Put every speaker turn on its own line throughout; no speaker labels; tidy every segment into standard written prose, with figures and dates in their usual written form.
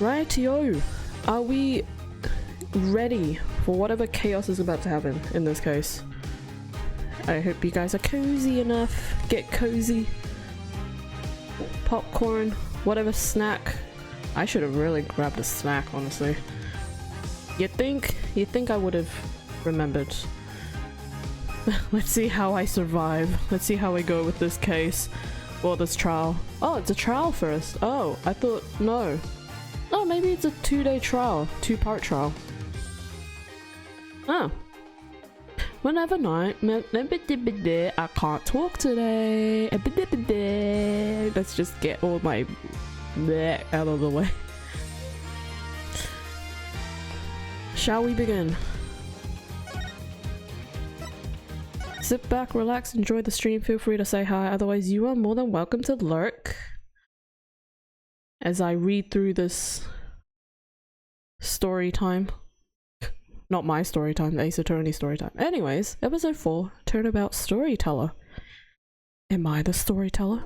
Rightio, are we ready for whatever chaos is about to happen in this case? I hope you guys are cozy enough. Get cozy. Popcorn, whatever snack. I should have really grabbed a snack, honestly. You think I would have remembered. Let's see how I survive. Let's see how I go with this case. Or this trial. Oh, it's a trial first. Oh, I thought, no. Oh, maybe it's a 2-day trial. 2-part trial. Oh. Whenever night. I can't talk today. Let's just get all my bleh out of the way. Shall we begin? Sit back, relax, enjoy the stream. Feel free to say hi. Otherwise, you are more than welcome to lurk as I read through this story time. Not my story time, Ace Attorney story time. Anyways, episode 4, Turnabout Storyteller. Am I the storyteller?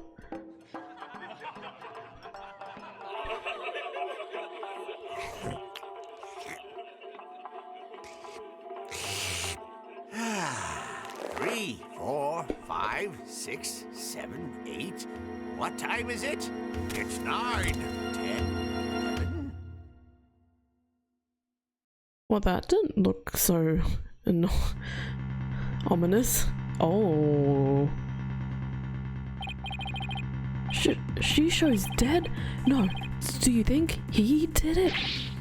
Three, 4, 5, 6, 7, 8. What time is it? It's 9, 10, 11.
Well, that didn't look so ominous. Oh. Shisho's dead? No. Do you think he did it?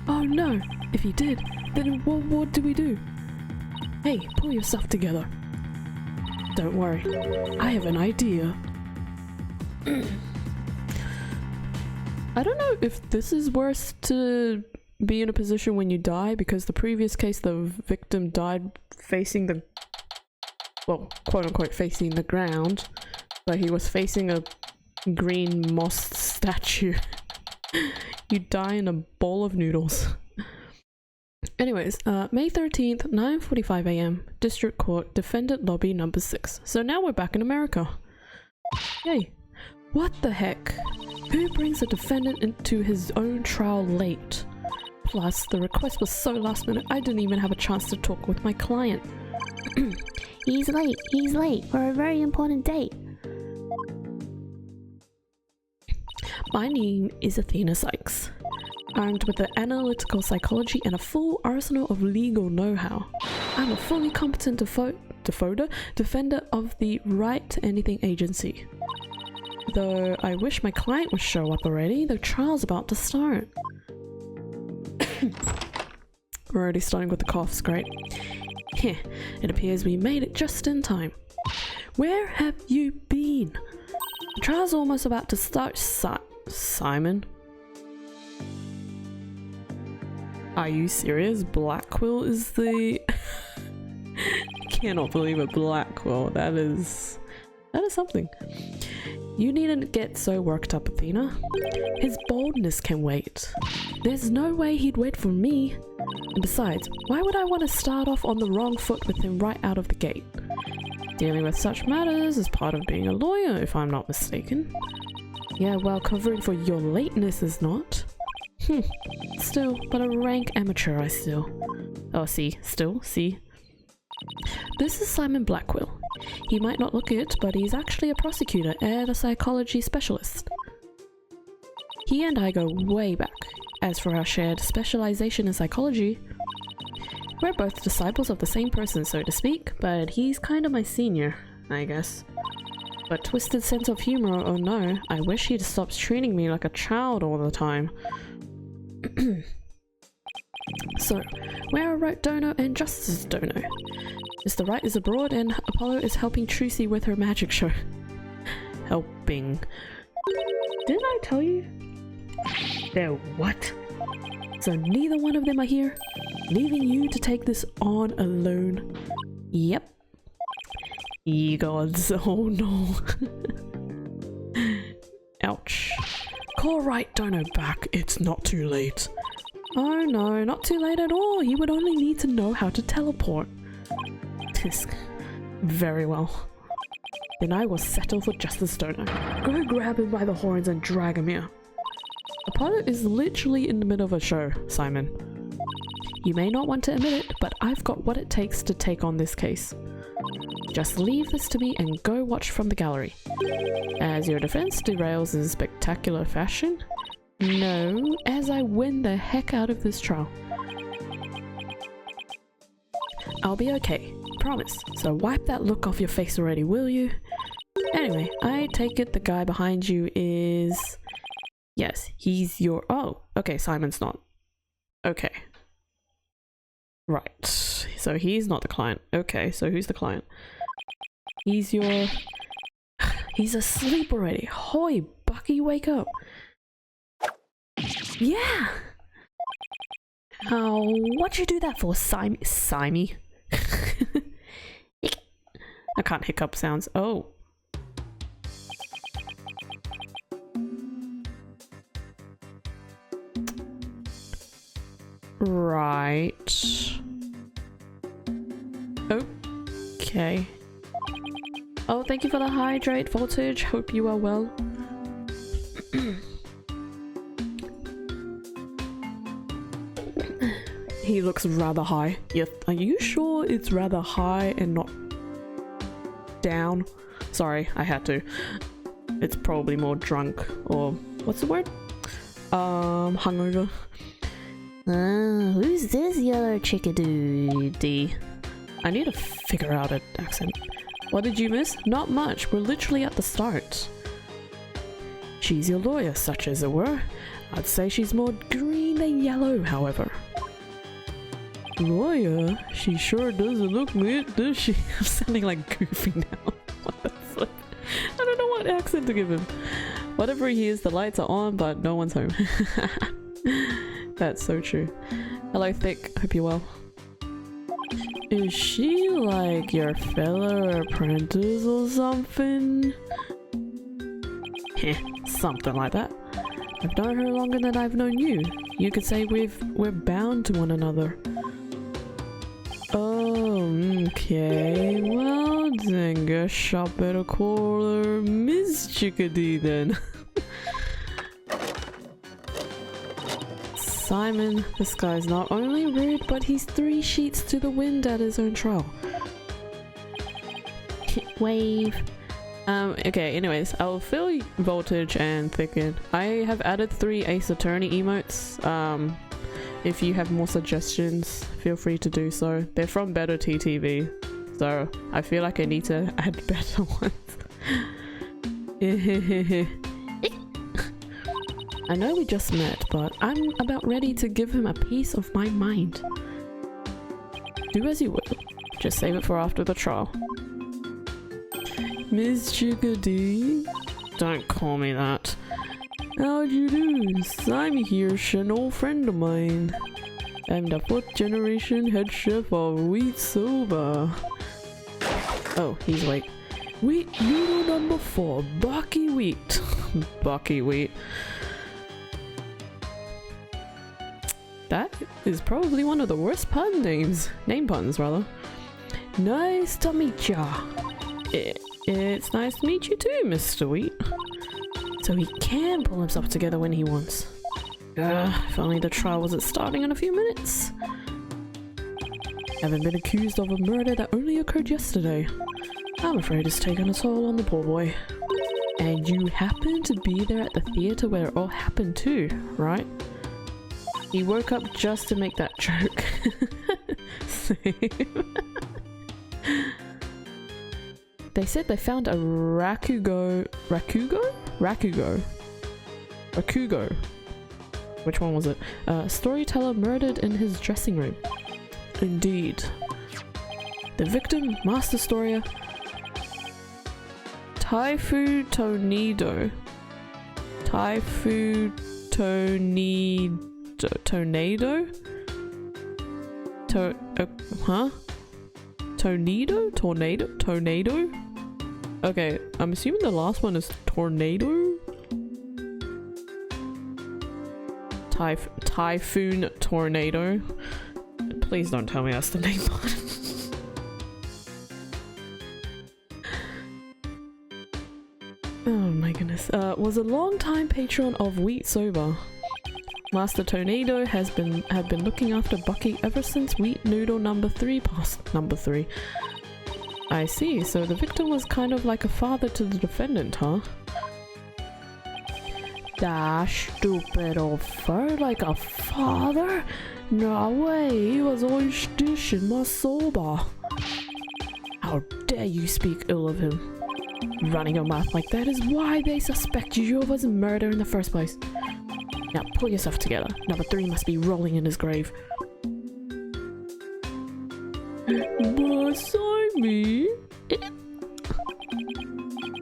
Oh no. If he did, then what do we do? Hey, pull yourself together. Don't worry. I have an idea. I don't know if this is worse to be in a position when you die, because the previous case the victim died facing the, well, quote unquote facing the ground, but he was facing a green moss statue. You die in a bowl of noodles. Anyways, May 13th, 9:45 AM, District Court, Defendant Lobby number 6. So now we're back in America. Yay. What the heck? Who brings a defendant into his own trial late? Plus, the request was so last minute, I didn't even have a chance to talk with my client.
He's late for a very important date.
My name is Athena Sykes. Armed with the analytical psychology and a full arsenal of legal know-how, I'm a fully competent defender of the Wright Anything Agency. Though I wish my client would show up already, the trial's about to start. We're already starting with the coughs, great. Heh, it appears we made it just in time. Where have you been? The trial's almost about to start, Simon. Are you serious? Blackwell is the... Cannot believe it, Blackwell. That is something. You needn't get so worked up, Athena. His boldness can wait. There's no way he'd wait for me. And besides, why would I want to start off on the wrong foot with him right out of the gate? Dealing with such matters is part of being a lawyer, if I'm not mistaken. Yeah, well, covering for your lateness is not. Still, but a rank amateur, I still. Oh, see. This is Simon Blackwell. He might not look it, but he's actually a prosecutor and a psychology specialist. He and I go way back. As for our shared specialization in psychology, we're both disciples of the same person, so to speak, but he's kind of my senior, I guess. But twisted sense of humor or no, I wish he'd stop treating me like a child all the time. So, where are Wright Dono and Justice Dono? Mr. Wright is abroad and Apollo is helping Trucy with her magic show. Helping. Didn't I tell you? They're what? So neither one of them are here? Leaving you to take this on alone? Yep. Ye gods, oh no. Ouch. Call Wright Dono back, it's not too late. Oh no, not too late at all. He would only need to know how to teleport. Tisk. Very well. Then I will settle for Justice Dono. Go grab him by the horns and drag him here. Apollo is literally in the middle of a show, Simon. You may not want to admit it, but I've got what it takes to take on this case. Just leave this to me and go watch from the gallery. As your defense derails in spectacular fashion, no, as I win the heck out of this trial. I'll be okay, promise. So wipe that look off your face already, will you? Anyway, I take it the guy behind you is... Yes, he's your... Oh, okay, Simon's not. Okay. Right, so he's not the client. Okay, so who's the client? He's your... He's asleep already. Hoy, Bucky, wake up. Yeah! Oh, what'd you do that for, Simey? I can't hiccup sounds. Oh. Right. Okay. Oh, thank you for the hydrate, Voltage. Hope you are well. He looks rather high. Are you sure it's rather high and not down? Sorry, I had to. It's probably more drunk or what's the word? Hungover.
Who's this yellow chickadee?
I need to figure out an accent. What did you miss? Not much. We're literally at the start. She's your lawyer, such as it were. I'd say she's more green than yellow, however. Lawyer? She sure doesn't look lit, does she? I'm sounding like Goofy now. What the fuck? I don't know what accent to give him. Whatever he is, the lights are on, but no one's home. That's so true. Hello, Thick. Hope you're well. Is she like your fellow apprentice or something? Heh, something like that. I've known her longer than I've known you. You could say we're bound to one another. Oh, okay. Well then, guess I better call her Miss Chickadee then. Simon, this guy's not only rude, but he's 3 sheets to the wind at his own trial.
Wave.
Okay, anyways, I'll fill Voltage and Thick in. I have added 3 Ace Attorney emotes. If you have more suggestions, feel free to do so. They're from Better TTV, so I feel like I need to add better ones. I know we just met, but I'm about ready to give him a piece of my mind. Do as you will. Just save it for after the trial. Miss Chickadee? Don't call me that. How'd you do? Simon here's an old friend of mine. I'm the 4th generation head chef of Wheat Soba. Oh, he's awake. Wheat noodle number 4, Bucky Wheat. Bucky Wheat. That is probably one of the worst pun names. Name puns, rather. Nice to meet ya. It's nice to meet you too, Mr. Wheat. So he can pull himself together when he wants. If only the trial wasn't starting in a few minutes. Haven't been accused of a murder that only occurred yesterday. I'm afraid it's taken a toll on the poor boy. And you happened to be there at the theater where it all happened too, right? He woke up just to make that joke. Same. They said they found a Rakugo. Which one was it? Storyteller murdered in his dressing room. Indeed. The victim, master storia, Taifu Tornado. Tornado? Tornado? Okay, I'm assuming the last one is tornado? Typhoon Tornado. Please don't tell me that's the name of it. Oh my goodness. Was a long-time patron of Wheat Soba. Master Tornado had been looking after Bucky ever since Wheat Noodle number 3 passed number 3. I see, so the victim was kind of like a father to the defendant, huh? That stupid old fur, like a father? No way, he was always dishing my soba. How dare you speak ill of him? Running your mouth like that is why they suspect you of murder in the first place. Now pull yourself together. Number 3 must be rolling in his grave. But Simon,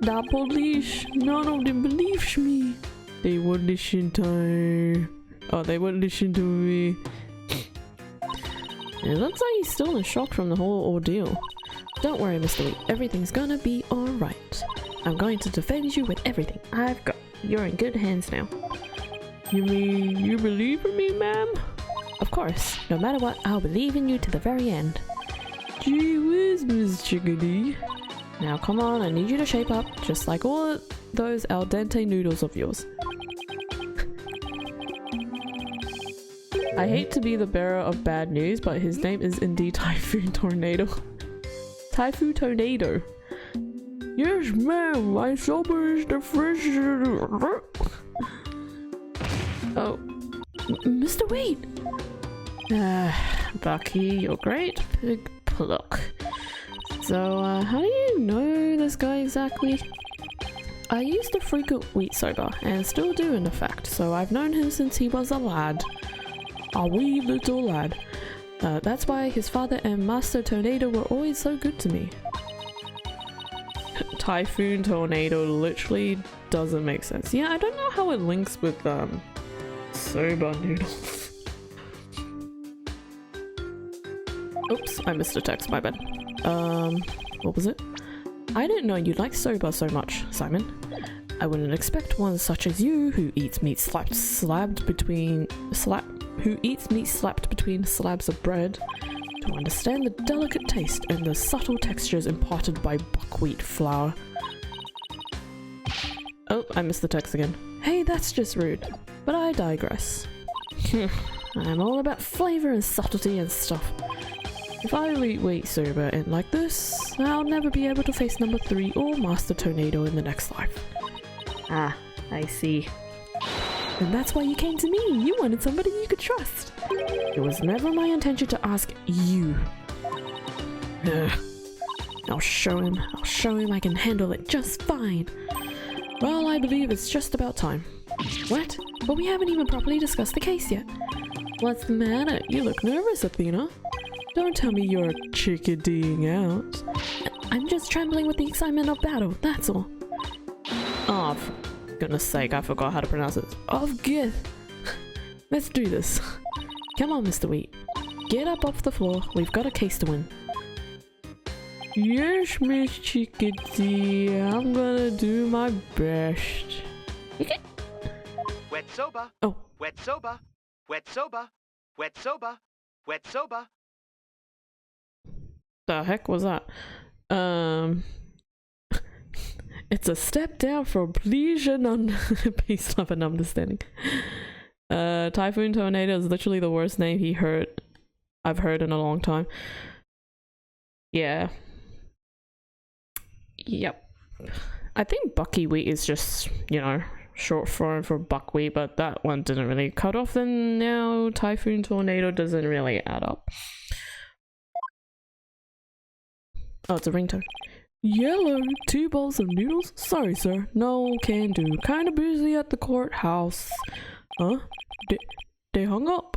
the police, none of them believes me. They won't listen to they won't listen to me. It looks like he's still in shock from the whole ordeal. Don't worry, Mr. Wheat. Everything's gonna be alright. I'm going to defend you with everything I've got. You're in good hands now. You mean you believe in me, ma'am? Of course. No matter what, I'll believe in you to the very end. Gee whiz, Miss Chickadee. Now come on, I need you to shape up, just like all those al dente noodles of yours. I hate to be the bearer of bad news, but his name is indeed Typhoon Tornado. Typhoon Tornado. Yes, ma'am, my sober is the fresh. Oh, Mr. Wheat. Bucky, you're great. Big pluck. So, how do you know this guy exactly? I used to frequent Wheat Sober, and still do in effect, so I've known him since he was a lad. A wee little lad. That's why his father and Master Tornado were always so good to me. Typhoon Tornado literally doesn't make sense. Yeah, I don't know how it links with soba noodles. Oops, I missed a text, my bad. What was it? I didn't know you liked soba so much, Simon. I wouldn't expect one such as you, who eats meat slapped between slabs of bread, to understand the delicate taste and the subtle textures imparted by buckwheat flour. Oh, I missed the text again. Hey, that's just rude. But I digress. I'm all about flavor and subtlety and stuff. If I eat Wheat Soba and like this, I'll never be able to face number 3 or Master Tornado in the next life. Ah, I see. And that's why you came to me. You wanted somebody you could trust. It was never my intention to ask you. I'll show him I can handle it just fine. Well, I believe it's just about time. What? But we haven't even properly discussed the case yet. What's the matter? You look nervous, Athena. Don't tell me you're chickadeeing out. I'm just trembling with the excitement of battle, that's all. Oh, for goodness sake, I forgot how to pronounce it. Oh, good. Let's do this. Come on, Mr. Wheat. Get up off the floor. We've got a case to win. Yes, Miss Chickadee. I'm gonna do my best.
Wet soba.
Oh.
Wet soba. Wet soba. Wet soba. Wet soba.
The heck was that? It's a step down from pleasure peace, love, and understanding. Typhoon Tornado is literally the worst name I've heard in a long time. Yeah. Yep. I think Bucky Wheat is just, you know, short form for buckwheat, but that one didn't really cut off, and now Typhoon Tornado doesn't really add up. Oh, it's a ringtone. Yellow, 2 bowls of noodles? Sorry, sir. No can do. Kinda busy at the courthouse. Huh? They hung up.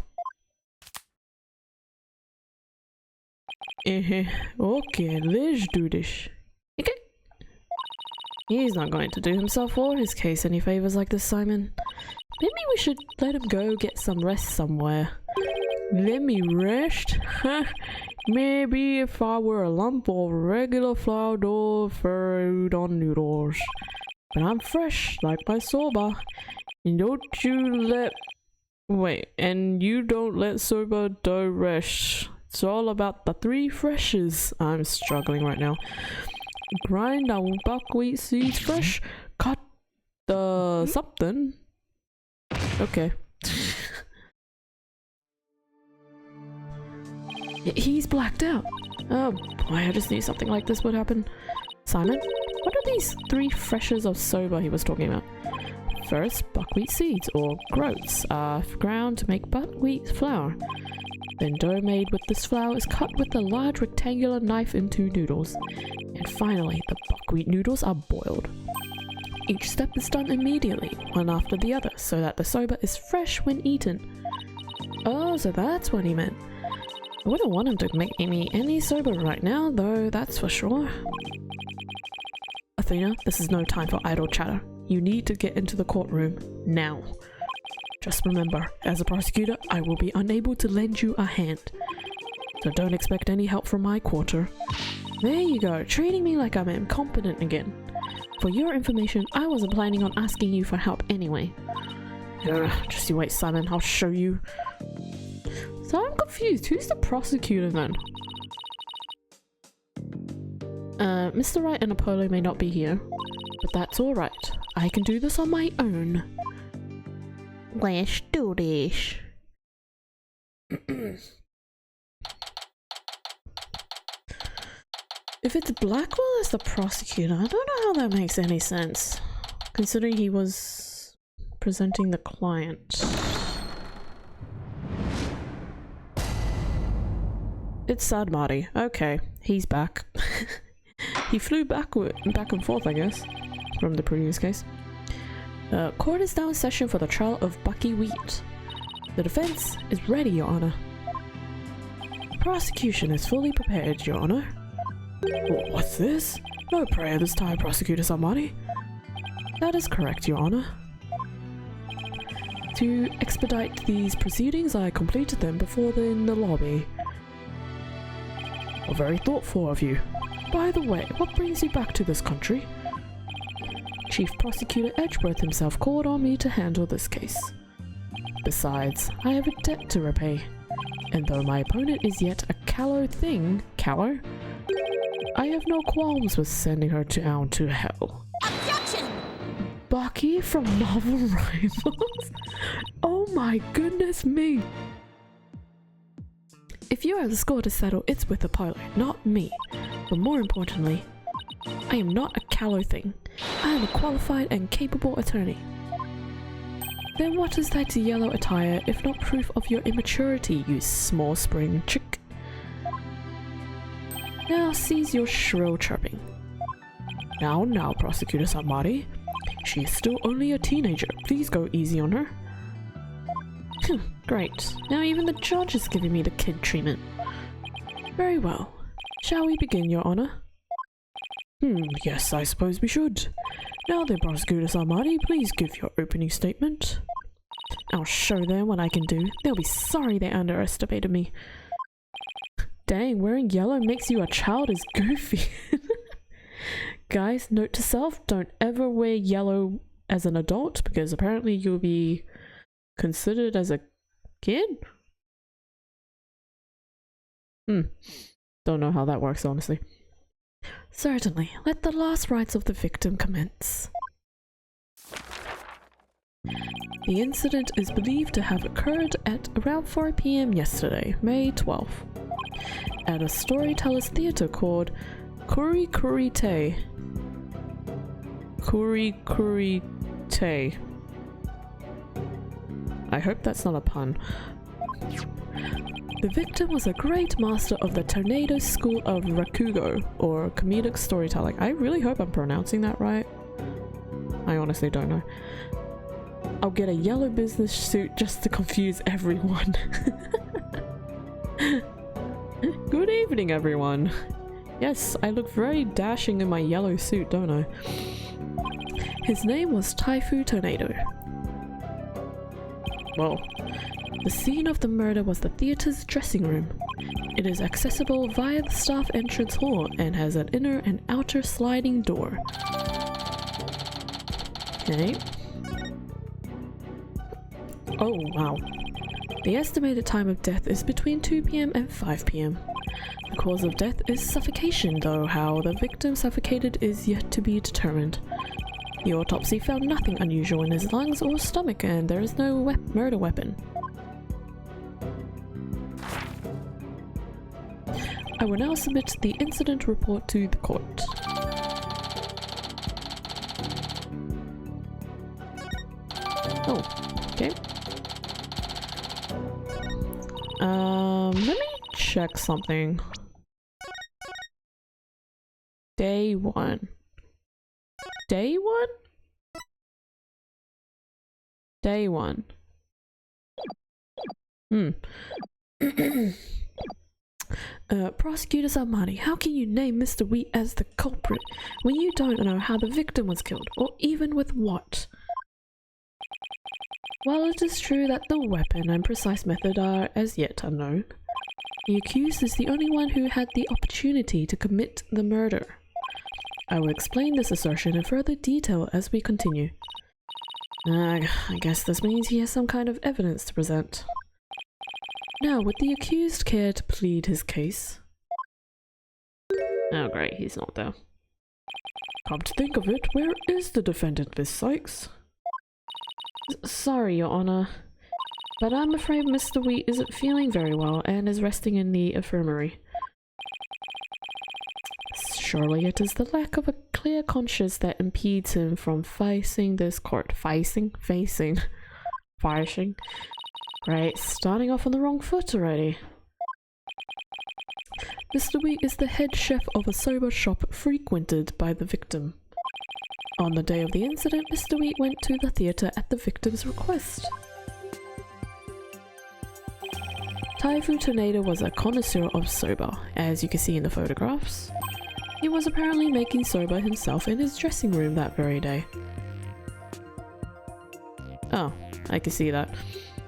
Okay, let's do this. Okay. He's not going to do himself or his case any favors like this, Simon. Maybe we should let him go get some rest somewhere. Let me rest? Maybe if I were a lump of regular flour dough food on noodles. But I'm fresh, like my soba. And you don't let soba dough rest. It's all about the 3 freshes. I'm struggling right now. Grind our buckwheat seeds fresh. Cut the something. Okay. He's blacked out. Oh boy, I just knew something like this would happen. Simon, what are these 3 freshers of soba he was talking about? First, buckwheat seeds, or groats, are ground to make buckwheat flour. Then dough made with this flour is cut with a large rectangular knife into noodles. And finally, the buckwheat noodles are boiled. Each step is done immediately, one after the other, so that the soba is fresh when eaten. Oh, so that's what he meant. I wouldn't want him to make me any soba right now, though, that's for sure. Athena, this is no time for idle chatter. You need to get into the courtroom now. Just remember, as a prosecutor, I will be unable to lend you a hand. So don't expect any help from my quarter. There you go, treating me like I'm incompetent again. For your information, I wasn't planning on asking you for help anyway. Just you wait, Simon, I'll show you. So I'm confused, who's the prosecutor then? Mr. Wright and Apollo may not be here, but that's alright. I can do this on my own.
Let's do this.
If it's Blackwell as the prosecutor, I don't know how that makes any sense, considering he was presenting the client. It's Sad Marty. Okay, he's back. He flew back and forth, I guess, from the previous case. Court is now in session for the trial of Bucky Wheat. The defense is ready, Your Honor. Prosecution is fully prepared, Your Honor. What's this? No prayer this time, Prosecutor Samari. That is correct, Your Honor. To expedite these proceedings, I completed them before in the lobby. Very thoughtful of you. By the way, what brings you back to this country? Chief Prosecutor Edgeworth himself called on me to handle this case. Besides, I have a debt to repay, and though my opponent is yet a callow, I have no qualms with sending her down to hell.
Objection!
Bucky from Marvel Rivals? Oh my goodness me! If you have the score to settle, it's with Apollo, not me. But more importantly, I am not a callow thing. I am a qualified and capable attorney. Then what is that yellow attire if not proof of your immaturity, you small spring chick? Now cease your shrill chirping. Now, Prosecutor Samari. She is still only a teenager. Please go easy on her. Great. Now even the judge is giving me the kid treatment. Very well. Shall we begin, Your Honor? Yes, I suppose we should. Now then, Prosecutor Samari, please give your opening statement. I'll show them what I can do. They'll be sorry they underestimated me. Dang, wearing yellow makes you a child is goofy. Guys, note to self, don't ever wear yellow as an adult, because apparently you'll be considered as a kid? Don't know how that works, honestly. Certainly, let the last rites of the victim commence. The incident is believed to have occurred at around 4 PM yesterday, May 12th, at a storyteller's theatre called Kuri Kuri Te. Kuri Kuri Te. I hope that's not a pun. The victim was a great master of the Tornado School of Rakugo, or comedic storytelling. I really hope I'm pronouncing that right. I honestly don't know. I'll get a yellow business suit just to confuse everyone. Good evening, everyone. Yes, I look very dashing in my yellow suit, don't I? His name was Taifu Tornado. Well, the scene of the murder was the theater's dressing room. It is accessible via the staff entrance hall and has an inner and outer sliding door. Okay. Oh, wow. The estimated time of death is between 2 PM and 5 PM. The cause of death is suffocation, though how the victim suffocated is yet to be determined. The autopsy found nothing unusual in his lungs or stomach, and there is no murder weapon. I will now submit the incident report to the court. Oh, okay. Let me check something. Day 1. Day 1? Day 1. Prosecutor Salmani, how can you name Mr. Wheat as the culprit when you don't know how the victim was killed, or even with what? While it is true that the weapon and precise method are as yet unknown, the accused is the only one who had the opportunity to commit the murder. I will explain this assertion in further detail as we continue. I guess this means he has some kind of evidence to present. Now, would the accused care to plead his case? Oh great, he's not there. Come to think of it, where is the defendant, Miss Sykes? Sorry, Your Honor, but I'm afraid Mr. Wheat isn't feeling very well and is resting in the infirmary. Surely it is the lack of a clear conscience that impedes him from facing this court. Facing? Right, starting off on the wrong foot already. Mr. Wheat is the head chef of a soba shop frequented by the victim. On the day of the incident, Mr. Wheat went to the theatre at the victim's request. Taifu Tornado was a connoisseur of soba, as you can see in the photographs. He was apparently making soba himself in his dressing room that very day. Oh, I can see that.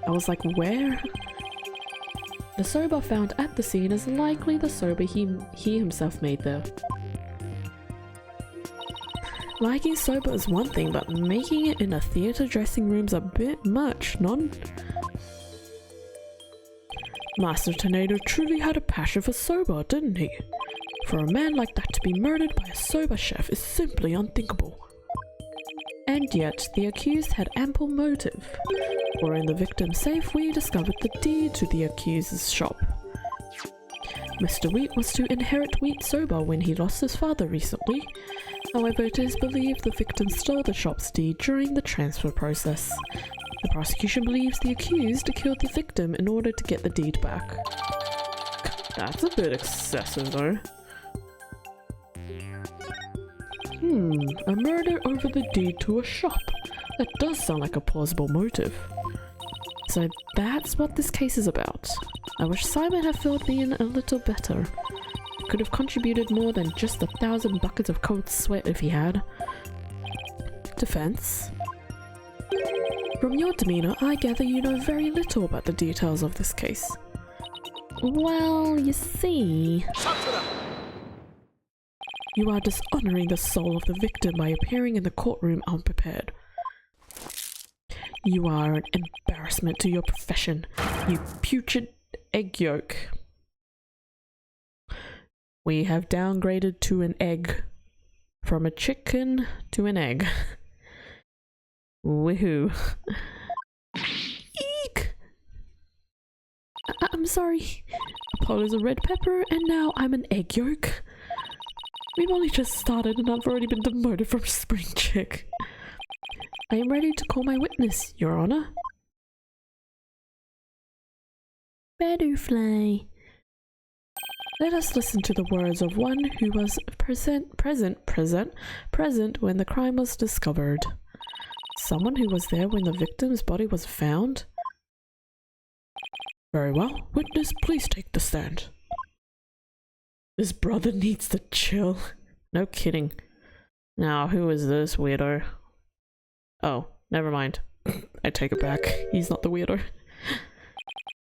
I was like, where? The soba found at the scene is likely the soba he himself made there. Liking soba is one thing, but making it in a theatre dressing room's a bit much, non? Master Tornado truly had a passion for soba, didn't he? For a man like that to be murdered by a soba chef is simply unthinkable. And yet, the accused had ample motive, for in the victim's safe we discovered the deed to the accused's shop. Mr. Wheat was to inherit Wheat Soba when he lost his father recently. However, it is believed the victim stole the shop's deed during the transfer process. The prosecution believes the accused killed the victim in order to get the deed back. That's a bit excessive though. A murder over the deed to a shop. That does sound like a plausible motive. So that's what this case is about. I wish Simon had filled me in a little better. Could have contributed more than just 1,000 buckets of cold sweat if he had. Defense. From your demeanor, I gather you know very little about the details of this case. Well, you see... You are dishonoring the soul of the victim by appearing in the courtroom unprepared. You are an embarrassment to your profession, you putrid egg yolk. We have downgraded to an egg. From a chicken to an egg. Woohoo. Eek! I'm sorry. Apollo's a red pepper and now I'm an egg yolk. We've only just started and I've already been demoted from spring chick. I am ready to call my witness, Your Honor. Butterfly. Let us listen to the words of one who was present when the crime was discovered. Someone who was there when the victim's body was found? Very well. Witness, please take the stand. This brother needs to chill. No kidding. Now, who is this weirdo? Oh, never mind. I take it back. He's not the weirdo.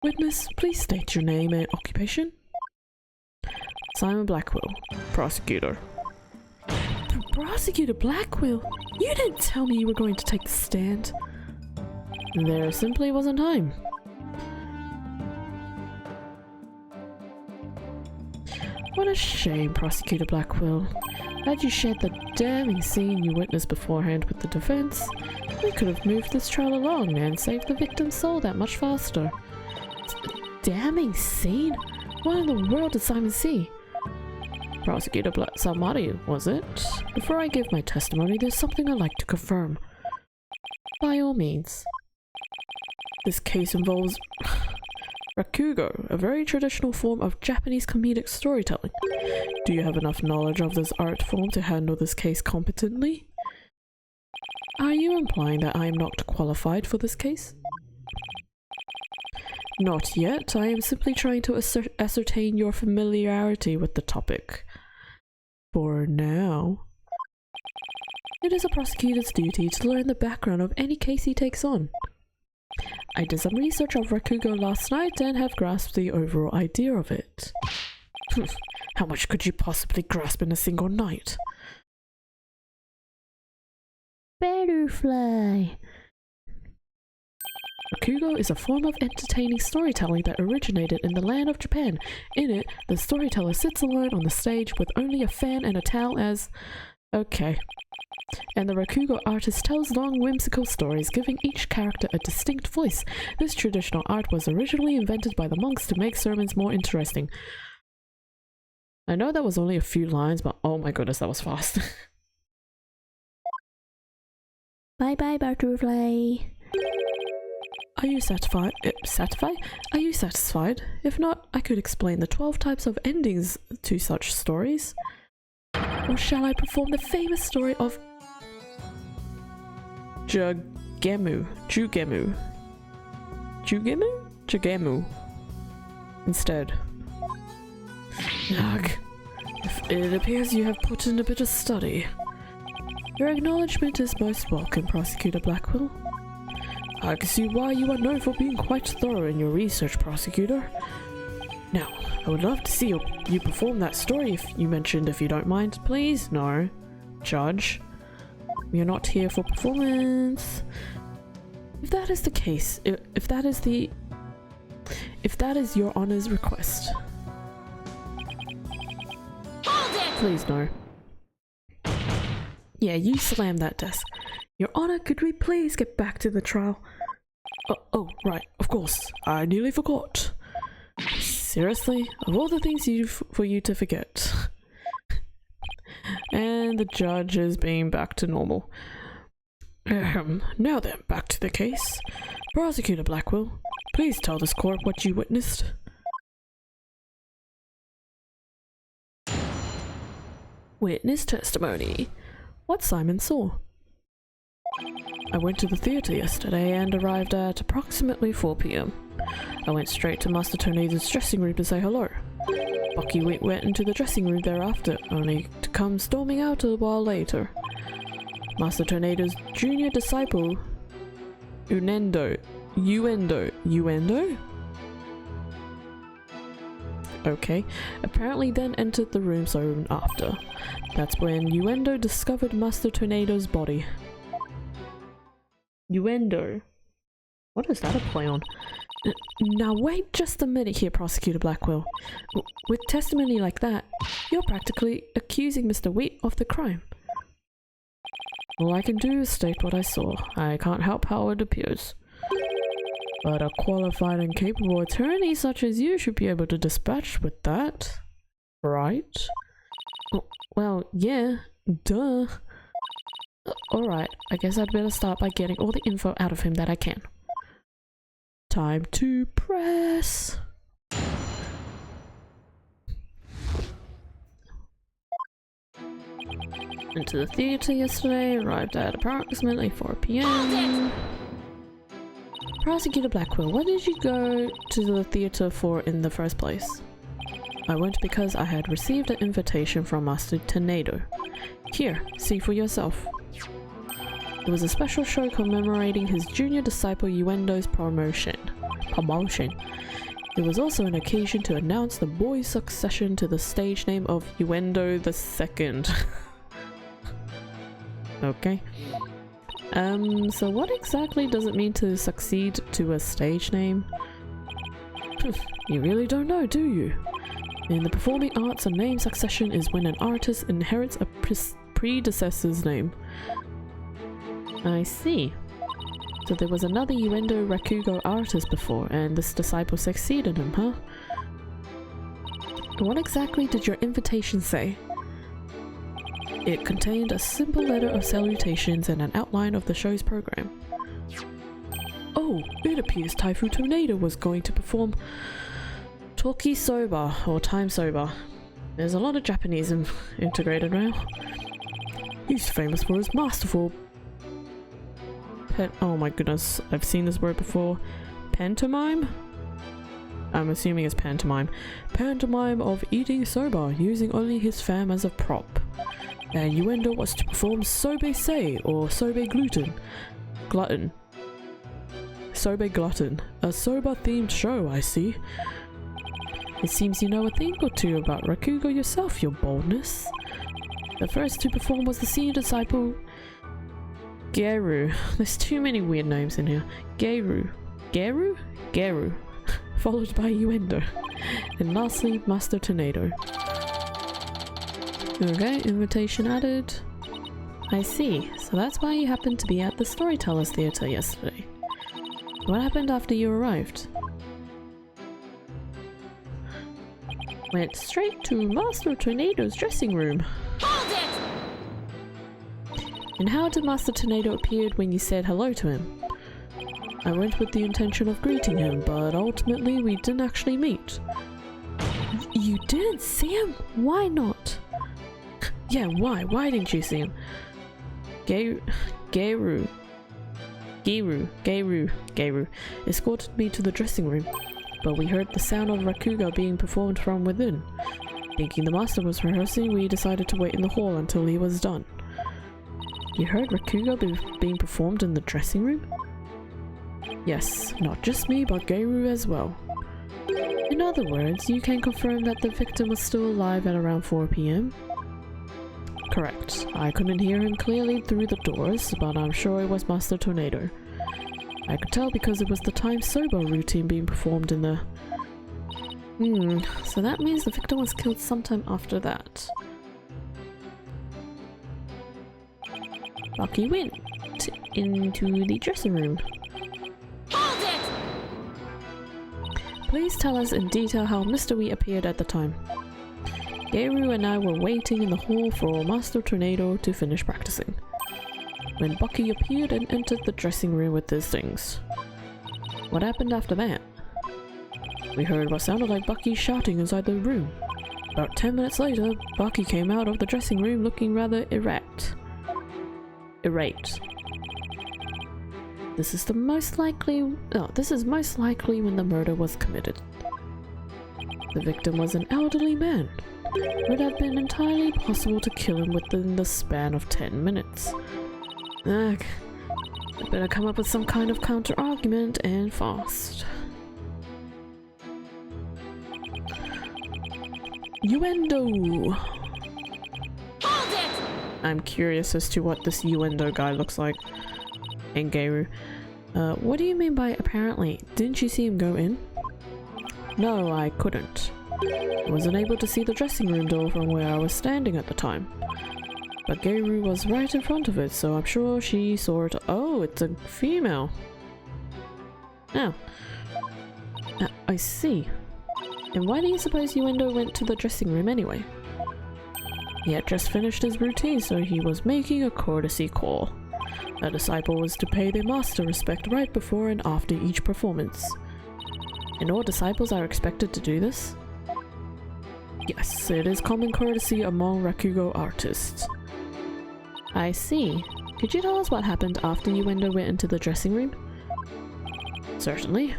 Witness, please state your name and occupation. Simon Blackwell, prosecutor. Prosecutor Blackwell? You didn't tell me you were going to take the stand. There simply wasn't time. What a shame, Prosecutor Blackwell. Had you shared the damning scene you witnessed beforehand with the defense, we could have moved this trial along and saved the victim's soul that much faster. Damning scene? What in the world did Simon see? Prosecutor Samari, was it? Before I give my testimony, there's something I'd like to confirm. By all means. This case involves rakugo, a very traditional form of Japanese comedic storytelling. Do you have enough knowledge of this art form to handle this case competently? Are you implying that I am not qualified for this case? Not yet. I am simply trying to ascertain your familiarity with the topic. For now. It is a prosecutor's duty to learn the background of any case he takes on. I did some research of rakugo last night and have grasped the overall idea of it. How much could you possibly grasp in a single night?
Butterfly.
Rakugo is a form of entertaining storytelling that originated in the land of Japan. In it, the storyteller sits alone on the stage with only a fan and a towel as... okay. And the rakugo artist tells long, whimsical stories, giving each character a distinct voice. This traditional art was originally invented by the monks to make sermons more interesting. I know that was only a few lines, but oh my goodness, that was fast.
Bye bye, butterfly.
Are you satisfied? Are you satisfied? If not, I could explain the 12 types of endings to such stories. Or shall I perform the famous story of Jugemu instead? Ugh. It appears you have put in a bit of study. Your acknowledgement is most welcome, Prosecutor Blackwell. I can see why you are known for being quite thorough in your research, Prosecutor. Now, I would love to see you perform that story you mentioned, if you don't mind. Please? No. Judge. We are not here for performance. If that is the case, if that is your Honor's request. Please, no. Yeah, you slam that desk. Your Honor, could we please get back to the trial? Oh, right, of course. I nearly forgot. Seriously? Of all the things for you to forget. And the judge is being back to normal. Now then, back to the case. Prosecutor Blackwell, please tell this court what you witnessed. Witness testimony. What Simon saw. I went to the theatre yesterday and arrived at approximately 4 p.m. I went straight to Master Tornado's dressing room to say hello. Bucky went into the dressing room thereafter, only to come storming out a while later. Master Tornado's junior disciple, Uendo? Okay, apparently then entered the room soon after. That's when Uendo discovered Master Tornado's body. Uendo? What is that a play on? Now wait just a minute here, Prosecutor Blackwell. With testimony like that, you're practically accusing Mr. Wheat of the crime. All I can do is state what I saw. I can't help how it appears. But a qualified and capable attorney such as you should be able to dispatch with that, right? Well, yeah, duh. Alright, I guess I'd better start by getting all the info out of him that I can. Time to press. Into the theatre yesterday, arrived at approximately 4 p.m. Prosecutor Blackwell, what did you go to the theatre for in the first place? I went because I had received an invitation from Master Tornado. Here, see for yourself. It was a special show commemorating his junior disciple Uendo's promotion. It was also an occasion to announce the boy's succession to the stage name of Uendo II. Okay. So what exactly does it mean to succeed to a stage name? You really don't know, do you? In the performing arts, a name succession is when an artist inherits a predecessor's name. I see. So there was another Uendo Rakugo artist before, and this disciple succeeded him, huh? What exactly did your invitation say? It contained a simple letter of salutations and an outline of the show's program. Oh, it appears Typhoon Tornado was going to perform Toki Soba, or Time Soba. There's a lot of Japanese integrated now. He's famous for his masterful oh my goodness, I've seen this word before. Pantomime? I'm assuming it's pantomime. Pantomime of eating soba, using only his fam as a prop. And Uendo was to perform Sobe Sei, or Sobe Glutton. Sobe Glutton. A soba-themed show, I see. It seems you know a thing or two about Rakugo yourself, your boldness. The first to perform was the senior disciple Geru. There's too many weird names in here. Geru. Followed by Uendo. And lastly, Master Tornado. Okay, invitation added. I see. So that's why you happened to be at the Storytellers Theatre yesterday. What happened after you arrived? Went straight to Master Tornado's dressing room.
Hold it!
And how did Master Tornado appear when you said hello to him? I went with the intention of greeting him, but ultimately we didn't actually meet. You didn't see him? Why not? Yeah, why? Why didn't you see him? Geru escorted me to the dressing room, but we heard the sound of Rakugo being performed from within. Thinking the master was rehearsing, we decided to wait in the hall until he was done. You heard Rakugo being performed in the dressing room? Yes, not just me, but Geru as well. In other words, you can confirm that the victim was still alive at around 4 PM? Correct. I couldn't hear him clearly through the doors, but I'm sure it was Master Tornado. I could tell because it was the Time Soba routine being performed in the... so that means the victim was killed sometime after that. Bucky went into the dressing room.
Hold it!
Please tell us in detail how Mr. Wheat appeared at the time. Geru and I were waiting in the hall for Master Tornado to finish practicing, when Bucky appeared and entered the dressing room with his things. What happened after that? We heard what sounded like Bucky shouting inside the room. About 10 minutes later, Bucky came out of the dressing room looking rather irate. This is most likely when the murder was committed. The victim was an elderly man. It would have been entirely possible to kill him within the span of 10 minutes. I better come up with some kind of counter-argument, and fast. Uendo!
Hold it!
I'm curious as to what this Uendo guy looks like. And Geru. What do you mean by apparently? Didn't you see him go in? No, I couldn't. I wasn't able to see the dressing room door from where I was standing at the time. But Geru was right in front of it, so I'm sure she saw it. Oh, it's a female. Oh. I see. And why do you suppose Uendo went to the dressing room anyway? He had just finished his routine, so he was making a courtesy call. A disciple was to pay their master respect right before and after each performance. And all disciples are expected to do this? Yes, it is common courtesy among Rakugo artists. I see. Could you tell us what happened after Uendo went into the dressing room? Certainly.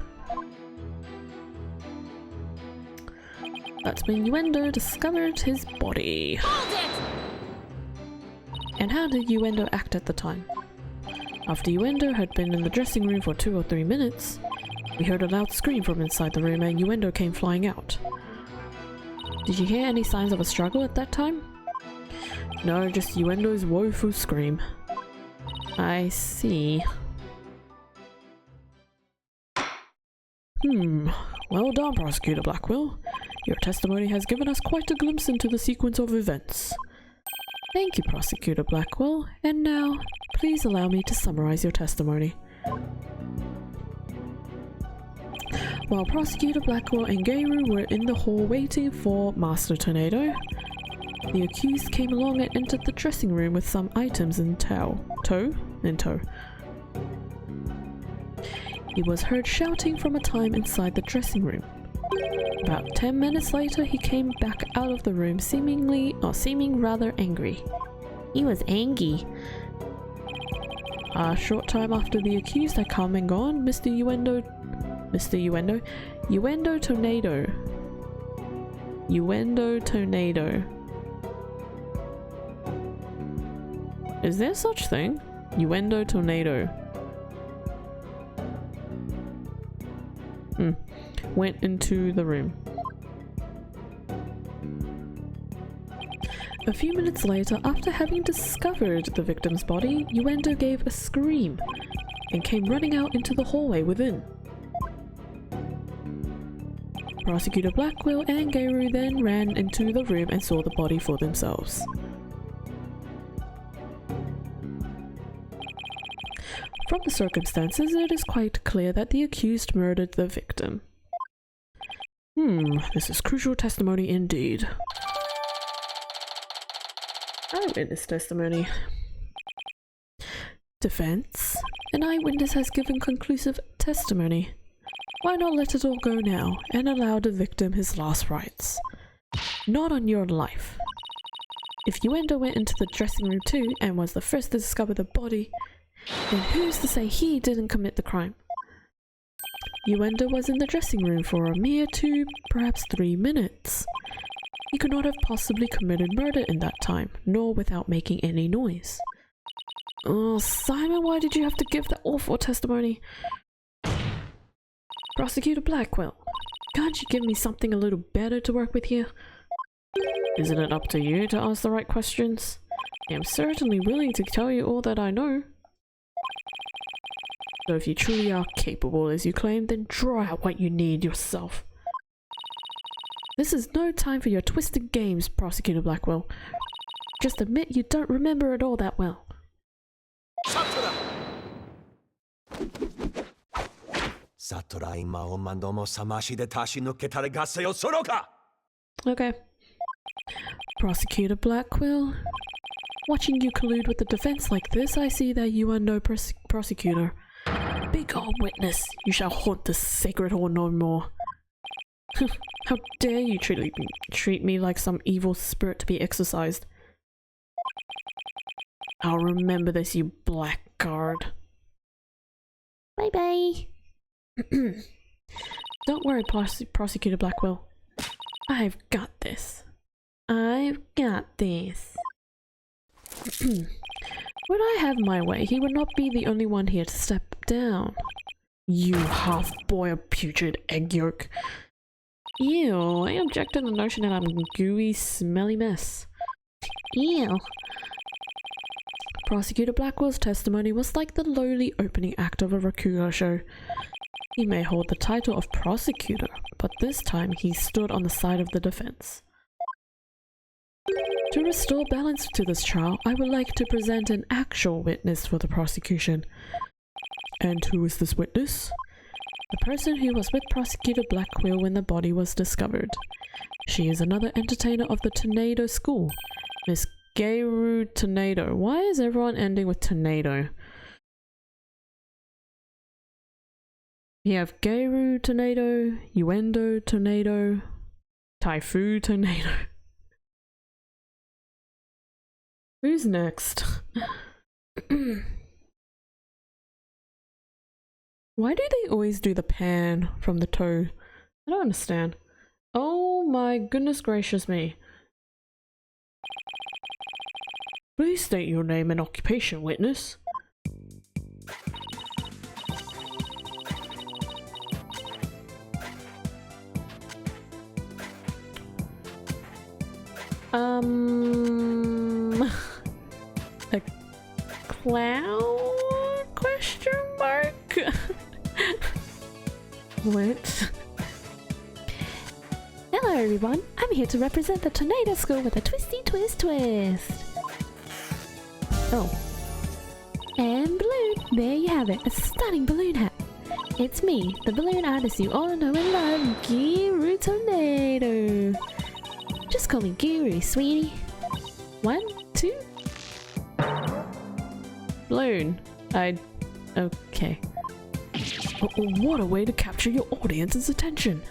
That's when Uendo discovered his body.
Hold it!
And how did Uendo act at the time? After Uendo had been in the dressing room for 2 or 3 minutes, we heard a loud scream from inside the room and Uendo came flying out. Did you hear any signs of a struggle at that time? No, just Uendo's woeful scream. I see. Well done, Prosecutor Blackwell. Your testimony has given us quite a glimpse into the sequence of events. Thank you, Prosecutor Blackwell. And now, please allow me to summarize your testimony. While Prosecutor Blackwell and Gayru were in the hall waiting for Master Tornado, the accused came along and entered the dressing room with some items in tow. He was heard shouting from a time inside the dressing room. About 10 minutes later, he came back out of the room seeming rather angry.
He was angry.
A short time after the accused had come and gone, Mr. Uendo Tornado. Is there such thing? Uendo Tornado. Went into the room. A few minutes later, after having discovered the victim's body, Uendo gave a scream and came running out into the hallway within. Prosecutor Blackwell and Gayru then ran into the room and saw the body for themselves. From the circumstances, it is quite clear that the accused murdered the victim. This is crucial testimony indeed. Eyewitness testimony. Defense. An eyewitness has given conclusive testimony. Why not let it all go now and allow the victim his last rites? Not on your life. If Uendo went into the dressing room too and was the first to discover the body, then who's to say he didn't commit the crime? Uendo was in the dressing room for a mere 2, perhaps 3 minutes. He could not have possibly committed murder in that time, nor without making any noise. Oh, Simon, why did you have to give that awful testimony? Prosecutor Blackwell, can't you give me something a little better to work with here? Isn't it up to you to ask the right questions? I am certainly willing to tell you all that I know. So if you truly are capable as you claim, then draw out what you need yourself. This is no time for your twisted games, Prosecutor Blackwell. Just admit you don't remember it all that well. Okay. Prosecutor Blackwell, watching you collude with the defense like this, I see that you are no prosecutor. Begone, witness! You shall haunt this sacred hall no more. How dare you treat me like some evil spirit to be exorcised. I'll remember this, you blackguard.
Bye bye.
Don't worry, Prosecutor Blackwell. I've got this. I've got this. Would I have my way, he would not be the only one here to step down. You half-boiled putrid egg yolk. Ew, I object to the notion that I'm a gooey, smelly mess.
Ew.
Prosecutor Blackwell's testimony was like the lowly opening act of a Rakugo show. He may hold the title of prosecutor, but this time he stood on the side of the defense. To restore balance to this trial, I would like to present an actual witness for the prosecution. And who is this witness? The person who was with Prosecutor Blackwell when the body was discovered. She is another entertainer of the Tornado School, Miss Gayru Tornado. Why is everyone ending with Tornado? We have Gayru Tornado, Uendo Tornado, Taifu Tornado. Who's next? Why do they always do the pan from the toe? I don't understand. Oh my goodness gracious me. Please state your name and occupation, witness. A clown? Question mark? What?
Hello everyone, I'm here to represent the Tornado School with a twisty twist twist. Oh. And balloon, there you have it, a stunning balloon hat. It's me, the balloon artist you all know and love, Guru Tornado. Just call me Guru, sweetie. 1, 2.
Balloon. Okay. What a way to capture your audience's attention.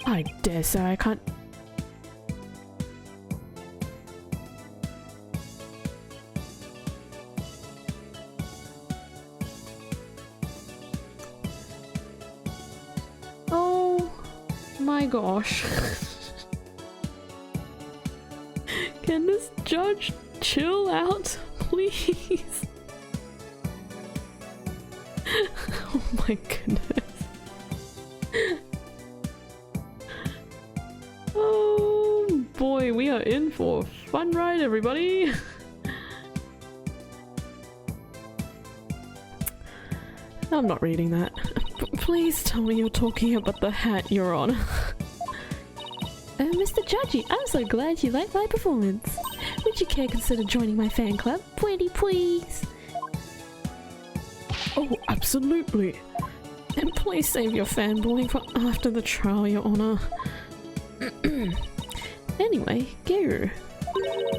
I dare say I can't... Oh my gosh. Can this judge chill out, please? Oh my goodness. Oh boy, we are in for a fun ride, everybody. I'm not reading that. Please tell me you're talking about the hat you're on.
Oh, Mr. Judgy, I'm so glad you liked my performance. Would you care consider joining my fan club? Pretty please.
Oh, absolutely. And please save your fanboying for after the trial, Your Honor. Anyway, Guru,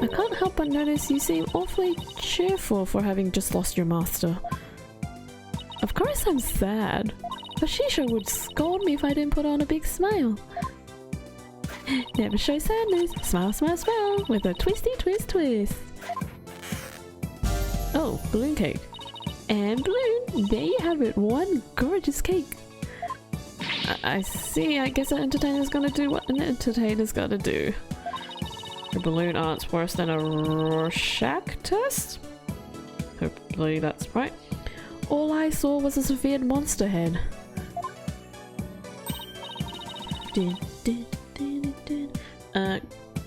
I can't help but notice you seem awfully cheerful for having just lost your master. Of course I'm sad, but Shisha would scold me if I didn't put on a big smile. Never show sadness. Smile, smile, smile with a twisty twist twist. Oh, balloon cake.
And balloon, there you have it, one gorgeous cake.
I see, I guess an entertainer's gonna do what an entertainer's gotta do. The balloon art's worse than a Rorschach test? Hopefully that's right. All I saw was a severe monster head.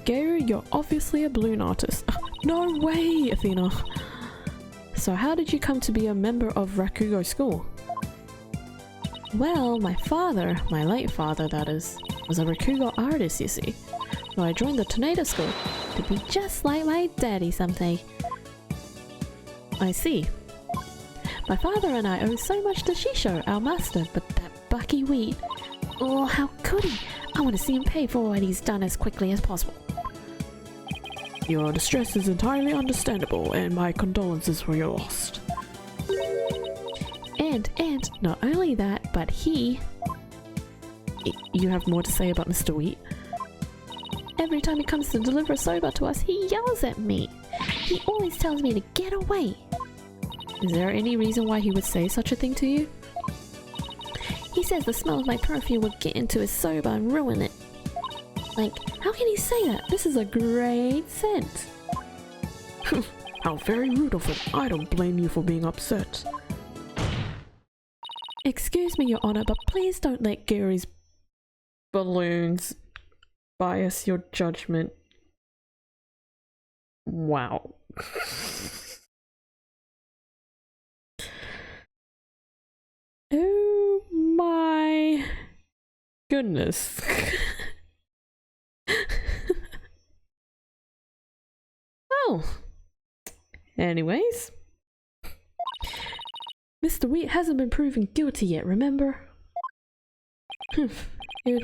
Gary, you're obviously a balloon artist. No way, Athena! So how did you come to be a member of Rakugo School?
Well, my father, my late father that is, was a Rakugo artist, you see. So I joined the Tornado School to be just like my daddy someday.
I see.
My father and I owe so much to Shisho, our master, but that Bucky Wheat, oh, how could he? I want to see him pay for what he's done as quickly as possible.
Your distress is entirely understandable, and my condolences for your loss.
And not only that, but he...
You have more to say about Mr. Wheat?
Every time he comes to deliver soba to us, he yells at me. He always tells me to get away.
Is there any reason why he would say such a thing to you?
He says the smell of my perfume would get into his soba and ruin it. Like, how can he say that? This is a great scent.
How very rude of him. I don't blame you for being upset.
Excuse me, Your Honor, but please don't let
Gary's balloons bias your judgment. Wow. Oh my goodness. Oh. Anyways. Mr. Wheat hasn't been proven guilty yet, remember? It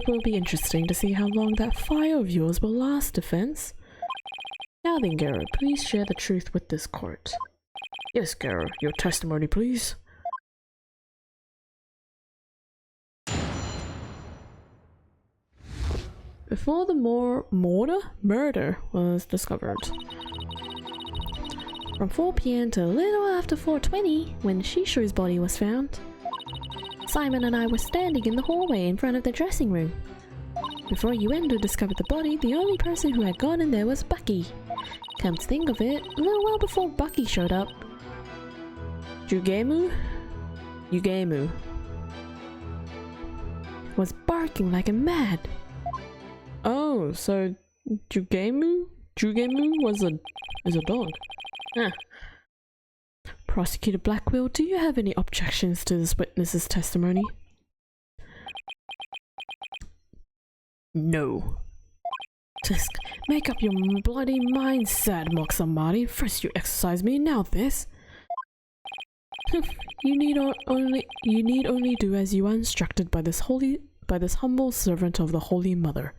will be interesting to see how long that fire of yours will last, defense. Now then, Garo, please share the truth with this court. Yes, Garo, your testimony, please. Before the murder was discovered.
From 4 PM to a little after 4:20, when Shisho's body was found, Simon and I were standing in the hallway in front of the dressing room. Before Uendo discovered the body, the only person who had gone in there was Bucky. Come to think of it, a little while before Bucky showed up,
Jugemu
was barking like a mad.
Oh, so Jugemu is a dog. Huh. Prosecutor Blackwell, do you have any objections to this witness's testimony? No. Tisk, make up your bloody mind, sad Moxamari. First you exercise me, now this. You need only do as you are instructed by this humble servant of the Holy Mother.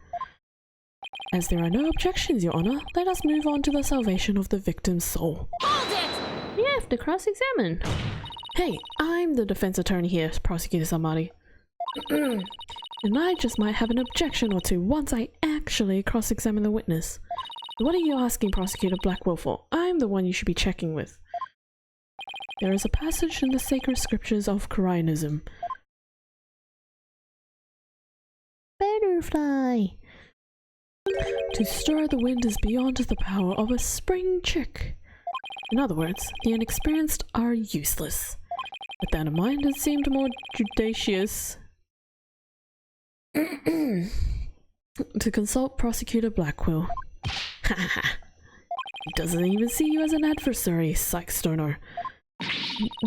As there are no objections, Your Honor, let us move on to the salvation of the victim's soul.
Hold it! You have to cross-examine.
Hey, I'm the defense attorney here, Prosecutor Samari. And I just might have an objection or two once I actually cross-examine the witness. What are you asking Prosecutor Blackwell for? I'm the one you should be checking with. There is a passage in the sacred scriptures of Koreanism.
Butterfly!
To stir the wind is beyond the power of a spring chick. In other words, the inexperienced are useless. With that in mind, it seemed more judicious to consult Prosecutor Blackwell. He doesn't even see you as an adversary, Psych Stoner.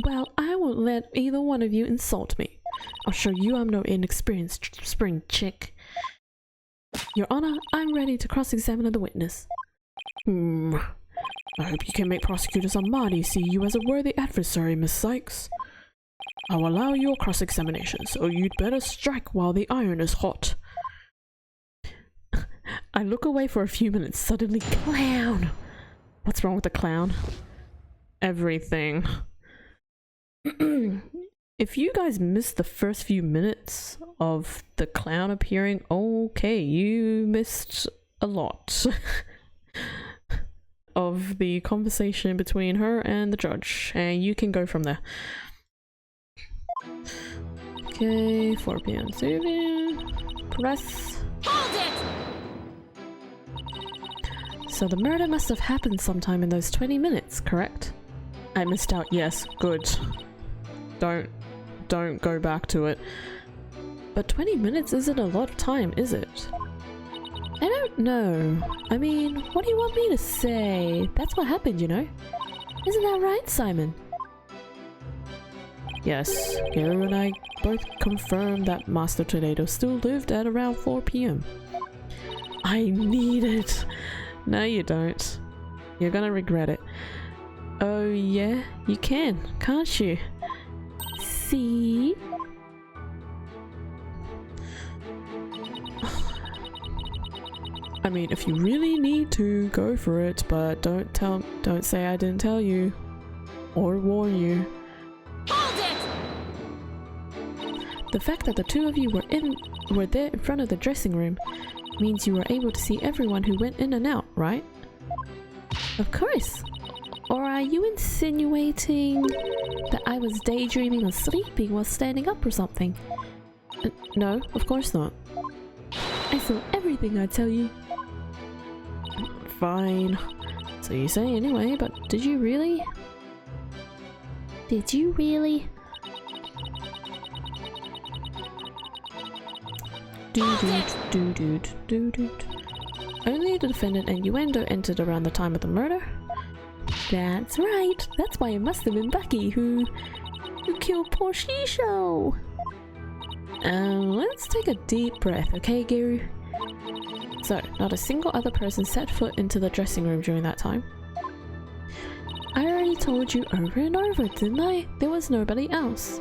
Well, I won't let either one of you insult me. I'll show you I'm no inexperienced spring chick. Your Honor, I'm ready to cross-examine the witness. I hope you can make Prosecutor Samadi see you as a worthy adversary, Miss Sykes. I'll allow your cross-examination, so you'd better strike while the iron is hot. I look away for a few minutes, suddenly clown! What's wrong with the clown? Everything. If you guys missed the first few minutes of the clown appearing, okay, you missed a lot of the conversation between her and the judge, and you can go from there. Okay, 4 p.m. saving. Press.
Hold it!
So the murder must have happened sometime in those 20 minutes, correct? I missed out, yes, good. Don't go back to it. But 20 minutes isn't a lot of time, is it? I don't know. I mean, what do you want me to say? That's what happened, you know? Isn't that right, Simon? Yes, Gary and I both confirmed that Master Tornado still lived at around 4 p.m. I need it. No, you don't. You're gonna regret it. Oh yeah, you can, can't you? See? I mean, if you really need to, go for it, but don't say I didn't tell you or warn you.
Hold it!
The fact that the two of you were there in front of the dressing room means you were able to see everyone who went in and out, right? Of course. Or are you insinuating that I was daydreaming or sleeping while standing up or something? No, of course not. I saw everything, I tell you. Fine. So you say anyway, but did you really?
Did you really?
Only the defendant and Uendo entered around the time of the murder?
That's right. That's why it must have been Bucky who killed poor Shisho.
Let's take a deep breath, okay, Guru? So, not a single other person set foot into the dressing room during that time? I already told you over and over, didn't I? There was nobody else.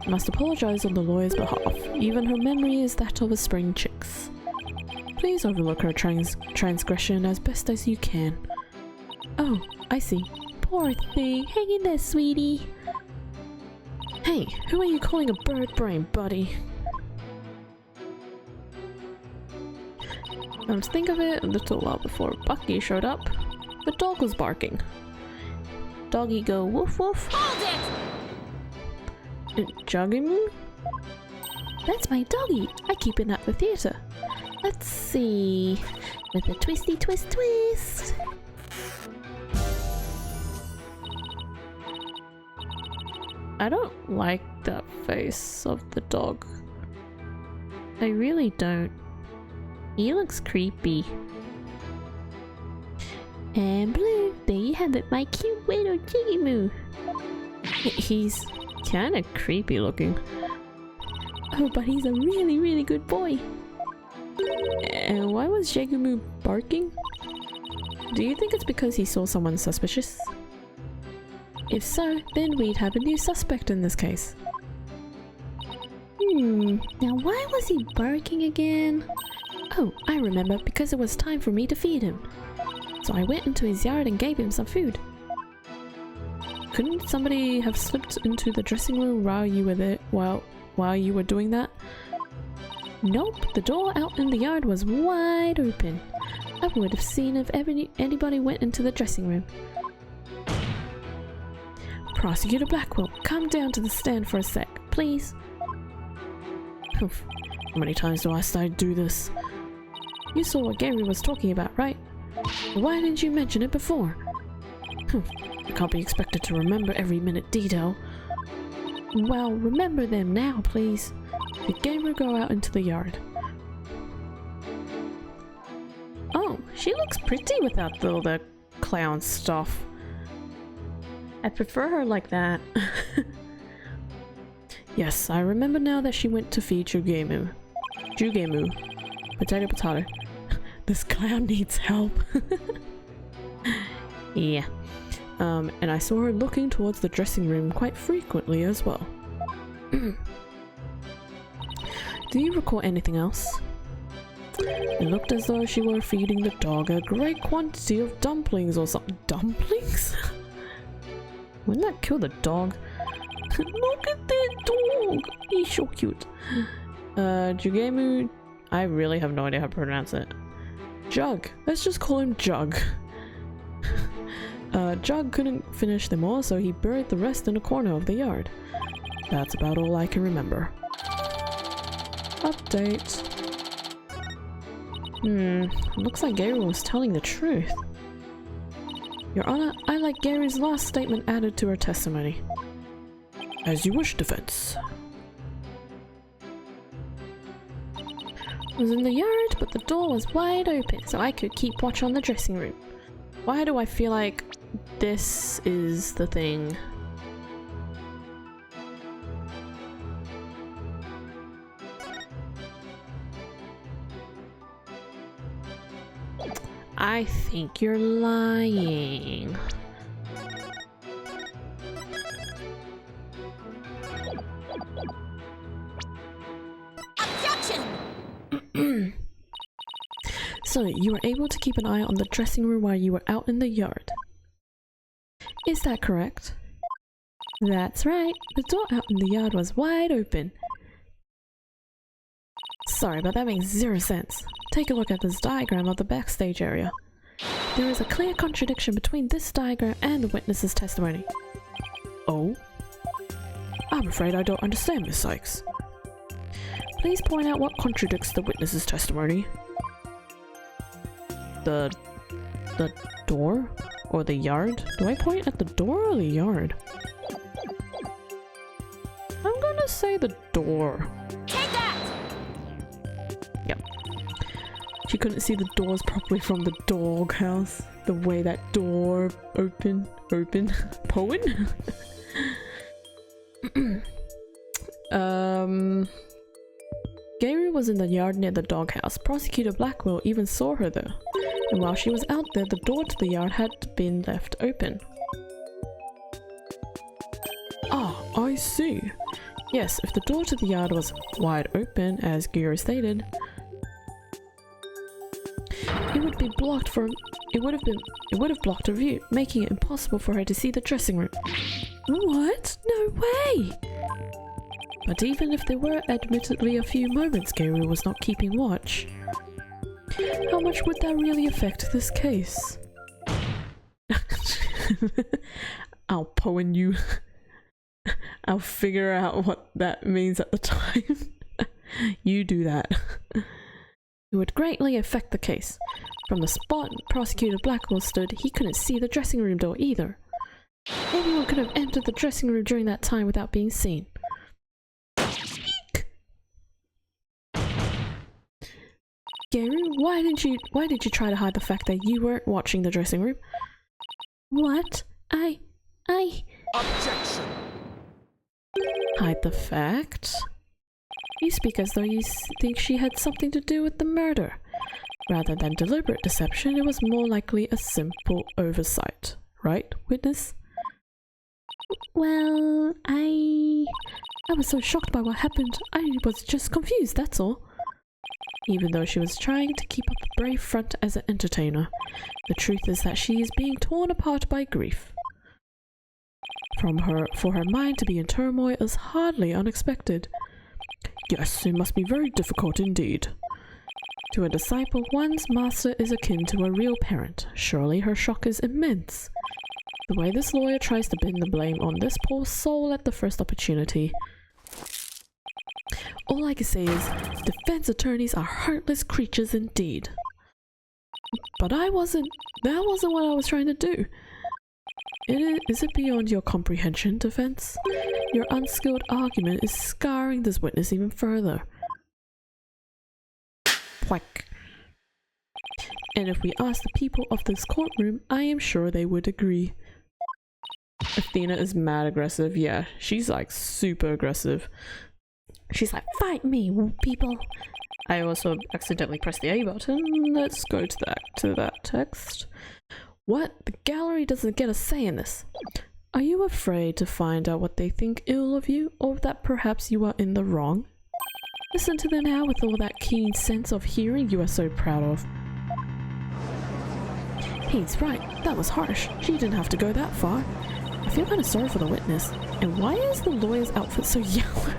I must apologize on the lawyer's behalf. Even her memory is that of a spring chick's. Please overlook her transgression as best as you can. Oh, I see.
Poor thing. Hang in there, sweetie.
Hey, who are you calling a bird brain, buddy? Come to think of it, a little while before Bucky showed up, the dog was barking. Doggy go woof woof.
Hold it!
Juggy?
That's my doggy. I keep it at the theater. Let's see. With a twisty twist twist.
I don't like that face of the dog. I really don't.
He looks creepy. And blue, there you have it, my cute little Jiggy Moo.
He's kinda creepy looking.
Oh, but he's a really, really good boy.
And why was Jagumu barking? Do you think it's because he saw someone suspicious?
If so, then we'd have a new suspect in this case. Now why was he barking again? Oh, I remember, because it was time for me to feed him. So I went into his yard and gave him some food. Couldn't somebody have slipped into the dressing room while you were there, while you were doing that? Nope, the door out in the yard was wide open. I would have seen if anybody went into the dressing room. Prosecutor Blackwell, come down to the stand for a sec, please. Oof. How many times do I start to do this? You saw what Gary was talking about, right? Why didn't you mention it before? I can't be expected to remember every minute detail. Well, remember them now, please. Did Gabriel go out into the yard? Oh, she looks pretty without all the clown stuff. I prefer her like that. Yes, I remember now that she went to feed Jugemu. Potato potato. This clown needs help. Yeah. And I saw her looking towards the dressing room quite frequently as well. Do you recall anything else? It looked as though she were feeding the dog a great quantity of dumplings or something. Dumplings? Wouldn't that kill the dog? Look at that dog! He's so cute. Jugemu... I really have no idea how to pronounce it. Jug. Let's just call him Jug. Jug couldn't finish them all, so he buried the rest in a corner of the yard. That's about all I can remember. Update. Looks like Gary was telling the truth. Your Honor, I like Gary's last statement added to her testimony. As you wish, defense. I was in the yard, but the door was wide open, so I could keep watch on the dressing room. Why do I feel like this is the thing? I think you're lying. Objection! So, you were able to keep an eye on the dressing room while you were out in the yard. Is that correct? That's right. The door out in the yard was wide open. Sorry, but that makes zero sense. Take a look at this diagram of the backstage area. There is a clear contradiction between this diagram and the witness's testimony. Oh? I'm afraid I don't understand, Miss Sykes. Please point out what contradicts the witness's testimony. The door? Or the yard? Do I point at the door or the yard? I'm gonna say the door. Take that! Yep. She couldn't see the doors properly from the doghouse. The way that door open. Poen? Gary was in the yard near the doghouse. Prosecutor Blackwell even saw her there. And while she was out there, the door to the yard had been left open. Ah, I see. Yes, if the door to the yard was wide open, as Gary stated, it would be blocked from. It would have blocked her view, making it impossible for her to see the dressing room. What? No way! But even if there were admittedly a few moments Gary was not keeping watch, how much would that really affect this case? I'll Poen you. I'll figure out what that means at the time. You do that. It would greatly affect the case. From the spot Prosecutor Blackwell stood, he couldn't see the dressing room door either. Anyone could have entered the dressing room during that time without being seen. Gary, why did you try to hide the fact that you weren't watching the dressing room? What? I...
Objection!
Hide the fact? You speak as though you think she had something to do with the murder. Rather than deliberate deception, it was more likely a simple oversight. Right, witness? Well, I was so shocked by what happened, I was just confused, that's all. Even though she was trying to keep up a brave front as an entertainer, the truth is that she is being torn apart by grief. For her mind to be in turmoil is hardly unexpected. Yes, it must be very difficult indeed. To a disciple, one's master is akin to a real parent. Surely her shock is immense. The way this lawyer tries to pin the blame on this poor soul at the first opportunity. All I can say is, defense attorneys are heartless creatures indeed. But that wasn't what I was trying to do. Is it beyond your comprehension, defense? Your unskilled argument is scarring this witness even further. Whack. And if we ask the people of this courtroom, I am sure they would agree. Athena is mad aggressive. Yeah, she's like super aggressive. She's like, fight me, people. I also accidentally pressed the A button. Let's go to that text. What? The gallery doesn't get a say in this. Are you afraid to find out what they think ill of you, or that perhaps you are in the wrong? Listen to them now with all that keen sense of hearing you are so proud of. He's right, that was harsh. She didn't have to go that far. I feel kind of sorry for the witness. And why is the lawyer's outfit so yellow?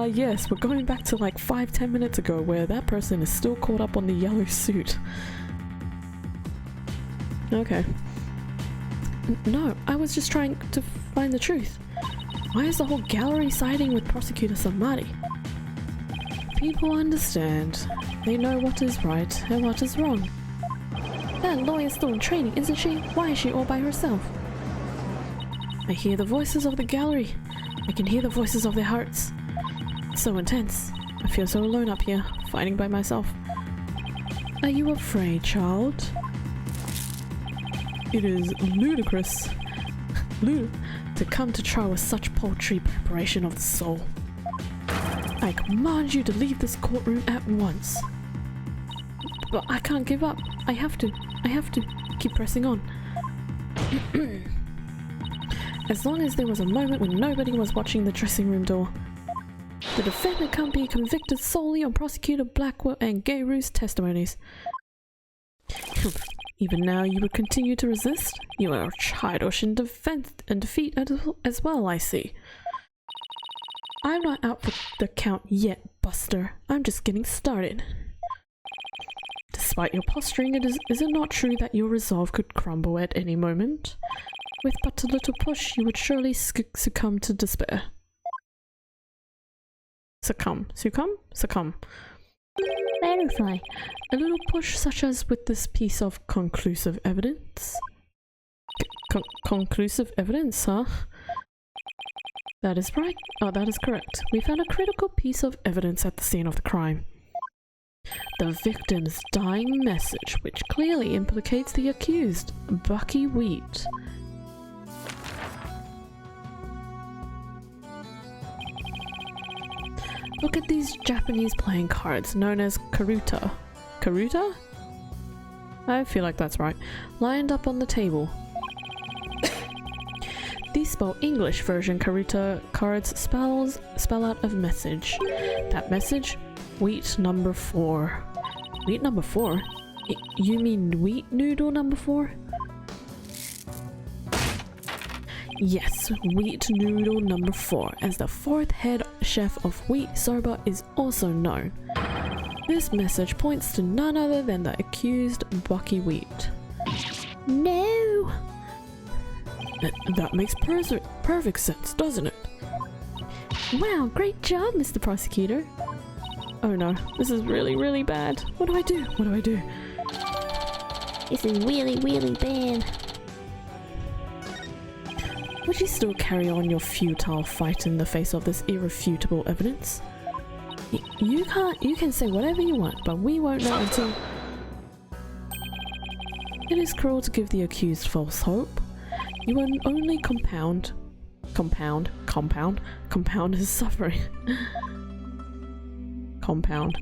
Yes, we're going back to like 5-10 minutes ago where that person is still caught up on the yellow suit. Okay. No, I was just trying to find the truth. Why is the whole gallery siding with Prosecutor Samadi? People understand. They know what is right and what is wrong. That lawyer's still in training, isn't she? Why is she all by herself? I hear the voices of the gallery. I can hear the voices of their hearts. So intense. I feel so alone up here, fighting by myself. Are you afraid, child? It is ludicrous to come to trial with such paltry preparation of the soul. I command you to leave this courtroom at once. But I can't give up. I have to keep pressing on. As long as there was a moment when nobody was watching the dressing room door. The defendant can't be convicted solely on Prosecutor Blackwell and Gayru's testimonies. Even now you would continue to resist? You are childish in defeat as well, I see. I'm not out for the count yet, Buster. I'm just getting started. Despite your posturing, is it not true that your resolve could crumble at any moment? With but a little push, you would surely succumb to despair. Succumb. Verify.
A little push such as with this piece of conclusive evidence. Conclusive evidence, huh? That is right. Oh, that is correct. We found a critical piece of evidence at the scene of the crime. The victim's dying message, which clearly implicates the accused, Bucky Wheat. Look at these Japanese playing cards known as karuta. Karuta? I feel like that's right. Lined up on the table. These spell English version karuta cards spell out a message. That message? Wheat number 4. Wheat number 4? You mean wheat noodle number 4? Yes, wheat noodle number 4, as the 4th head chef of Wheat Soba is also known. This message points to none other than the accused Bucky Wheat.
No!
That makes perfect sense, doesn't it?
Wow, great job, Mr. Prosecutor.
Oh no, this is really, really bad. What do I do? What do I do?
This is really, really bad.
Would you still carry on your futile fight in the face of this irrefutable evidence? You can say whatever you want, but we won't know until... It is cruel to give the accused false hope. You will only compound his suffering. Compound.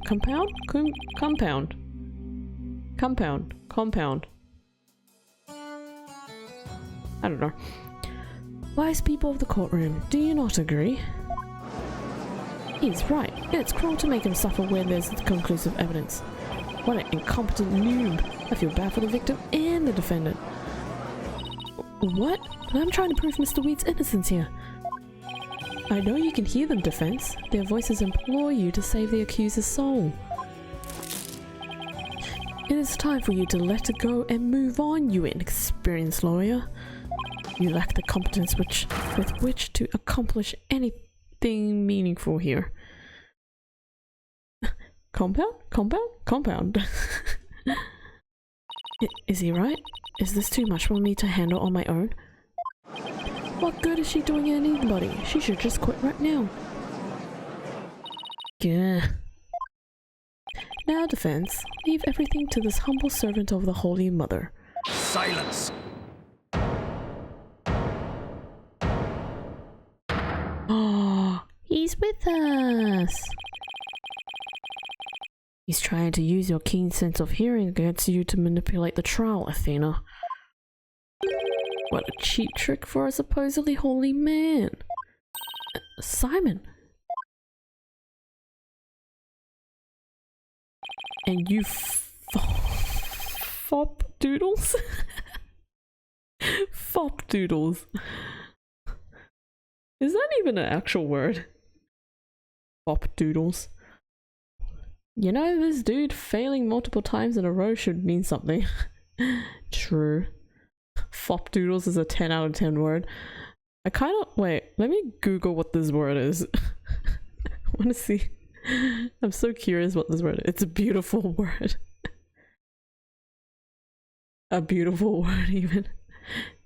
I don't know.
Wise people of the courtroom, do you not agree? He's right. It's cruel to make him suffer where there's conclusive evidence. What an incompetent noob. I feel bad for the victim and the defendant. What? I'm trying to prove Mr. Wheat's innocence here. I know you can hear them, defense. Their voices implore you to save the accuser's soul. It is time for you to let it go and move on, you inexperienced lawyer. You lack the competence with which to accomplish anything meaningful here. Compound? Is he right? Is this too much for me to handle on my own? What good is she doing anybody? She should just quit right now. Gah. Now, defense, leave everything to this humble servant of the Holy Mother.
Silence!
Oh, he's with us! He's trying to use your keen sense of hearing against you to manipulate the trial, Athena. What a cheap trick for a supposedly holy man. Simon! And you fop doodles? Fop doodles. Is that even an actual word? Fop doodles. You know, this dude failing multiple times in a row should mean something. True. Fop doodles is a 10 out of 10 word. I kind of... Wait, let me Google what this word is. I want to see. I'm so curious what this word is. It's a beautiful word. A beautiful word, even.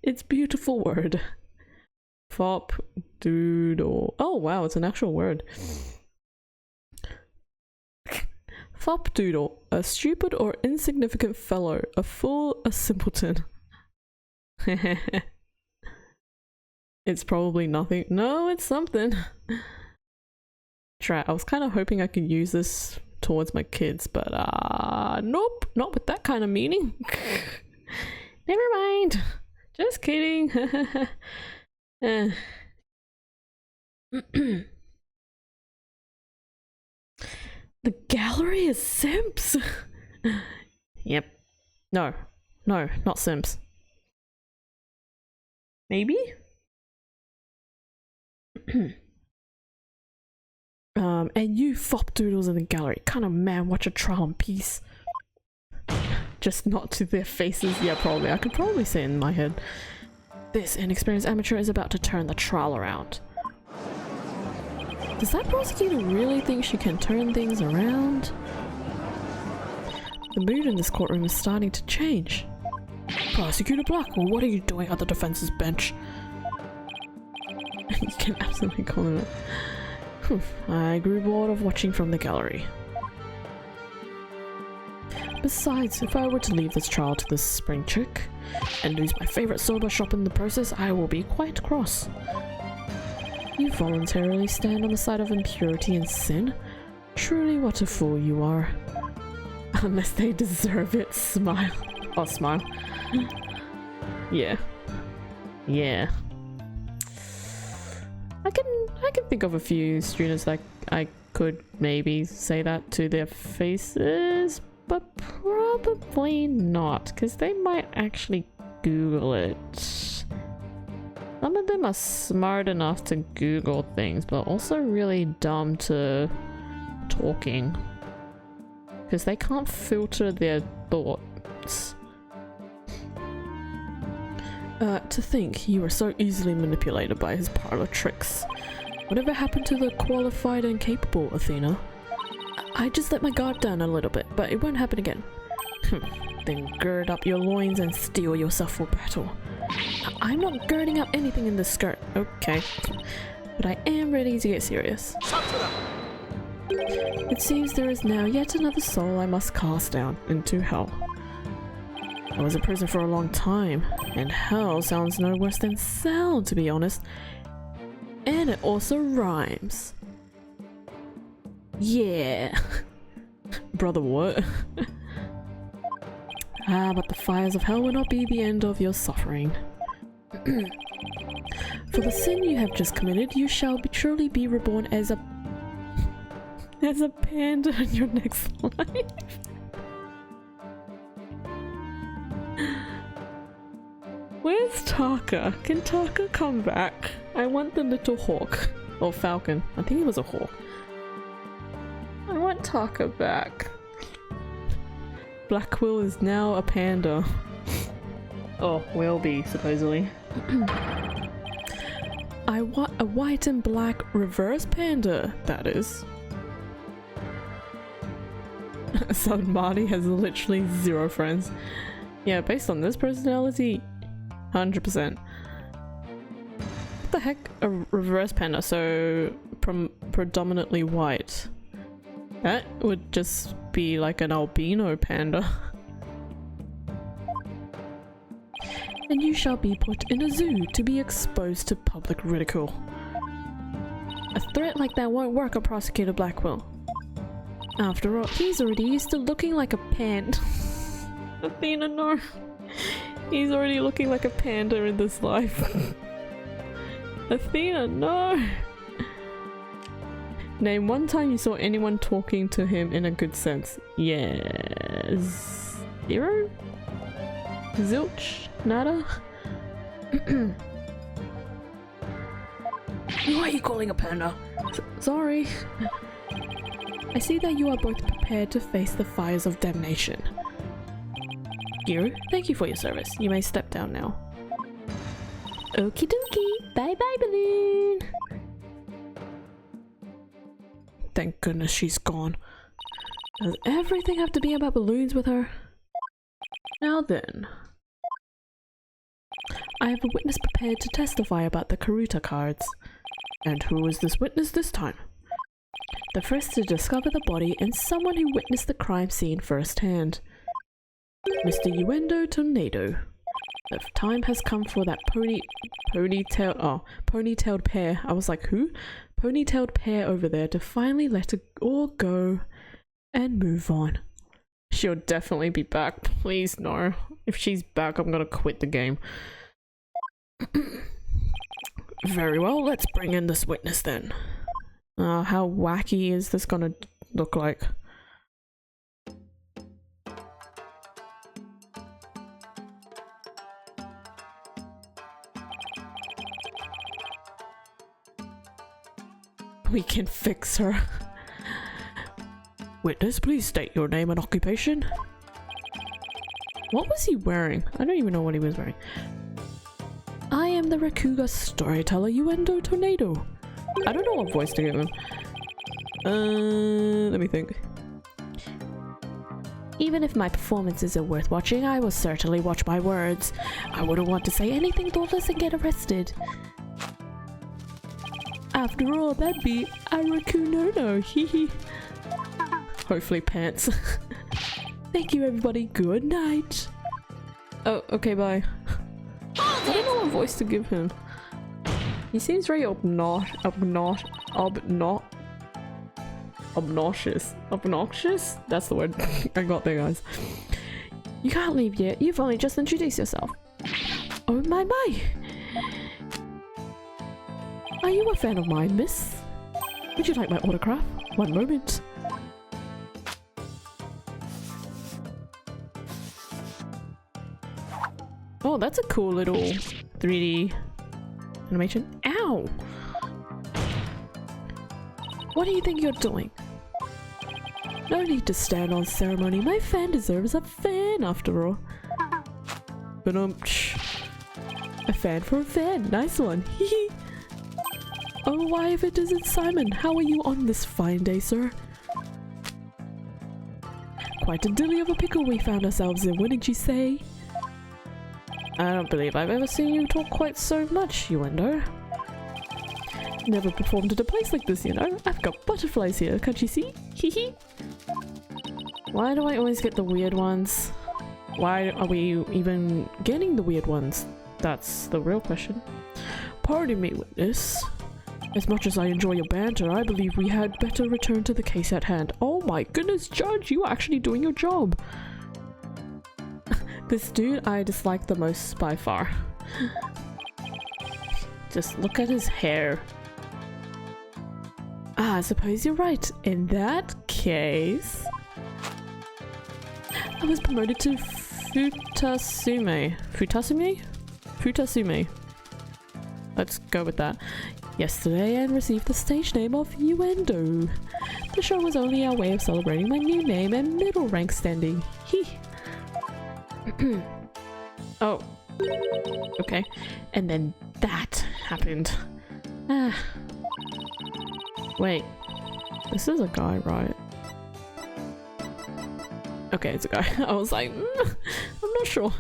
It's beautiful word. Fop doodle. Oh wow, it's an actual word. Fop doodle. A stupid or insignificant fellow. A fool, a simpleton. It's probably nothing. No, it's something. Try. I was kind of hoping I could use this towards my kids, but nope, not with that kind of meaning. Never mind. Just kidding. The gallery is simps. Yep. No, not simps. Maybe? And you fop doodles in the gallery. Kind of man, watch a trial in peace. Just not to their faces. Yeah, probably. I could probably say it in my head. This inexperienced amateur is about to turn the trial around. Does that prosecutor really think she can turn things around? The mood in this courtroom is starting to change. Prosecutor Blackwell, what are you doing at the defense's bench? You can absolutely call him. I grew bored of watching from the gallery. Besides, if I were to leave this trial to this spring chick, and lose my favorite soba shop in the process, I will be quite cross. You voluntarily stand on the side of impurity and sin? Truly what a fool you are. Unless they deserve it, smile. Oh, smile. Yeah. Yeah. I can think of a few students that I could maybe say that to their faces, but probably not, because they might actually Google it. Some of them are smart enough to Google things, but also really dumb to talking, because they can't filter their thoughts. To think you were so easily manipulated by his parlor tricks. Whatever happened to the qualified and capable, Athena? I just let my guard down a little bit, but it won't happen again. Then gird up your loins and steel yourself for battle. I'm not girding up anything in this skirt, okay. But I am ready to get serious. It seems there is now yet another soul I must cast down into hell. I was in prison for a long time, and hell sounds no worse than cell, to be honest. And it also rhymes. Yeah. Brother, what? But the fires of hell will not be the end of your suffering.
For the sin you have just committed, you shall truly be reborn as a panda in your next life. Where's Taka? Can Taka come back? I want the little hawk. Or falcon. I think he was a hawk. I want Taka back. Blackwell is now a panda. Oh, will be, supposedly. I want a white and black reverse panda, that is. Son Marty has literally 0 friends. Yeah, based on this personality, 100%. What the heck? A reverse panda, so predominantly white. That would just be like an albino panda. And you shall be put in a zoo to be exposed to public ridicule. A threat like that won't work on Prosecutor Blackwell. After all, he's already used to looking like a panda. Athena, no. He's already looking like a panda in this life. Athena, no. Name one time you saw anyone talking to him in a good sense. Yes. 0? Zilch? Nada? Who are you calling a panda? Sorry. I see that you are both prepared to face the fires of damnation. Giru, thank you for your service. You may step down now. Okie dokie. Bye bye, balloon. Thank goodness she's gone. Does everything have to be about balloons with her? Now then. I have a witness prepared to testify about the Karuta cards. And who is this witness this time? The first to discover the body and someone who witnessed the crime scene firsthand. Mr. Uendo Tornado. The time has come for that ponytailed pair. I was like, who? Ponytailed pair over there to finally let it all go and move on. She'll definitely be back. Please no. If she's back, I'm gonna quit the game. Very well, let's bring in this witness then. How wacky is this gonna look like? We can fix her. Witness, please state your name and occupation. What was he wearing? I don't even know what he was wearing. I am the Rakuga storyteller Uendo Tornado. I don't know what voice to give him. Let me think.
Even if my performances are worth watching, I will certainly watch my words. I wouldn't want to say anything thoughtless and get arrested. After all, that'd be Arakunono, hehe. Hopefully pants. Thank you everybody, good night.
Oh, okay, bye. I don't know what voice to give him. He seems very obnoxious. Obnoxious? That's the word I got there, guys.
You can't leave yet, you've only just introduced yourself. Oh my. Are you a fan of mine, miss? Would you like my autograph? One moment.
Oh, that's a cool little 3D animation. Ow!
What do you think you're doing? No need to stand on ceremony. My fan deserves a fan after all.
But
a fan for a fan. Nice one. Hehe. Oh, why if it isn't Simon? How are you on this fine day, sir? Quite a dilly of a pickle we found ourselves in, wouldn't you say?
I don't believe I've ever seen you talk quite so much, Uendo.
Never performed at a place like this, you know. I've got butterflies here, can't you see? Hehe.
Why do I always get the weird ones? Why are we even getting the weird ones? That's the real question.
Pardon me, witness. As much as I enjoy your banter, I believe we had better return to the case at hand. Oh my goodness, Judge, you are actually doing your job.
This dude I dislike the most by far. Just look at his hair. Ah, I suppose you're right. In that case... I was promoted to Futasume. Futasume? Futasume. Let's go with that. Yesterday and received the stage name of Uendo. The show was only our way of celebrating my new name and middle rank standing. Hee. Oh. Okay. And then that happened. Ah. Wait. This is a guy, right? Okay, it's a guy. I was like, I'm not sure.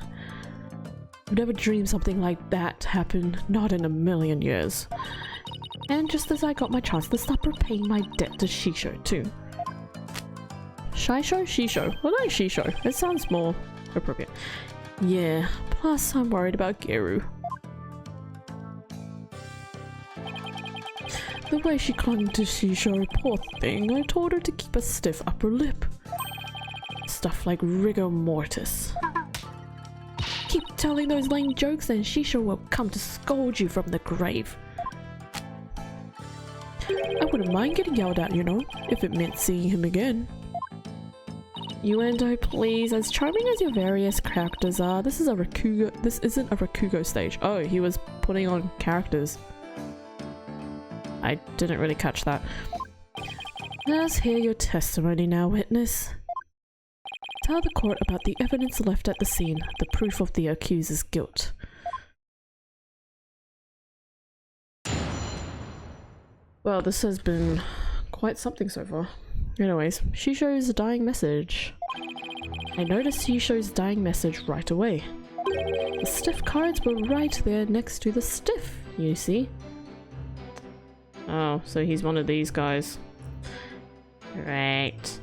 I've never dreamed something like that happened. Not in a million years. And just as I got my chance to stop repaying my debt to Shisho too. Shisho? Shisho. I like Shisho. It sounds more appropriate. Yeah, plus I'm worried about Geru. The way she clung to Shisho, poor thing, I told her to keep a stiff upper lip. Stuff like rigor mortis. Keep telling those lame jokes and Shisho will come to scold you from the grave. I wouldn't mind getting yelled at, you know, if it meant seeing him again. Uendo, please, as charming as your various characters are, this isn't a Rakugo stage. Oh, he was putting on characters. I didn't really catch that. Let's hear your testimony now, witness. Tell the court about the evidence left at the scene, the proof of the accuser's guilt. Well, this has been quite something so far. Anyways, Shisho's dying message. I noticed Shisho's dying message right away. The stiff cards were right there next to the stiff, you see. Oh, so he's one of these guys. Right.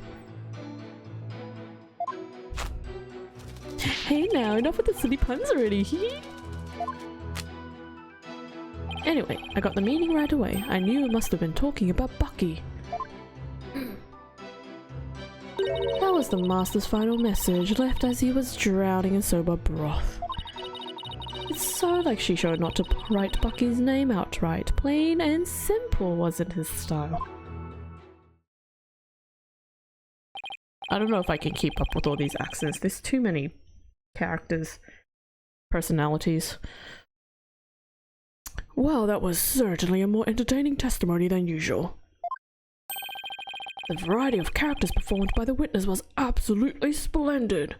Hey now, enough with the silly puns already. Anyway, I got the meaning right away. I knew it must have been talking about Bucky. That was the master's final message, left as he was drowning in soba broth. It's so like Shisho not to write Bucky's name outright. Plain and simple wasn't his style. I don't know if I can keep up with all these accents. There's too many characters, personalities. Well, that was certainly a more entertaining testimony than usual. The variety of characters performed by the witness was absolutely splendid.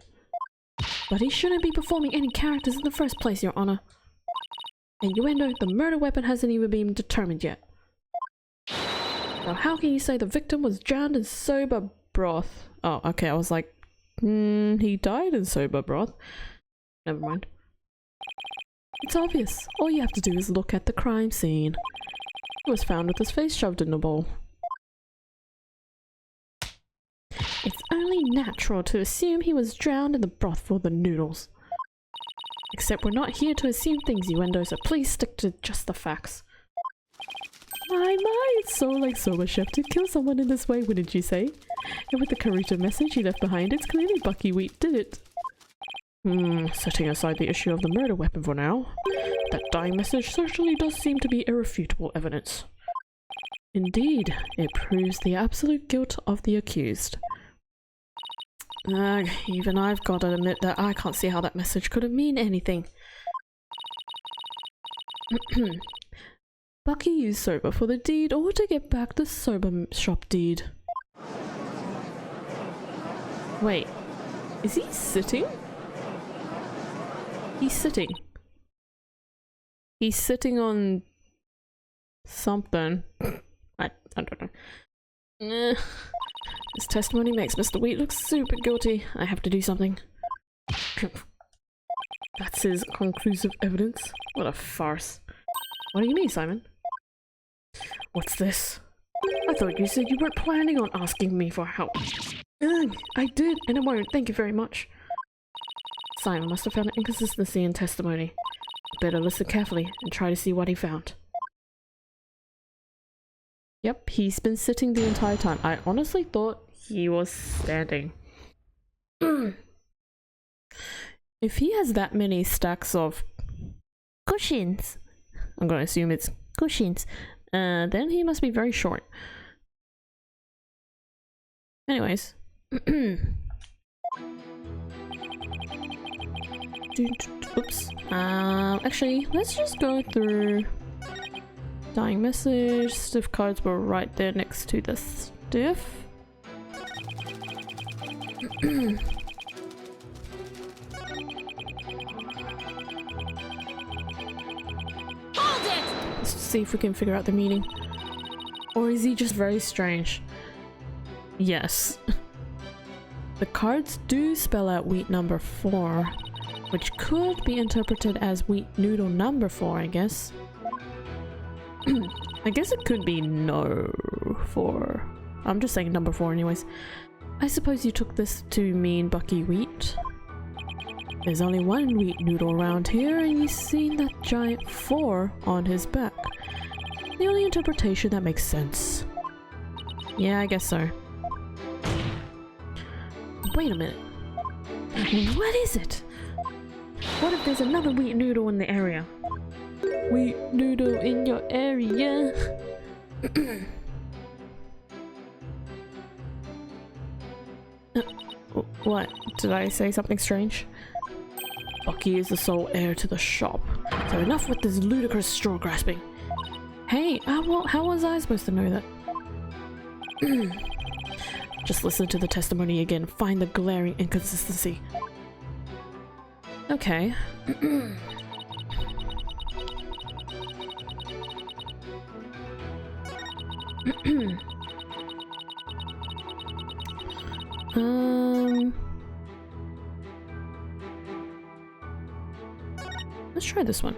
But he shouldn't be performing any characters in the first place, Your Honor. And Uendo, the murder weapon hasn't even been determined yet. Now how can you say the victim was drowned in soba broth? Oh, okay, I was like, he died in soba broth. Never mind. It's obvious. All you have to do is look at the crime scene. He was found with his face shoved in a bowl. It's only natural to assume he was drowned in the broth for the noodles. Except we're not here to assume things, Uendo, so please stick to just the facts. My, it's so like Soba Chef to kill someone in this way, wouldn't you say? And with the Karuta message he left behind, it's clearly Bucky Wheat did it. Setting aside the issue of the murder weapon for now, that dying message certainly does seem to be irrefutable evidence. Indeed, it proves the absolute guilt of the accused. Even I've got to admit that I can't see how that message could have meant anything. Bucky used soba for the deed or to get back the soba shop deed. Wait, is he sitting? He's sitting. He's sitting on something. I don't know. This testimony makes Mr. Wheat look super guilty. I have to do something. That's his conclusive evidence. What a farce. What do you mean, Simon? What's this? I thought you said you weren't planning on asking me for help. I did, and I won't. Thank you very much. Simon must have found an inconsistency in testimony. Better listen carefully and try to see what he found. Yep, he's been sitting the entire time. I honestly thought he was standing. If he has that many stacks of cushions, I'm gonna assume it's cushions. Then he must be very short. Anyways. Oops. Actually, let's just go through dying message. Stiff cards were right there next to the stiff. Let's see if we can figure out the meaning. Or is he just very strange? Yes. The cards do spell out wheat number 4, which could be interpreted as wheat noodle number 4, I guess. I guess it could be no 4. I'm just saying number 4 anyways. I suppose you took this to mean Bucky Wheat. There's only one wheat noodle around here, and you've seen that giant 4 on his back. The only interpretation that makes sense. Yeah, I guess so. Wait a minute. What is it? What if there's another wheat noodle in the area? Wheat noodle in your area. What? Did I say something strange? Bucky is the sole heir to the shop. So enough with this ludicrous straw grasping. Hey, how was I supposed to know that? Just listen to the testimony again. Find the glaring inconsistency. Okay. Let's try this one.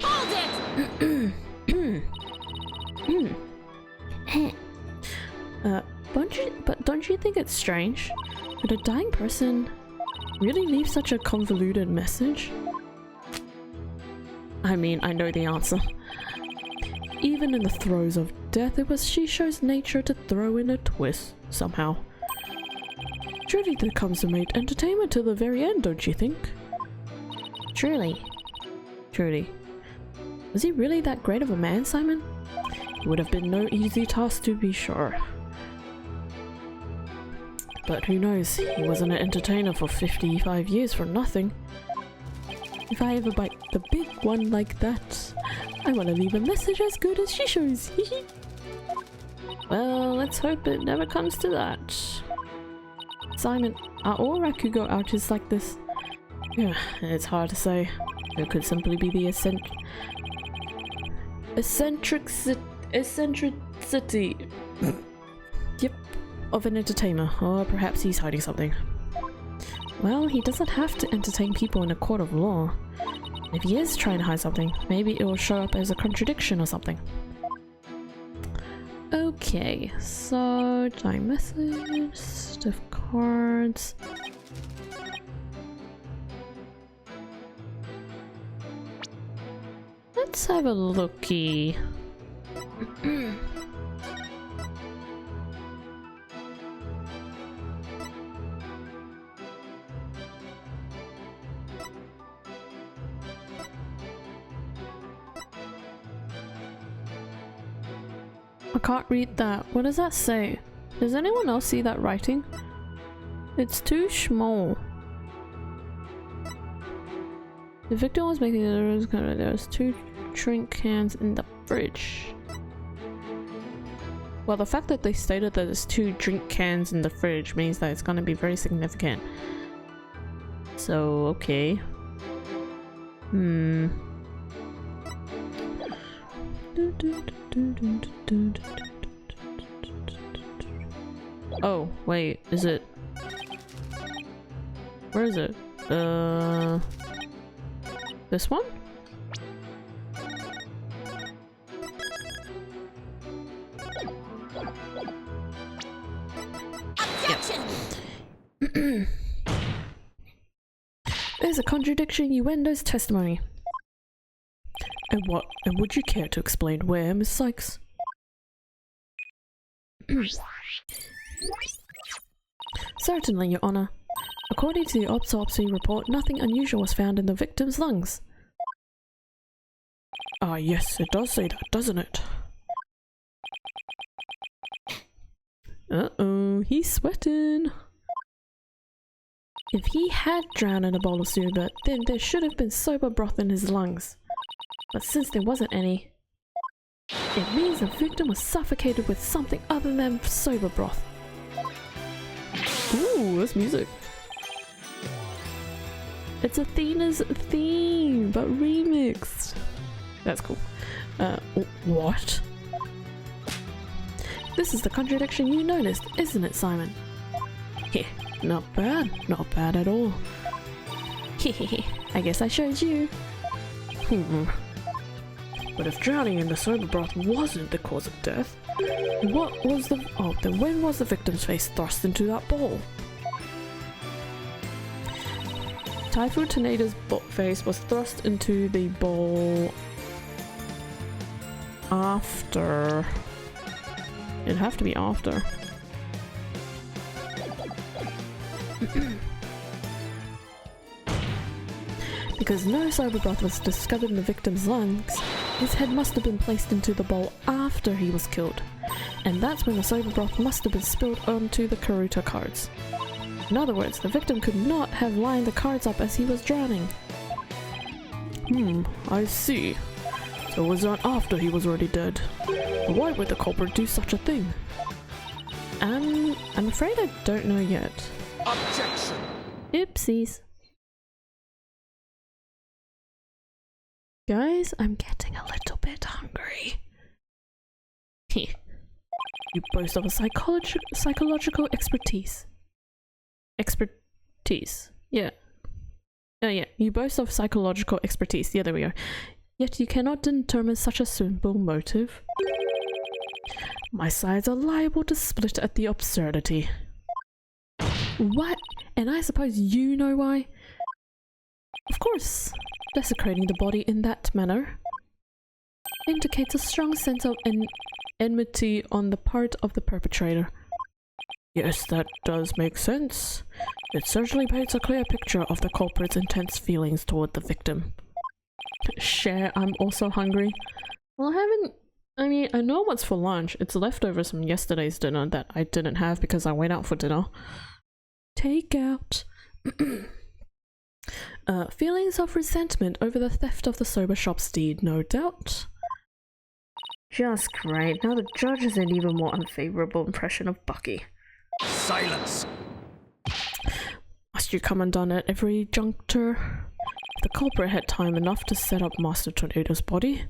Don't you think it's strange? Would a dying person really leave such a convoluted message? I mean, I know the answer. Even in the throes of death, it was Shisho's nature to throw in a twist, somehow. Truly there comes to make entertainment till the very end, don't you think? Truly. Truly. Was he really that great of a man, Simon? It would have been no easy task to be sure. But who knows, he wasn't an entertainer for 55 years for nothing. If I ever bite the big one like that, I want to leave a message as good as Shisho's. Well, let's hope it never comes to that. Simon, are all Rakugo ouches like this? Yeah, it's hard to say. It could simply be the eccentricity yep, of an entertainer, or perhaps he's hiding something. Well, he doesn't have to entertain people in a court of law. If he is trying to hide something, maybe it will show up as a contradiction or something. Okay, so dying message, stiff cards. Let's have a looky. I can't read that. What does that say? Does anyone else see that writing? It's too small. The victim was making there was 2 drink cans in the fridge. Well, the fact that they stated that there's 2 drink cans in the fridge means that it's gonna be very significant. So, okay. Oh, wait, is it? Where is it? This one? Yep. There's a contradiction in Wendo's testimony. And what? And would you care to explain where, Miss Sykes? Certainly, Your Honor. According to the autopsy report, nothing unusual was found in the victim's lungs. Ah, yes, it does say that, doesn't it? Uh-oh, he's sweating. If he had drowned in a bowl of soba, then there should have been soba broth in his lungs. But since there wasn't any, it means the victim was suffocated with something other than soba broth. Ooh, that's music. It's Athena's theme, but remixed. That's cool. What? This is the contradiction you noticed, isn't it, Simon? Heh, not bad. Not bad at all. Hehehe, I guess I showed you. But if drowning in the soba broth wasn't the cause of death, what was the... oh, then when was the victim's face thrust into that bowl? Typhoon Tornado's face was thrust into the bowl after... it'd have to be after. Because no soba broth was discovered in the victim's lungs, his head must have been placed into the bowl after he was killed. And that's when the soba broth must have been spilled onto the Karuta cards. In other words, the victim could not have lined the cards up as he was drowning. I see. So it was done after he was already dead. But why would the culprit do such a thing? I'm afraid I don't know yet.
Objection!
Oopsies. Guys, I'm getting a little bit hungry.
You boast of a psychological expertise. Expertise. Yeah. Oh yeah, you boast of psychological expertise. Yeah, there we go. Yet you cannot determine such a simple motive. My sides are liable to split at the absurdity.
What? And I suppose you know why?
Of course. Desecrating the body in that manner indicates a strong sense of enmity on the part of the perpetrator. Yes, that does make sense. It certainly paints a clear picture of the culprit's intense feelings toward the victim. Share, I'm also hungry. Well, I know what's for lunch. It's leftovers from yesterday's dinner that I didn't have because I went out for dinner. Takeout. Feelings of resentment over the theft of the soba shop's deed, no doubt. Just great. Now the judge has an even more unfavorable impression of Bucky.
Silence!
Must you come undone at every juncture? If the culprit had time enough to set up Master Tornado's body,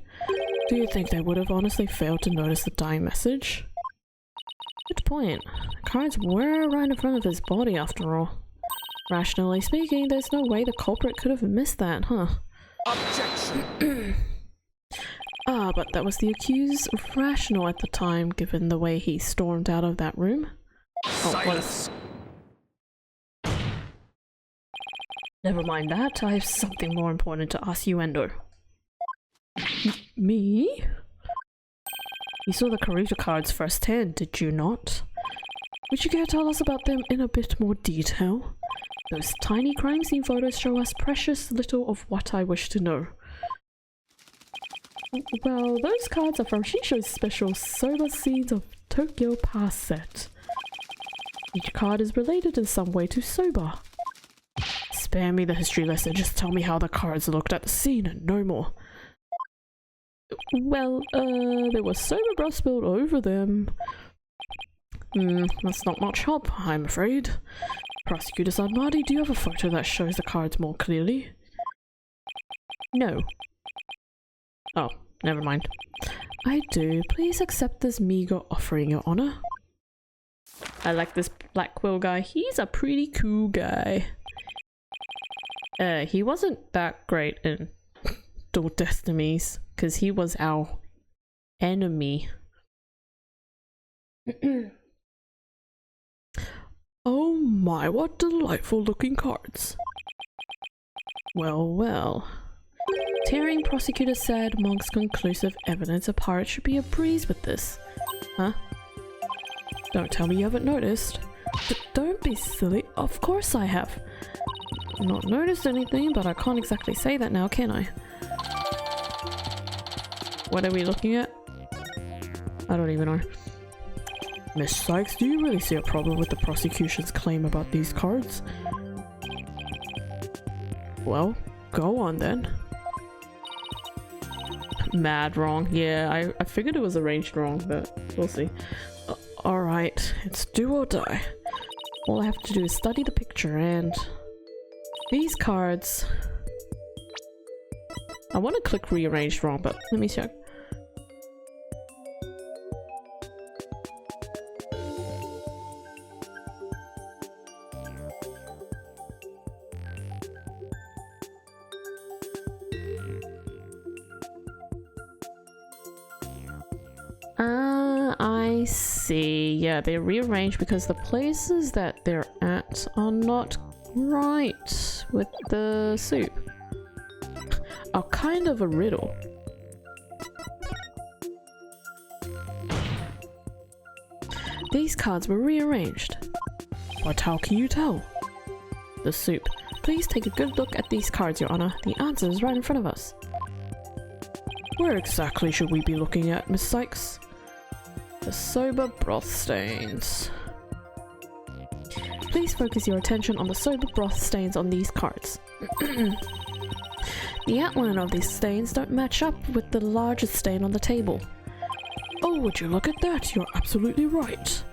do you think they would have honestly failed to notice the dying message? Good point. The cards were right in front of his body after all. Rationally speaking, there's no way the culprit could have missed that, huh?
Objection!
But that was the accused rational at the time, given the way he stormed out of that room.
Silence!
Never mind that, I have something more important to ask you, Endo. Me? You saw the Karuta cards firsthand, did you not? Would you care to tell us about them in a bit more detail? Those tiny crime scene photos show us precious little of what I wish to know. Well, those cards are from Shisho's special Soba Scenes of Tokyo Pass set. Each card is related in some way to Soba. Spare me the history lesson, just tell me how the cards looked at the scene and no more. Well, there was soba broth spilled over them. That's not much help, I'm afraid. Prosecutor Sadmadi, do you have a photo that shows the cards more clearly? No. Oh, never mind. I do. Please accept this meager offering, Your Honor. I like this Black Quill guy. He's a pretty cool guy. He wasn't that great in Dual Destinies, because he was our enemy. Oh my, what delightful looking cards. Well, well. Tearing prosecutor said Monk's conclusive evidence of pirate should be a breeze with this. Huh? Don't tell me you haven't noticed. Don't be silly. Of course I have. Not noticed anything, but I can't exactly say that now, can I? What are we looking at? I don't even know. Miss Sykes, do you really see a problem with the prosecution's claim about these cards? Well, go on then. Mad wrong. Yeah, I figured it was arranged wrong, but we'll see. Alright, it's do or die. All I have to do is study the picture and... these cards... I want to click rearranged wrong, but let me check. I see. Yeah, they're rearranged because the places that they're at are not right with the soup. Are kind of a riddle. These cards were rearranged. But how can you tell? The soup. Please take a good look at these cards, Your Honor. The answer is right in front of us. Where exactly should we be looking at, Miss Sykes? The soba broth stains. Please focus your attention on the soba broth stains on these cards. The outline of these stains don't match up with the largest stain on the table. Oh, would you look at that? You're absolutely right.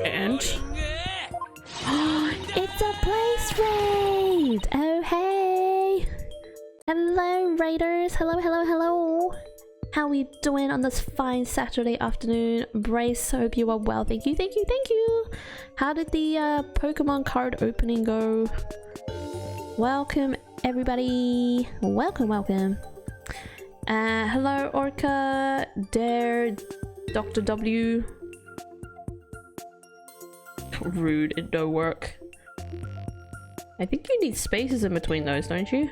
And...
it's a place raid! Oh, hey! Hello, raiders! Hello, hello, hello! How we doing on this fine Saturday afternoon? Brace, hope you are well. Thank you, thank you, thank you! How did the Pokemon card opening go? Welcome, everybody! Welcome, welcome! Hello, Orca, Dare, Dr. W.
Rude, it don't work. I think you need spaces in between those, don't you?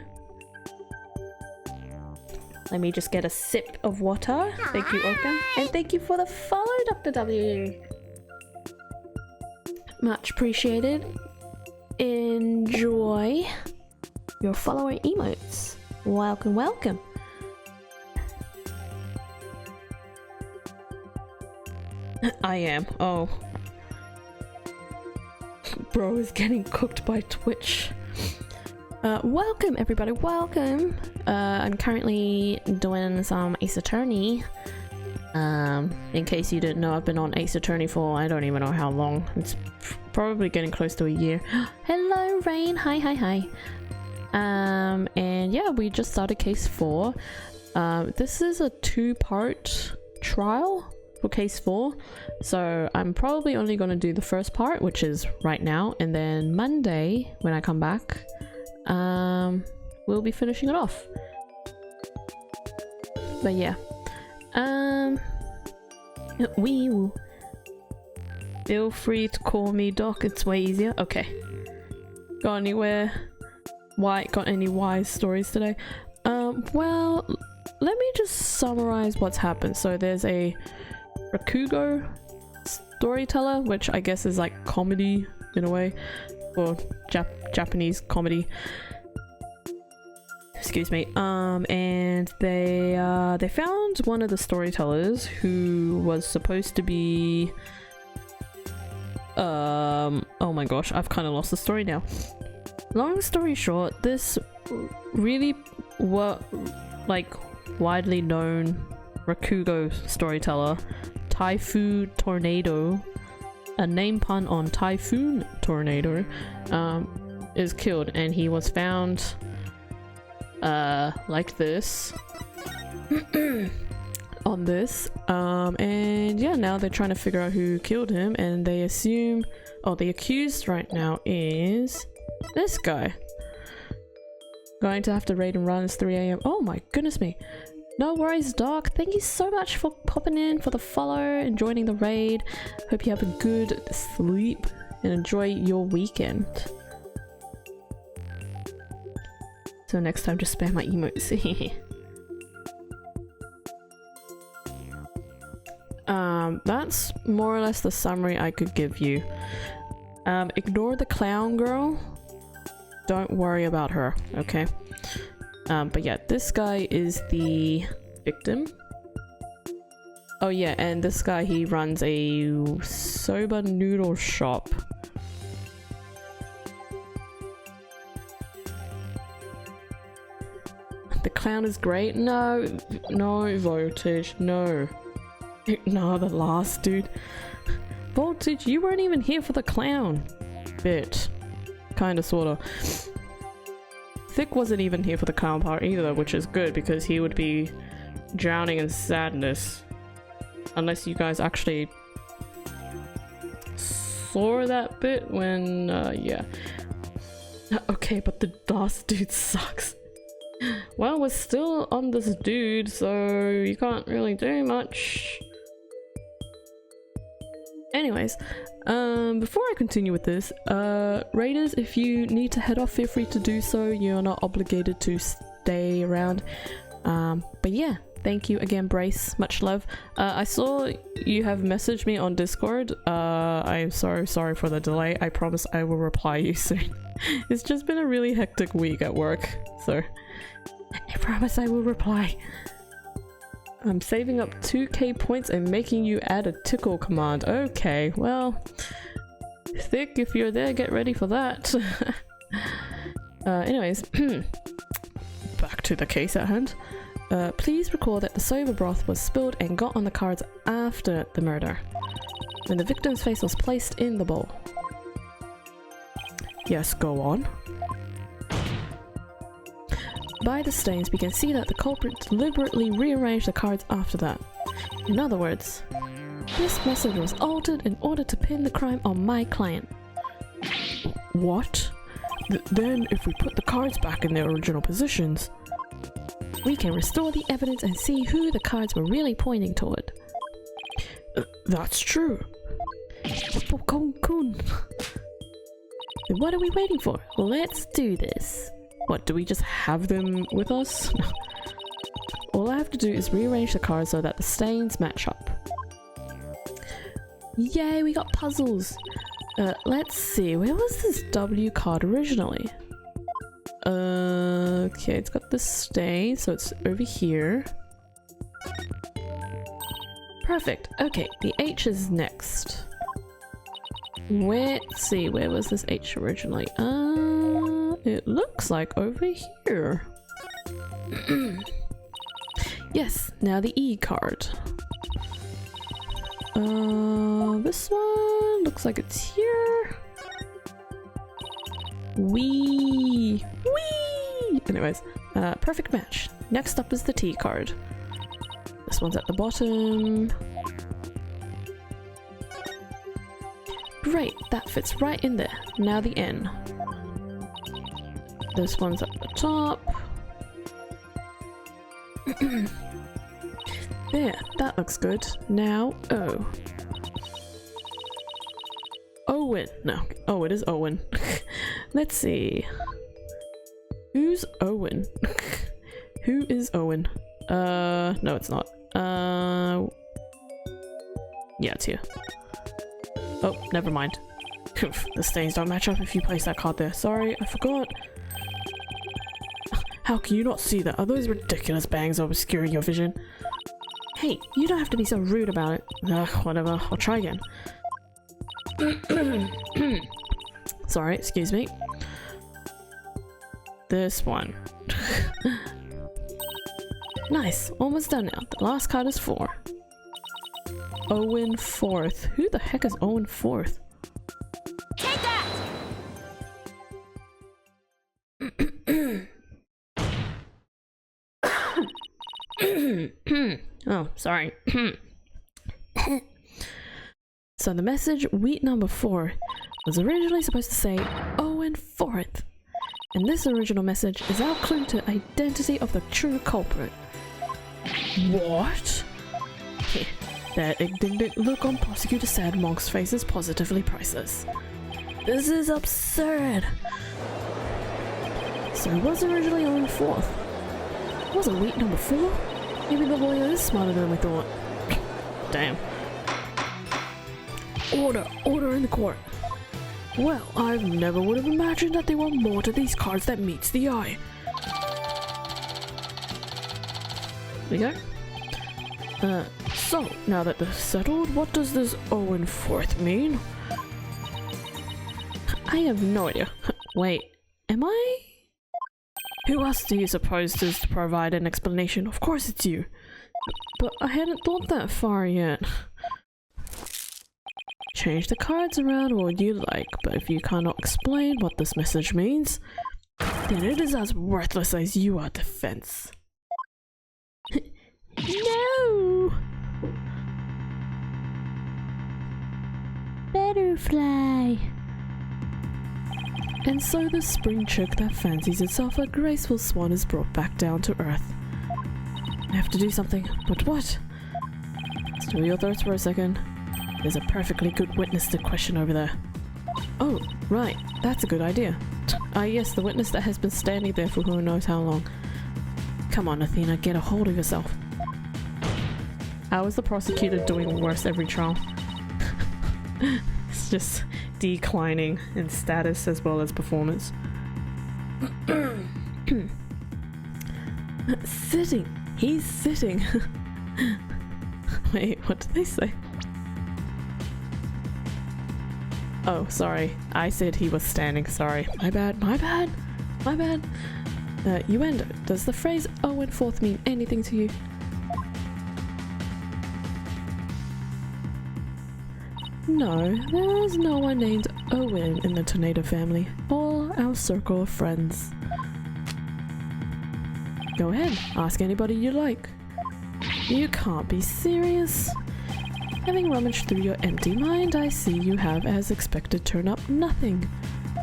Let me just get a sip of water. Thank you, Orca. And thank you for the follow, Dr. W. Much appreciated. Enjoy your follower emotes. Welcome, welcome. I am. Oh. Bro is getting cooked by Twitch. Welcome everybody, welcome. I'm currently doing some Ace Attorney. In case you didn't know, I've been on Ace Attorney for I don't even know how long. It's probably getting close to a year. Hello Rain, hi hi hi. And yeah, we just started case 4. This is a 2-part trial for case 4, so I'm probably only going to do the first part, which is right now, and then Monday when I come back we'll be finishing it off. But yeah, we will feel free to call me Doc, it's way easier. Okay, got anywhere? Got any wise stories today? Well, let me just summarize what's happened. So there's a Rakugo storyteller, which I guess is like comedy in a way, or Japanese comedy. Excuse me. And they found one of the storytellers who was supposed to be oh my gosh, I've kind of lost the story now. Long story short, this really widely known Rakugo storyteller, Typhoon Tornado, a name pun on Typhoon Tornado, is killed, and he was found like this on this, and yeah, now they're trying to figure out who killed him, and they assume, the accused right now is this guy. Going to have to raid and run. It's 3 AM. Oh my goodness me. No worries, Doc. Thank you so much for popping in, for the follow and joining the raid. Hope you have a good sleep and enjoy your weekend. So next time, just spam my emotes. That's more or less the summary I could give you. Ignore the clown girl. Don't worry about her, okay? But yeah, this guy is the victim. Oh yeah, and this guy, he runs a soba noodle shop. The clown is great. No, no, Voltage, no. No, the last dude. Voltage, you weren't even here for the clown. Bit. Kinda, sorta. Thick wasn't even here for the clown part either, which is good because he would be drowning in sadness. Unless you guys actually saw that bit when, yeah. Okay, but the last dude sucks. Well, we're still on this dude, so you can't really do much. Anyways, before I continue with this, raiders, if you need to head off, feel free to do so. You're not obligated to stay around. But yeah, thank you again, Brace. Much love. I saw you have messaged me on Discord. I'm sorry for the delay. I promise I will reply you soon. It's just been a really hectic week at work, so I promise I will reply. I'm saving up 2k points and making you add a tickle command. Okay, well, Thick, if you're there, get ready for that. Anyways, back to the case at hand. Please recall that the soba broth was spilled and got on the cards after the murder, when the victim's face was placed in the bowl. Yes, go on. By the stains, we can see that the culprit deliberately rearranged the cards after that. In other words, this message was altered in order to pin the crime on my client. What? Then, if we put the cards back in their original positions, we can restore the evidence and see who the cards were really pointing toward. That's true. Then what are we waiting for? Let's do this. What, do we just have them with us? All I have to do is rearrange the cards so that the stains match up. Yay, we got puzzles! Let's see, where was this W card originally? Okay, it's got the stain, so it's over here. Perfect, okay, the H is next. Let's see, where was this H originally? It looks like over here. Yes, now the E card. This one looks like it's here. Wee! Anyways, perfect match. Next up is the T card. This one's at the bottom. Great, that fits right in there. Now the N. This one's at the top. There, that looks good. Now O. Owen. No. Oh, it is Owen. Let's see. Who's Owen? Who is Owen? No, it's not. Yeah, it's here. Oh, never mind. The stains don't match up if you place that card there. Sorry, I forgot. How can you not see that? Are those ridiculous bangs obscuring your vision? Hey, you don't have to be so rude about it. Whatever. I'll try again. Sorry, excuse me. This one. Nice, almost done now. The last card is 4. Owen 4th. Who the heck is Owen 4th?
Take that!
Oh, sorry. So the message, wheat number 4, was originally supposed to say Owen 4th. And this original message is our clue to identity of the true culprit. What? That indignant look on Prosecutor Sad Monk's face is positively priceless. This is absurd! So it was originally Owen 4th. Was it wheat number 4? Maybe the lawyer is smarter than we thought. Damn. Order in the court. Well, I never would have imagined that there were more to these cards than meets the eye. There we go. So, now that this is settled, what does this Owen Forth mean?
I have no idea. Wait, am I?
Who else do you suppose is to provide an explanation? Of course it's you.
But I hadn't thought that far yet.
Change the cards around all you like, but if you cannot explain what this message means, then it is as worthless as you are defense.
No! Butterfly!
And so the spring chick that fancies itself a graceful swan is brought back down to earth. I have to do something, but what? Still your thoughts for a second. There's a perfectly good witness to question over there. Oh, right, that's a good idea. Ah yes, the witness that has been standing there for who knows how long. Come on, Athena, get a hold of yourself. How is the prosecutor doing worse every trial? It's just declining in status as well as performance. Sitting! He's sitting! Wait, what did they say? Oh, sorry. I said he was standing, sorry. My bad, my bad, my bad. Uendo, does the phrase Owen Forth mean anything to you? No, there is no one named Owen in the Tornado family, or our circle of friends. Go ahead, ask anybody you like. You can't be serious. Having rummaged through your empty mind, I see you have, as expected, turned up nothing.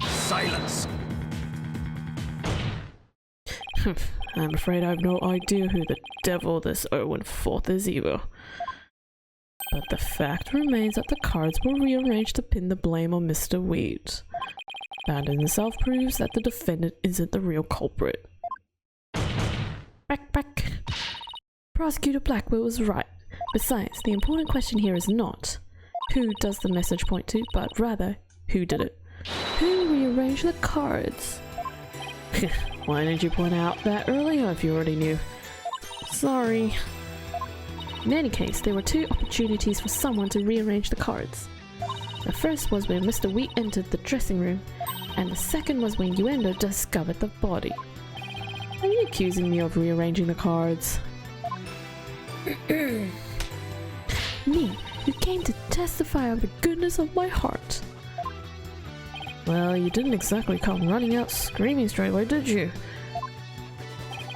Silence!
I'm afraid I have no idea who the devil this Owen Forth is either. But the fact remains that the cards were rearranged to pin the blame on Mr. Wheat. That in itself proves that the defendant isn't the real culprit. Back. Prosecutor Blackwell was right. Besides, the important question here is not who does the message point to, but rather, who did it? Who rearranged the cards? Why didn't you point out that earlier if you already knew? Sorry. In any case, there were two opportunities for someone to rearrange the cards. The first was when Mr. Wheat entered the dressing room, and the second was when Uendo discovered the body. Are you accusing me of rearranging the cards?
Me, who came to testify of the goodness of my heart.
Well, you didn't exactly come running out screaming straight away, did you?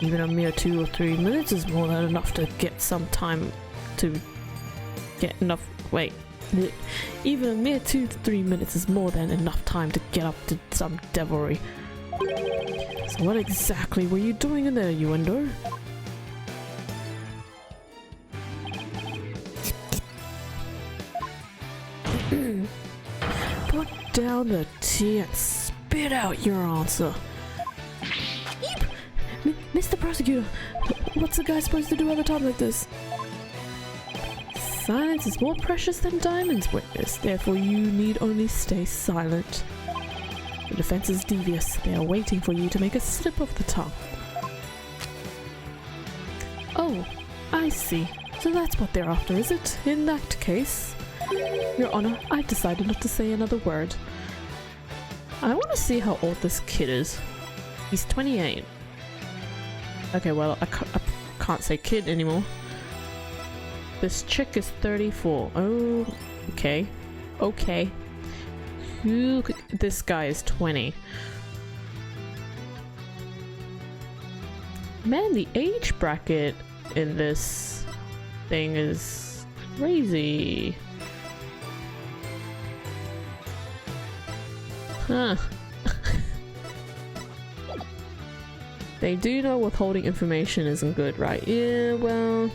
Even a mere 2 or 3 minutes is more than enough to get some time to get enough. Wait. Even a mere 2 to 3 minutes is more than enough time to get up to some devilry. So what exactly were you doing in there, Uendo? Put down the tea and spit out your answer.
Mr. Prosecutor, what's a guy supposed to do at a time like this?
Silence is more precious than diamonds, witness. Therefore, you need only stay silent. The defense is devious. They are waiting for you to make a slip of the tongue. Oh, I see. So that's what they're after, is it? In that case, Your Honor, I've decided not to say another word. I want to see how old this kid is. He's 28. Okay, well, I can't say kid anymore. This chick is 34. Oh, okay. Okay. This guy is 20. Man, the age bracket in this thing is crazy. Huh. They do know withholding information isn't good, right? Yeah, well,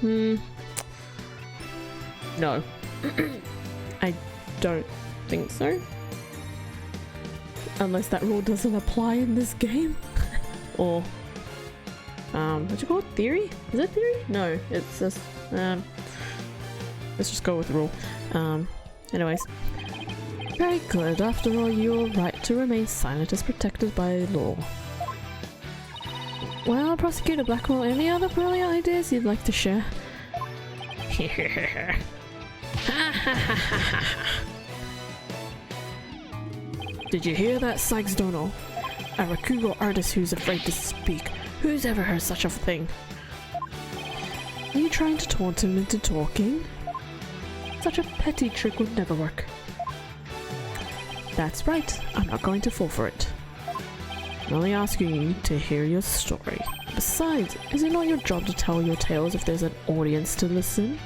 no. I don't think so. Unless that rule doesn't apply in this game. Or, what you call it? Theory? Is it theory? No, it's just, let's just go with the rule. Anyways. Very good. After all, your right to remain silent is protected by law. Well, Prosecutor Blackwell, any other brilliant ideas you'd like to share? Did you hear that, Sykes Dono? A Rakugo artist who's afraid to speak. Who's ever heard such a thing? Are you trying to taunt him into talking? Such a petty trick would never work. That's right, I'm not going to fall for it. I'm only asking you to hear your story. Besides, is it not your job to tell your tales if there's an audience to listen?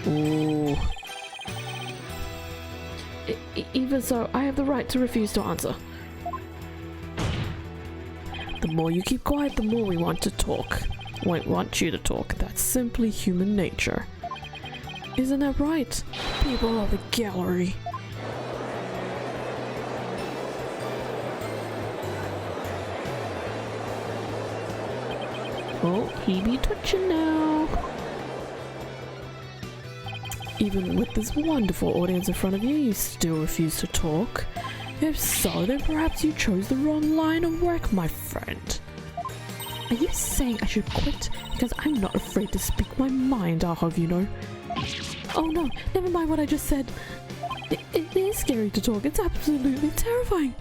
Ooh. Even so, I have the right to refuse to answer. The more you keep quiet, the more we want to talk. We want you to talk. That's simply human nature. Isn't that right, people of the gallery? Oh, he be touching now. Even with this wonderful audience in front of you, you still refuse to talk. If so, then perhaps you chose the wrong line of work, my friend. Are you saying I should quit? Because I'm not afraid to speak my mind, I'll have you know. Oh no, never mind what I just said. It is scary to talk, it's absolutely terrifying.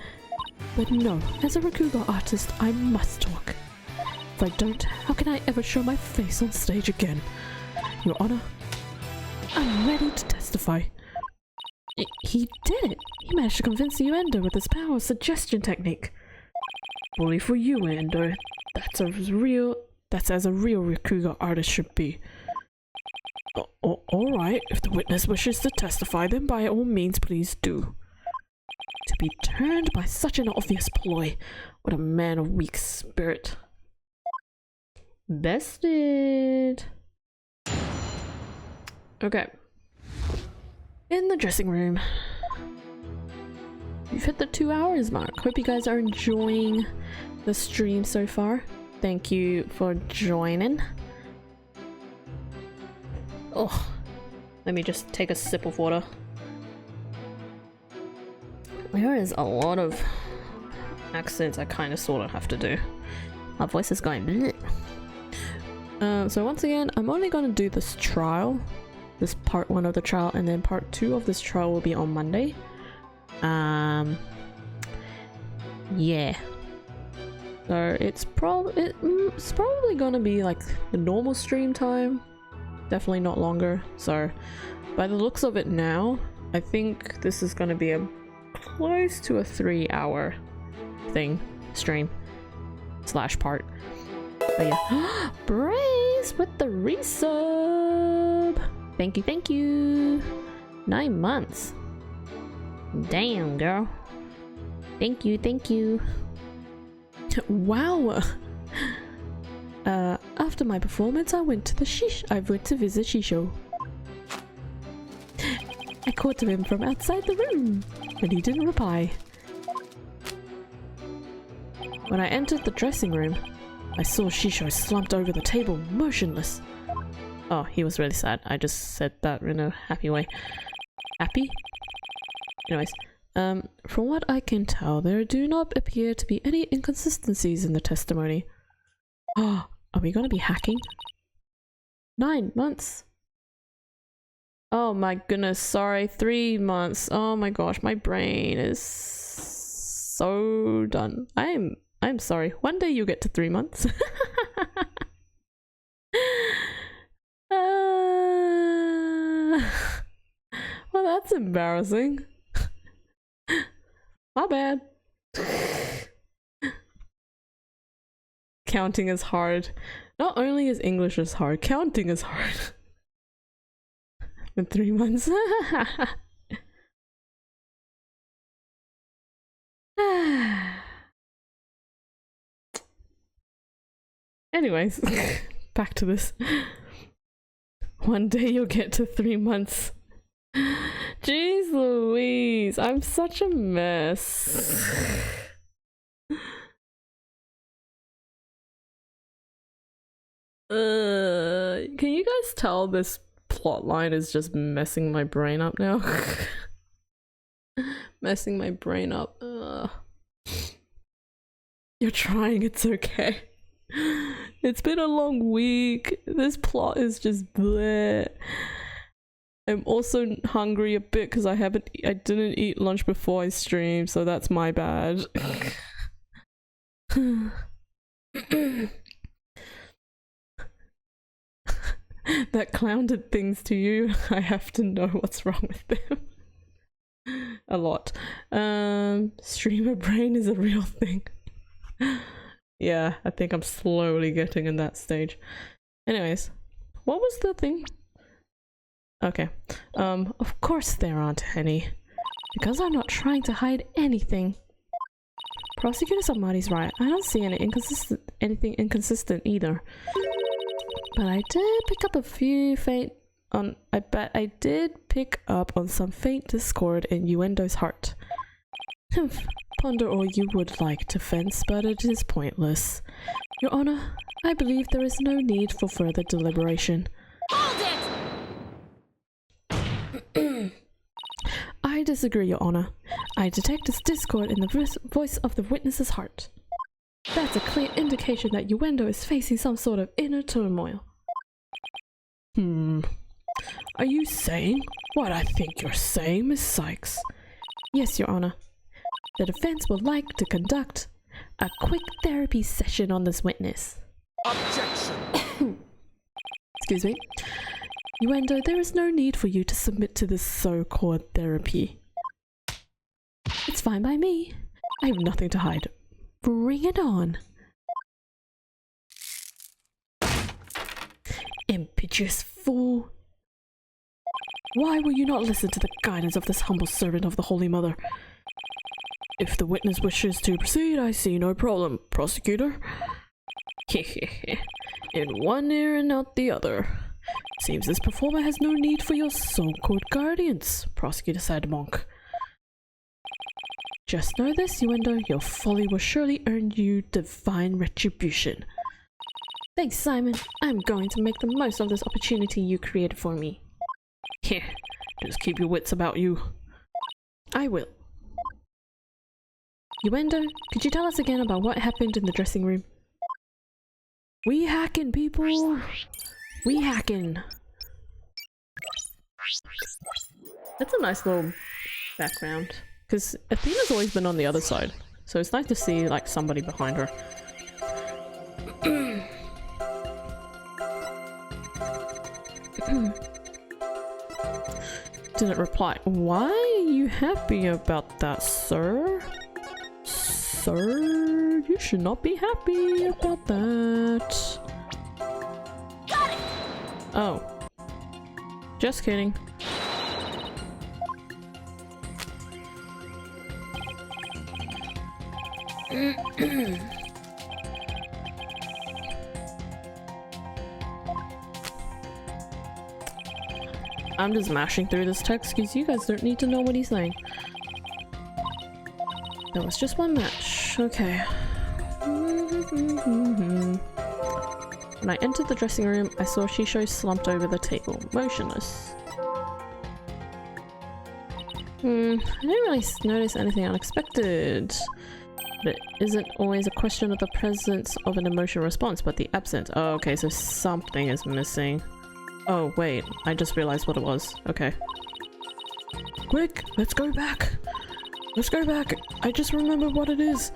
But no, as a Rakugo artist, I must talk. If I don't, how can I ever show my face on stage again? Your Honor, I'm ready to testify. He did it! He managed to convince the Endo with his power suggestion technique. Bully for you, Endo. That's as a real Rakugo artist should be. Alright, if the witness wishes to testify, then by all means please do. To be turned by such an obvious ploy. What a man of weak spirit. Bested. Okay. In the dressing room. We've hit the 2 hours mark. Hope you guys are enjoying the stream so far. Thank you for joining. Oh, let me just take a sip of water. There is a lot of accents I kind of sort of have to do. My voice is going bleh. So once again, I'm only going to do this trial. This part 1 of the trial, and then part 2 of this trial will be on Monday. Yeah. So it's probably gonna be like the normal stream time. Definitely not longer. So by the looks of it now, I think this is gonna be a close to a 3-hour thing, stream / part. But yeah. Brace with the resub. Thank you, thank you. 9 months. Damn, girl. Thank you, thank you. Wow. After my performance, I went to visit Shisho. I called to him from outside the room, but he didn't reply. When I entered the dressing room, I saw Shisho slumped over the table, motionless. Oh, he was really sad. I just said that in a happy way. Happy? Anyways, from what I can tell, there do not appear to be any inconsistencies in the testimony. Oh, are we gonna be hacking? 9 months. Oh my goodness, sorry, 3 months. Oh my gosh, my brain is so done. I'm sorry. One day you'll get to 3 months. Well, that's embarrassing. My bad. Counting is hard. Not only is English is hard, counting is hard. In 3 months. Anyways, back to this. One day you'll get to 3 months. Jeez Louise, I'm such a mess. Can you guys tell this plot line is just messing my brain up now? Messing my brain up. You're trying, it's okay. It's been a long week. This plot is just bleh. I'm also hungry a bit because I didn't eat lunch before I streamed, so that's my bad. That clown did things to you. I have to know what's wrong with them. A lot. Streamer brain is a real thing. Yeah, I think I'm slowly getting in that stage. Anyways, what was the thing? Okay. Of course there aren't any. Because I'm not trying to hide anything. Prosecutor Samari's right. I don't see anything inconsistent either. But I did pick up a few I bet I did pick up on some faint discord in Uendo's heart. Ponder all you would like to fence, but it is pointless. Your Honor, I believe there is no need for further deliberation.
Hold it!
I disagree, Your Honor. I detect this discord in the voice of the witness's heart. That's a clear indication that Uendo is facing some sort of inner turmoil.
Are you saying what I think you're saying, Miss Sykes?
Yes, Your Honor. The defense would like to conduct a quick therapy session on this witness.
Objection!
Excuse me. Uendo, there is no need for you to submit to this so-called therapy. It's fine by me. I have nothing to hide. Bring it on. Impetuous fool. Why will you not listen to the guidance of this humble servant of the Holy Mother?
If the witness wishes to proceed, I see no problem, prosecutor. In one ear and out the other. Seems this performer has no need for your so-called guardians, Prosecutor Sadmonk.
Just know this, Uendo, your folly will surely earn you divine retribution. Thanks, Simon. I'm going to make the most of this opportunity you created for me.
Here, just keep your wits about you.
I will. Uendo, could you tell us again about what happened in the dressing room?
We hacking, people! We hacking! That's a nice little background. Because Athena's always been on the other side. So it's nice to see, like, somebody behind her. Didn't reply. Why are you happy about that, sir? Sir, you should not be happy about that.
Got it!
Oh. Just kidding. I'm just mashing through this text because you guys don't need to know what he's saying. There was just one match. Okay. When I entered the dressing room, I saw Shisho slumped over the table, motionless. I didn't really notice anything unexpected. But it isn't always a question of the presence of an emotional response, but the absence. Oh, okay, so something is missing. Oh, wait, I just realized what it was. Okay. Quick, let's go back! Let's go back! I just remembered what it is!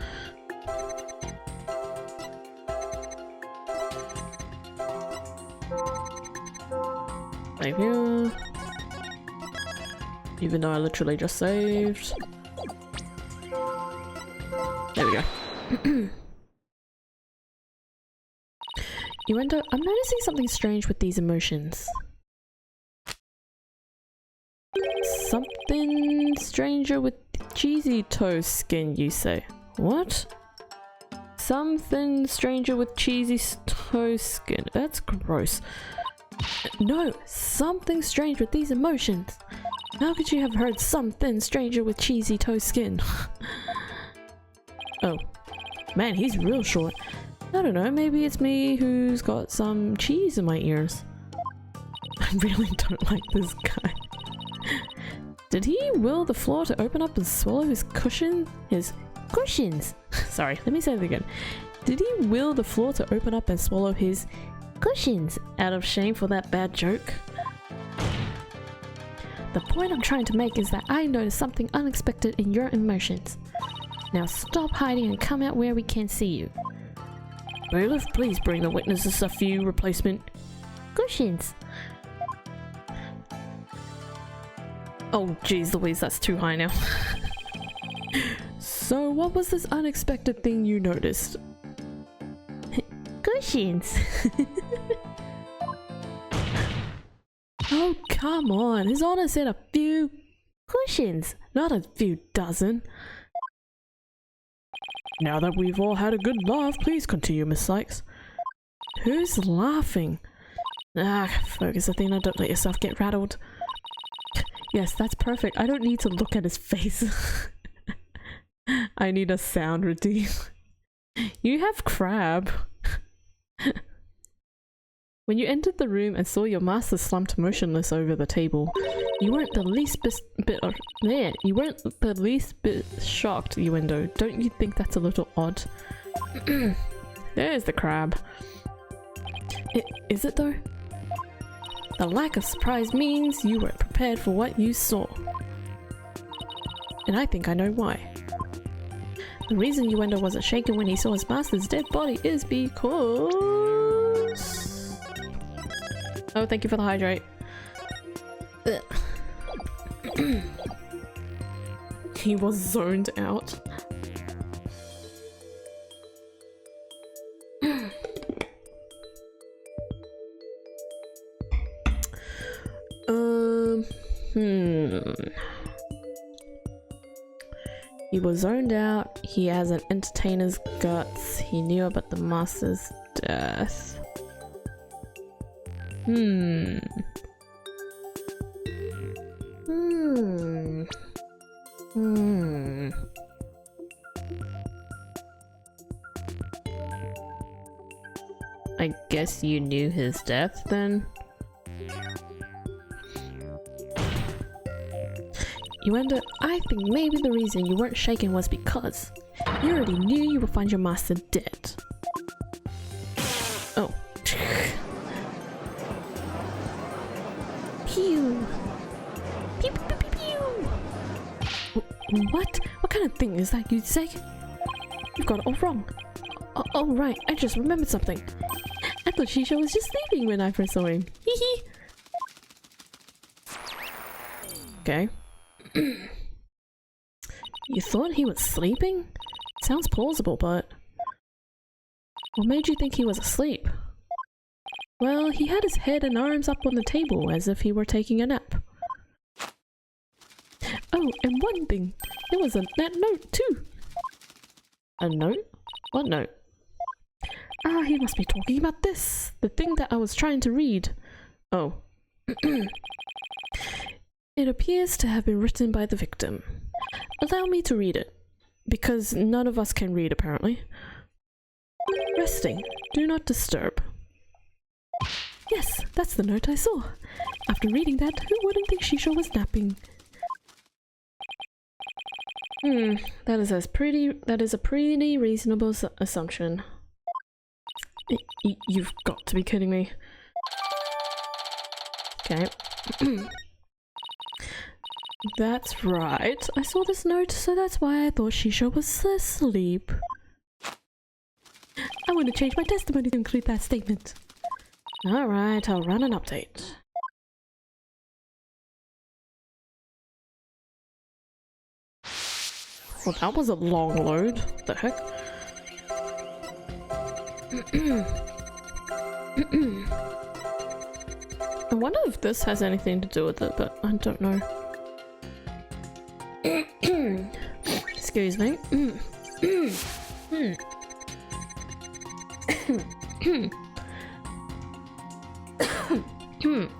Thank you. Even though I literally just saved. There we go.
Uendo, I'm noticing something strange with these emotions.
Something stranger with cheesy toe skin, you say? What? Something stranger with cheesy toe skin. That's gross.
No, something strange with these emotions. How could you have heard something stranger with cheesy toe skin?
Oh. Man, he's real short. I don't know, maybe it's me who's got some cheese in my ears. I really don't like this guy. Did he will the floor to open up and swallow his cushion? His cushions! Sorry, let me say it again.
Did he will the floor to open up and swallow his cushions out of shame for that bad joke? The point I'm trying to make is that I noticed something unexpected in your emotions. Now stop hiding and come out where we can see you. Bailiff, please bring the witnesses a few replacement cushions. Oh geez Louise, that's too high now.
So what was this unexpected thing you noticed?
Cushions.
Oh come on, His Honor said a few
Cushions.
not a few dozen. Now that we've all had a good laugh, please continue, Miss Sykes. Who's laughing? Ah, focus, Athena, don't let yourself get rattled. Yes, that's perfect. I don't need to look at his face. I need a sound redeem. You have crab. When you entered the room and saw your master slumped motionless over the table, you weren't the least bit shocked, Uendo. Don't you think that's a little odd? There's the crab. Is it though? The lack of surprise means you weren't prepared for what you saw. And I think I know why. The reason Uendo wasn't shaken when he saw his master's dead body is because... Oh, thank you for the hydrate. He was zoned out. He was zoned out. He has an entertainer's guts. He knew about the master's death. I guess you knew his death then? Uendo, I think maybe the reason you weren't shaken was because you already knew you would find your master dead. Oh. Pew! Pew pew pew pew! What? What kind of thing is that you'd say? You've got it all wrong. Oh right, I just remembered something. I thought Shisha was just sleeping when I first saw him. Hee hee! Okay. You thought he was sleeping? Sounds plausible, but... What made you think he was asleep? Well, he had his head and arms up on the table as if he were taking a nap. Oh, and one thing. There was that note too. A note? What note? Ah, he must be talking about this. The thing that I was trying to read. Oh. It appears to have been written by the victim. Allow me to read it, because none of us can read apparently. Resting. Do not disturb. Yes, that's the note I saw. After reading that, who wouldn't think Shisha was napping? That is a pretty reasonable assumption. You've got to be kidding me. Okay. That's right. I saw this note, so that's why I thought Shisha was asleep. I want to change my testimony to include that statement. Alright, I'll run an update. Well, that was a long load. What the heck? I wonder if this has anything to do with it, but I don't know. Excuse me.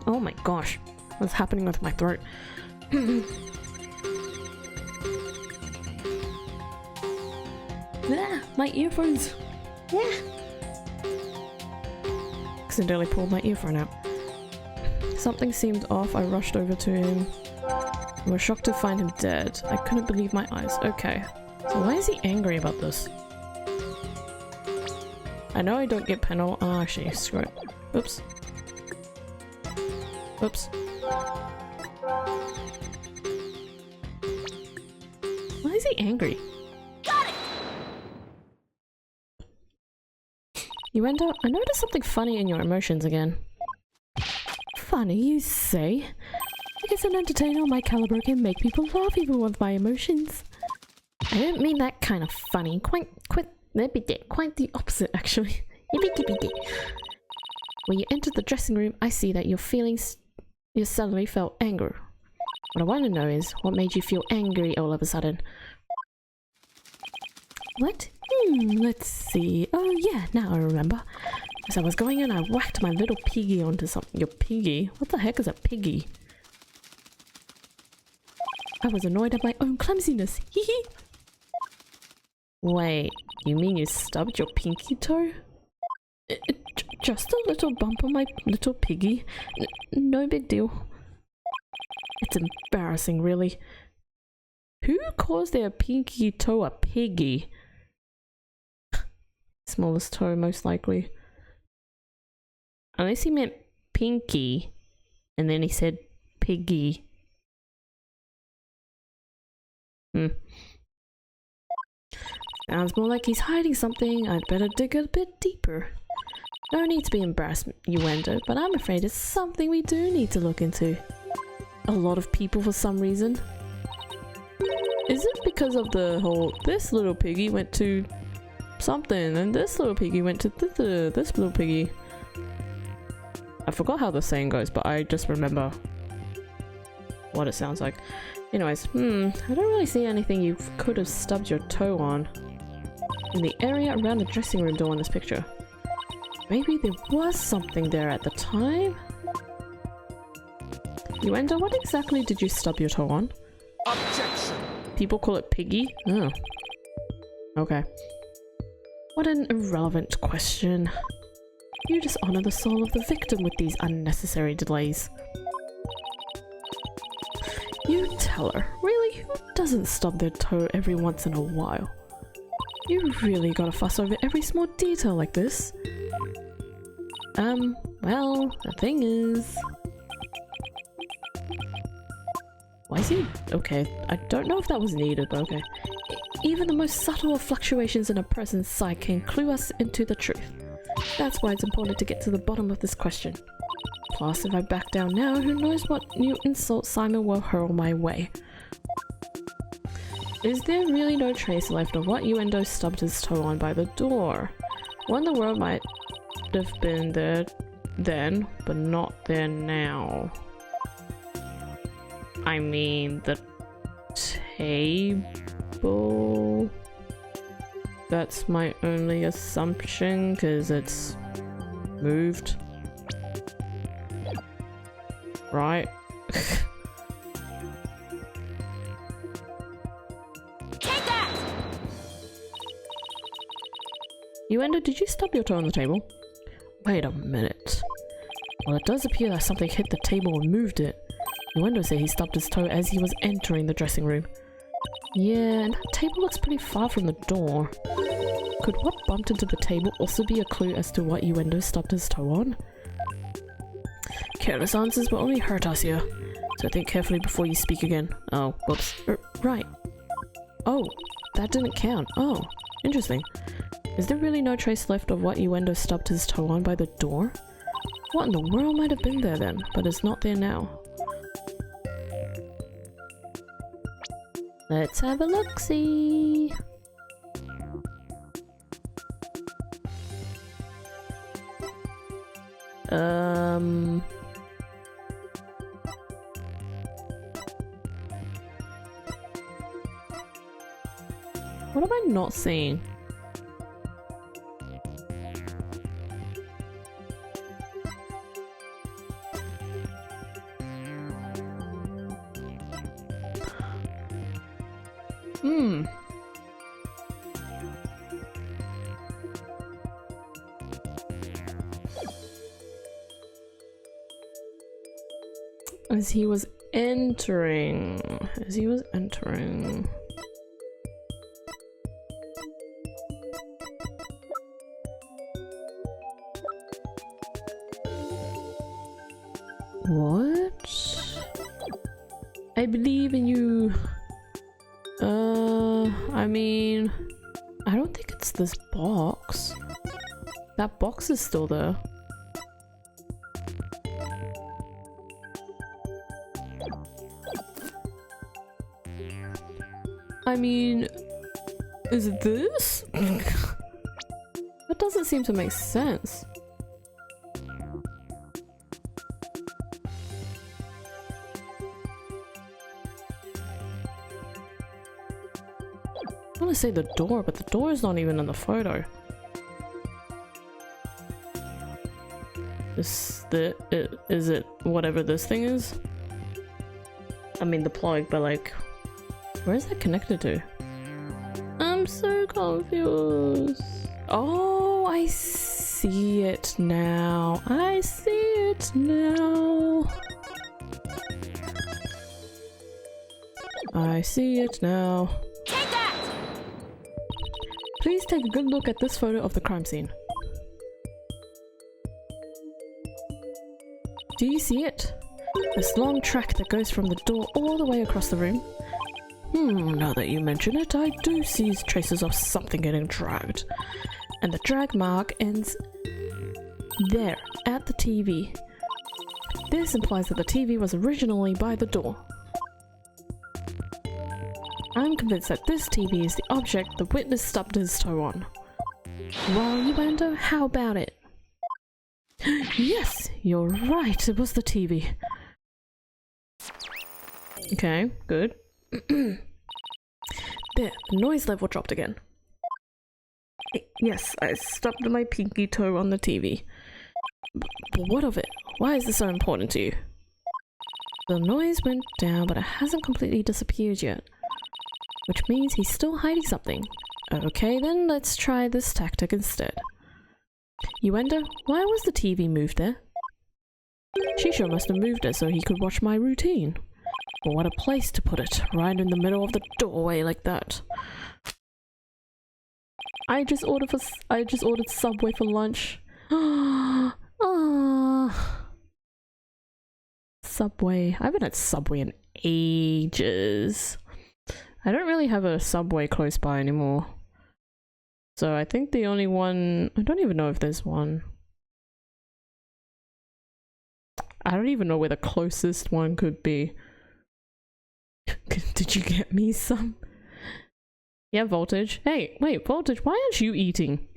Oh my gosh, what's happening with my throat? Ah, my earphones. Yeah. Accidentally pulled my earphone out. Something seemed off. I rushed over to him. I was shocked to find him dead. I couldn't believe my eyes. Okay. So why is he angry about this? I know I don't get penal. Oh, actually, screw it. Oops. Oops. Why is he angry?
Got it!
Yuendo, I noticed something funny in your emotions again. Funny, you say? I guess an entertainer of my caliber can make people laugh even with my emotions. I didn't mean that kind of funny. Quite the opposite, actually. When you entered the dressing room, I see that you suddenly felt anger. What I want to know is, what made you feel angry all of a sudden? What? Let's see. Oh yeah, now I remember. As I was going in, I whacked my little piggy onto something. Your piggy? What the heck is a piggy? I was annoyed at my own clumsiness. Hee hee. Wait, you mean you stubbed your pinky toe? Just a little bump on my little piggy. No big deal. It's embarrassing, really. Who calls their pinky toe a piggy? Smallest toe, most likely. Unless he meant pinky, and then he said piggy. Sounds more like he's hiding something. I'd better dig a bit deeper. No need to be embarrassed, Yuendo, but I'm afraid it's something we do need to look into. A lot of people for some reason. Is it because of the whole, this little piggy went to something, and this little piggy went to this little piggy? I forgot how the saying goes, but I just remember what it sounds like. Anyways, I don't really see anything you could have stubbed your toe on in the area around the dressing room door in this picture. Maybe there was something there at the time? Yuendo, what exactly did you stub your toe on?
Objection!
People call it piggy? Oh. Okay. What an irrelevant question. You just honor the soul of the victim with these unnecessary delays. You tell her. Really? Who doesn't stub their toe every once in a while? You really gotta fuss over every small detail like this. Well, the thing is... Why is he... Okay, I don't know if that was needed, but okay. Even the most subtle of fluctuations in a person's psyche can clue us into the truth. That's why it's important to get to the bottom of this question. Plus, if I back down now, who knows what new insult Simon will hurl my way. Is there really no trace left of what Yuendo stubbed his toe on by the door? What in the world might have been there then, but not there now? I mean, the table? That's my only assumption, because it's moved. Right?
Take that!
Yuendo, did you stub your toe on the table? Wait a minute. Well, it does appear that something hit the table and moved it. Yuendo said he stubbed his toe as he was entering the dressing room. Yeah, and that table looks pretty far from the door. Could what bumped into the table also be a clue as to what Yuendo stubbed his toe on? Careless answers will only hurt us here, so think carefully before you speak again. Oh, whoops. Right. Oh, that didn't count. Oh, interesting. Is there really no trace left of what Yuendo stubbed his toe on by the door? What in the world might have been there then, but is not there now? Let's have a look-see. What am I not seeing? As he was entering. What? I believe in you. I mean, I don't think it's this box. That box is still there. I mean, is it this? That doesn't seem to make sense. I want to say the door, but the door is not even in the photo. Is it whatever this thing is? I mean the plug, but like, where is that connected to? I'm so confused. Oh, I see it now. I see it now. I see it now.
Take that!
Please take a good look at this photo of the crime scene. Do you see it? This long track that goes from the door all the way across the room. Now that you mention it, I do see traces of something getting dragged. And the drag mark ends there, at the TV. This implies that the TV was originally by the door. I'm convinced that this TV is the object the witness stubbed his toe on. Well, you wonder, how about it? Yes, you're right, it was the TV. Okay, good. There, the noise level dropped again. Yes, I stubbed my pinky toe on the TV. But what of it? Why is this so important to you? The noise went down, but it hasn't completely disappeared yet. Which means he's still hiding something. Okay, then let's try this tactic instead. You wonder, why was the TV moved there? Shisho must have moved it so he could watch my routine. But what a place to put it, right in the middle of the doorway like that. I just ordered Subway for lunch. Subway. I haven't had Subway in ages. I don't really have a Subway close by anymore. So I think the only one... I don't even know if there's one. I don't even know where the closest one could be. Did you get me some? Yeah, Voltage. Hey, wait, Voltage, why aren't you eating?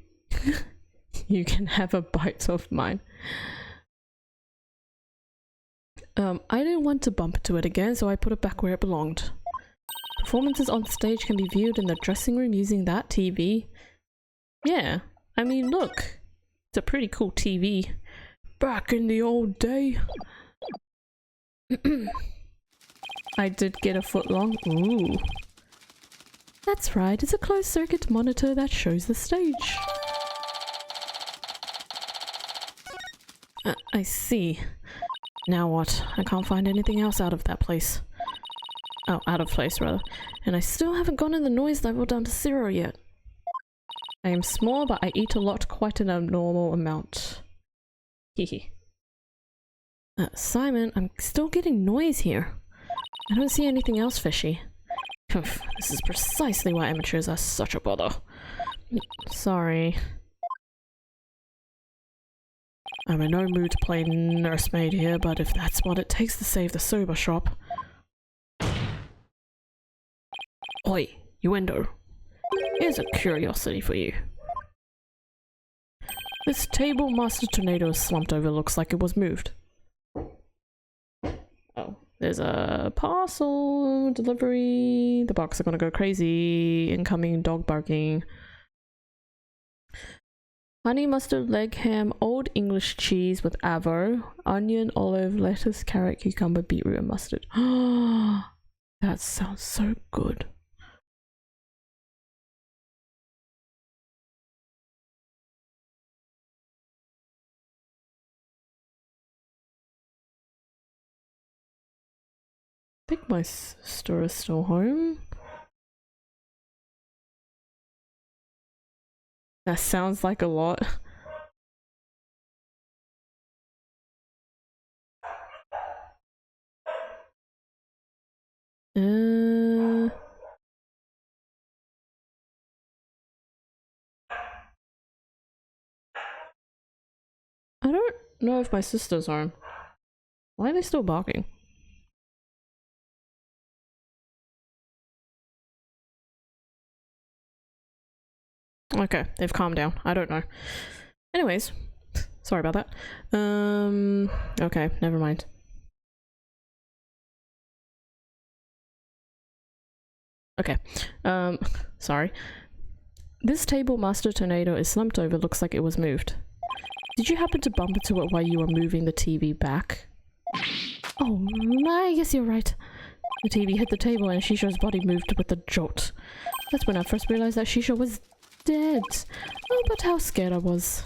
You can have a bite of mine. I didn't want to bump into it again, so I put it back where it belonged. Performances on stage can be viewed in the dressing room using that TV. Yeah, I mean, look. It's a pretty cool TV. Back in the old day. I did get a foot long. Ooh. That's right, it's a closed circuit monitor that shows the stage. I see. Now what? I can't find anything else out of that place. Oh, out of place rather. And I still haven't gotten the noise level down to 0 yet. I am small, but I eat a lot, quite an abnormal amount. Hehe. Simon, I'm still getting noise here. I don't see anything else fishy. This is precisely why amateurs are such a bother. Sorry. I'm in no mood to play nursemaid here, but if that's what it takes to save the soba shop. Oi, Uendo. Here's a curiosity for you. This table Master Tornado is slumped over, looks like it was moved. Oh, there's a parcel delivery. The box are gonna go crazy. Incoming dog barking. Honey mustard, leg ham, old English cheese with avo, onion, olive, lettuce, carrot, cucumber, beetroot, and mustard. That sounds so good. I think my sister is still home. That sounds like a lot. know if my sister's home. Why are they still barking? Okay, they've calmed down. I don't know. Anyways, sorry about that. Okay, never mind. Okay, sorry. This table Master Tornado is slumped over, looks like it was moved. Did you happen to bump into it while you were moving the TV back? Oh, I guess you're right. The TV hit the table and Shisho's body moved with a jolt. That's when I first realized that Shisho was dead. Oh, but how scared I was.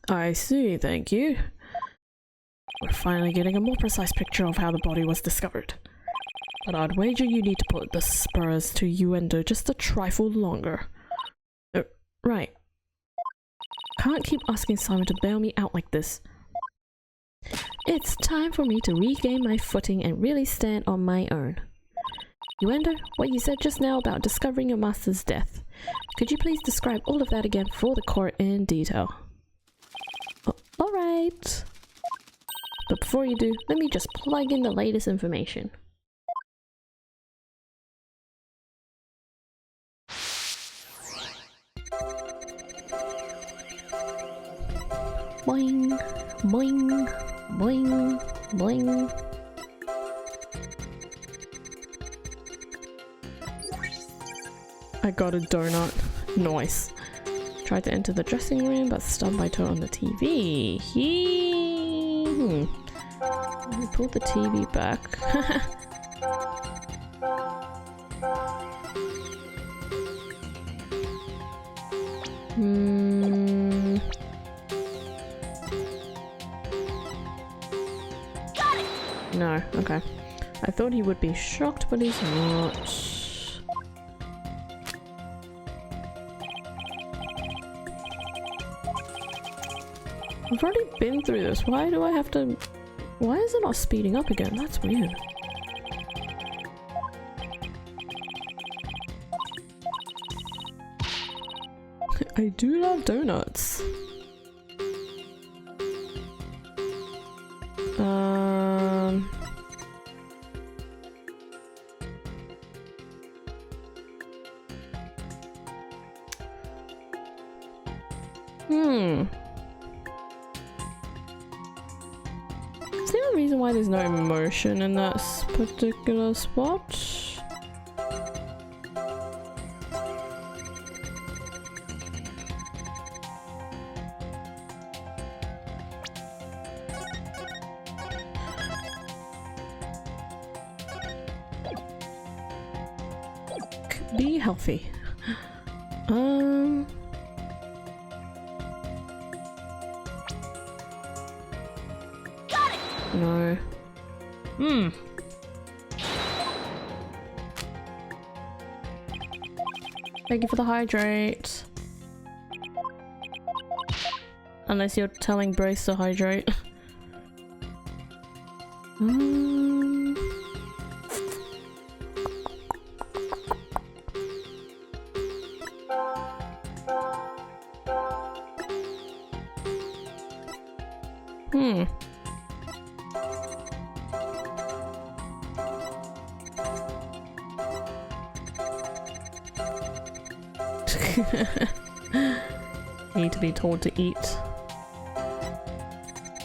I see, thank you. We're finally getting a more precise picture of how the body was discovered. But I'd wager you need to put the spurs to Uendo just a trifle longer. Right. Can't keep asking Simon to bail me out like this. It's time for me to regain my footing and really stand on my own. Uendo, what you said just now about discovering your master's death. Could you please describe all of that again for the court in detail? Oh, alright. But before you do, let me just plug in the latest information. Boing, boing, boing, boing. I got a donut. Nice. Tried to enter the dressing room, but stubbed my toe on the TV. Let me pull the TV back. No, okay. I thought he would be shocked, but he's not. I've already been through this. Why do I have to... Why is it not speeding up again? That's weird. I do love donuts. Is there a reason why there's no emotion in that particular spot? Be healthy. No. Thank you for the hydrate. Unless you're telling Brace to hydrate. Need to be told to eat.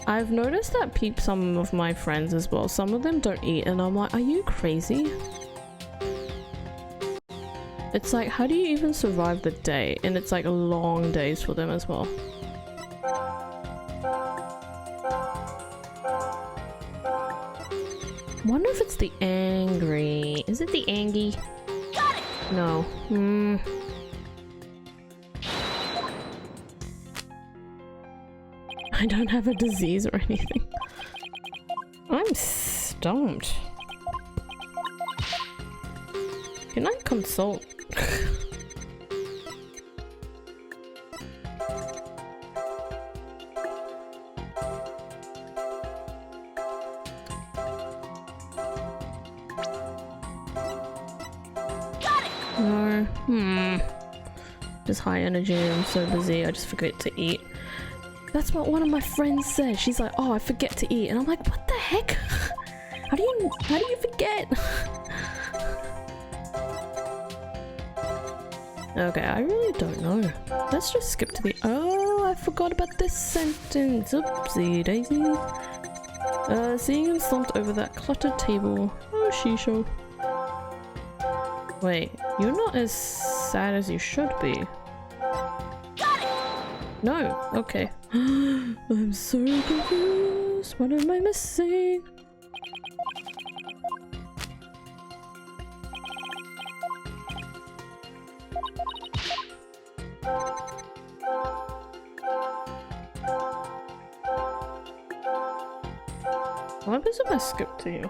I've noticed that some of my friends as well. Some of them don't eat and I'm like, are you crazy? It's like, how do you even survive the day? And it's like long days for them as well. Wonder if it's the angry. Is it the Angie?
Got it!
No. I don't have a disease or anything. I'm stumped. Can I consult? No. Just high energy. I'm so busy. I just forget to eat.
That's what one of my friends said. She's like, oh, I forget to eat. And I'm like, what the heck? How do you forget? Okay, I really don't know. Let's just skip to the— oh, I forgot about this sentence. Oopsie daisy. Seeing him slumped over that cluttered table. Oh, Shisho. Wait, you're not as sad as you should be. No, okay. I'm so confused. What am I missing? What happens if I skip to you?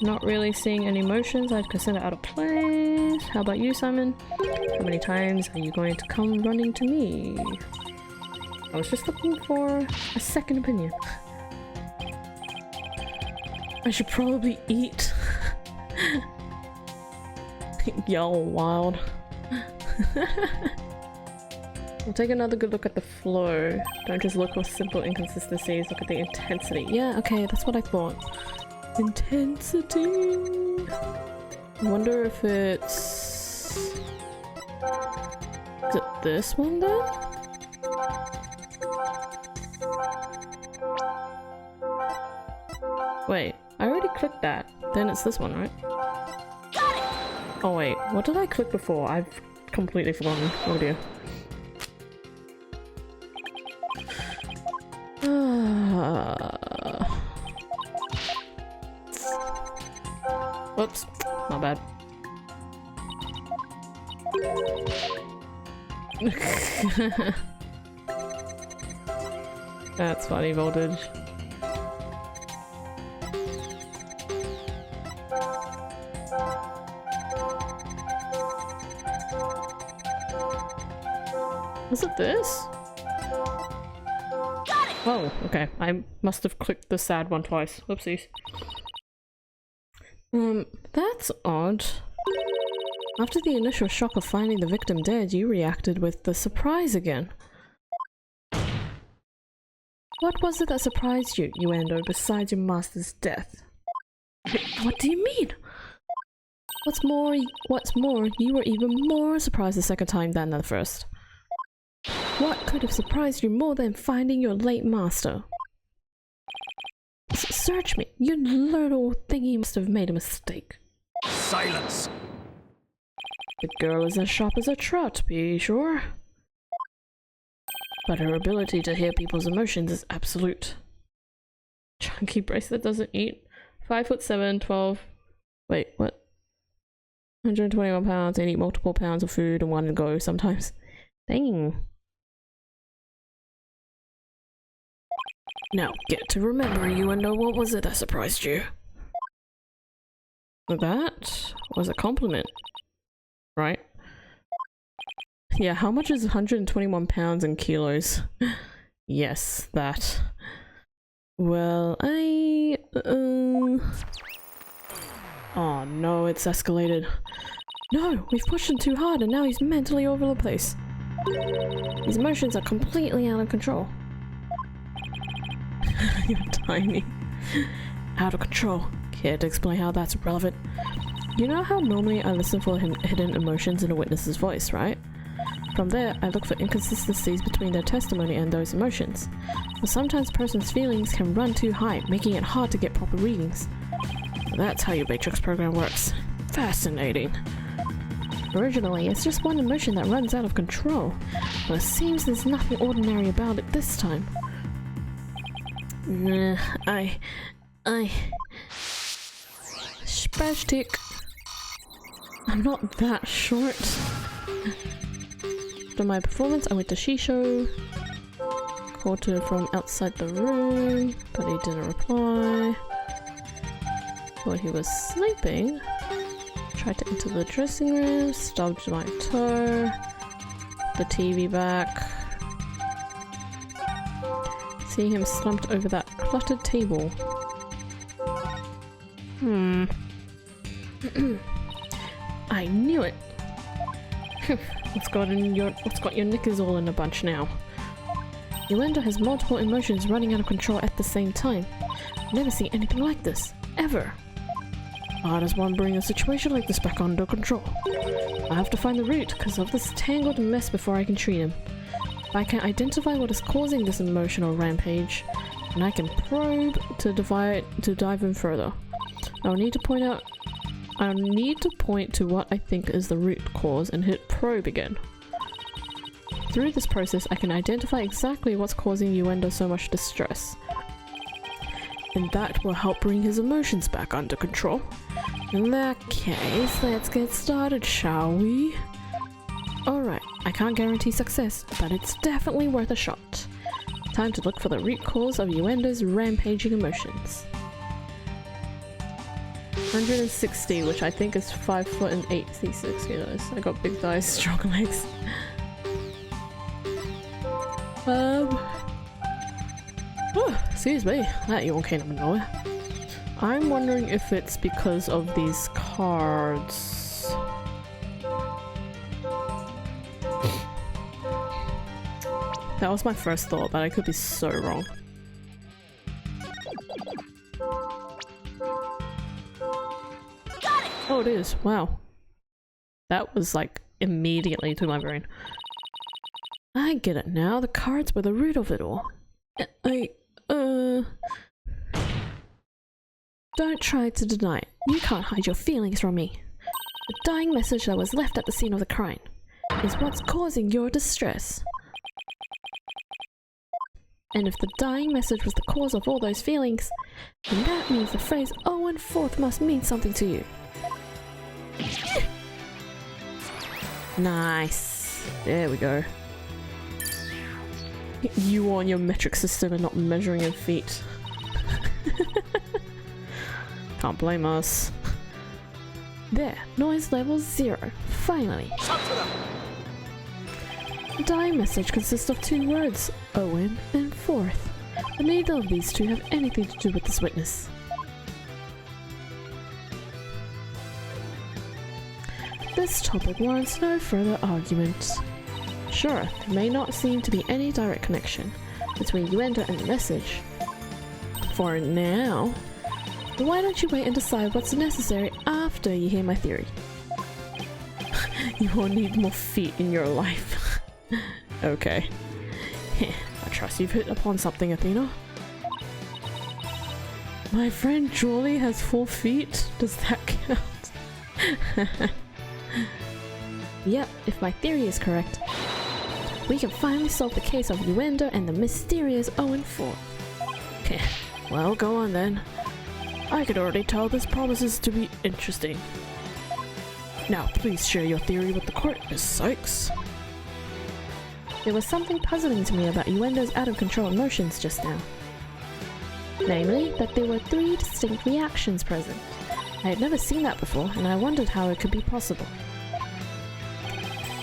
Not really seeing any emotions I'd consider out of place. How about you, Simon? How many times are you going to come running to me? I was just looking for a second opinion. I should probably eat. Y'all wild. We'll take another good look at the flow. Don't just look for simple inconsistencies, look at the intensity. Yeah, okay, that's what I thought. Intensity. I wonder if it's— is it this one then? Wait, I already clicked that. Then it's this one, right? Oh wait, what did I click before? I've completely forgotten. Oh dear. Whoops, not bad. That's funny, voltage. Was it this? Oh, okay. I must have clicked the sad one twice. Whoopsies. That's odd. After the initial shock of finding the victim dead, you reacted with the surprise again. What was it that surprised you, Uendo, besides your master's death? What do you mean? What's more, you were even more surprised the second time than the first. What could have surprised you more than finding your late master? Search me, you little thingy must have made a mistake.
Silence!
The girl is as sharp as a trot, to be sure. But her ability to hear people's emotions is absolute. Chunky bracelet doesn't eat. 5'7", 12. Wait, what? 121 pounds and eat multiple pounds of food in one go sometimes. Dang. Now get to remember, you and know what was it that surprised you? That was a compliment, right? Yeah, how much is 121 pounds in kilos? Yes, that. Well, oh no, it's escalated. No, we've pushed him too hard and now he's mentally all over the place. His emotions are completely out of control. You're tiny. Out of control. Care to explain how that's relevant? You know how normally I listen for hidden emotions in a witness's voice, right? From there, I look for inconsistencies between their testimony and those emotions. But sometimes a person's feelings can run too high, making it hard to get proper readings. That's how your Matrix program works. Fascinating. Originally, it's just one emotion that runs out of control, but it seems there's nothing ordinary about it this time. Spastic. I'm not that short. After my performance, I went to Shisho. Called to him from outside the room, but he didn't reply. While he was sleeping, tried to enter the dressing room, stubbed my toe, the TV back. See him slumped over that cluttered table. I knew it. What's got your knickers all in a bunch now? Uendo has multiple emotions running out of control at the same time. I've never seen anything like this, ever. How does one bring a situation like this back under control? I have to find the root because of this tangled mess before I can treat him. If I can identify what is causing this emotional rampage, then I can probe to dive in further. I'll need to point to what I think is the root cause and hit probe again. Through this process, I can identify exactly what's causing Uendo so much distress. And that will help bring his emotions back under control. In that case, let's get started, shall we? Alright, I can't guarantee success, but it's definitely worth a shot. Time to look for the root cause of Uendo's rampaging emotions. 160, which I think is 5 foot and 86 kilos. I got big thighs, strong legs. Excuse me, that yawn came out of nowhere. I'm wondering if it's because of these cards. That was my first thought, but I could be so wrong. Oh, it is. Wow. That was like immediately to my brain. I get it now. The cards were the root of it all. Don't try to deny it. You can't hide your feelings from me. The dying message that was left at the scene of the crime is what's causing your distress. And if the dying message was the cause of all those feelings, then that means the phrase "Owen Forth" must mean something to you. Nice. There we go. You on your metric system and not measuring in feet. Can't blame us. There, noise level 0. Finally. The dying message consists of 2 words, Owen and Forth, but neither of these 2 have anything to do with this witness. This topic warrants no further argument. Sure, there may not seem to be any direct connection between Uendo and the message for now, but why don't you wait and decide what's necessary after you hear my theory? You will need more feet in your life. Okay. I trust you've hit upon something, Athena. My friend Julie has 4 feet? Does that count? Yep, if my theory is correct, we can finally solve the case of Uendo and the mysterious Owen Forth. Okay, well, go on then. I could already tell this promises to be interesting. Now, please share your theory with the court, Miss Sykes. There was something puzzling to me about Uendo's out-of-control emotions just now. Namely, that there were 3 distinct reactions present. I had never seen that before, and I wondered how it could be possible.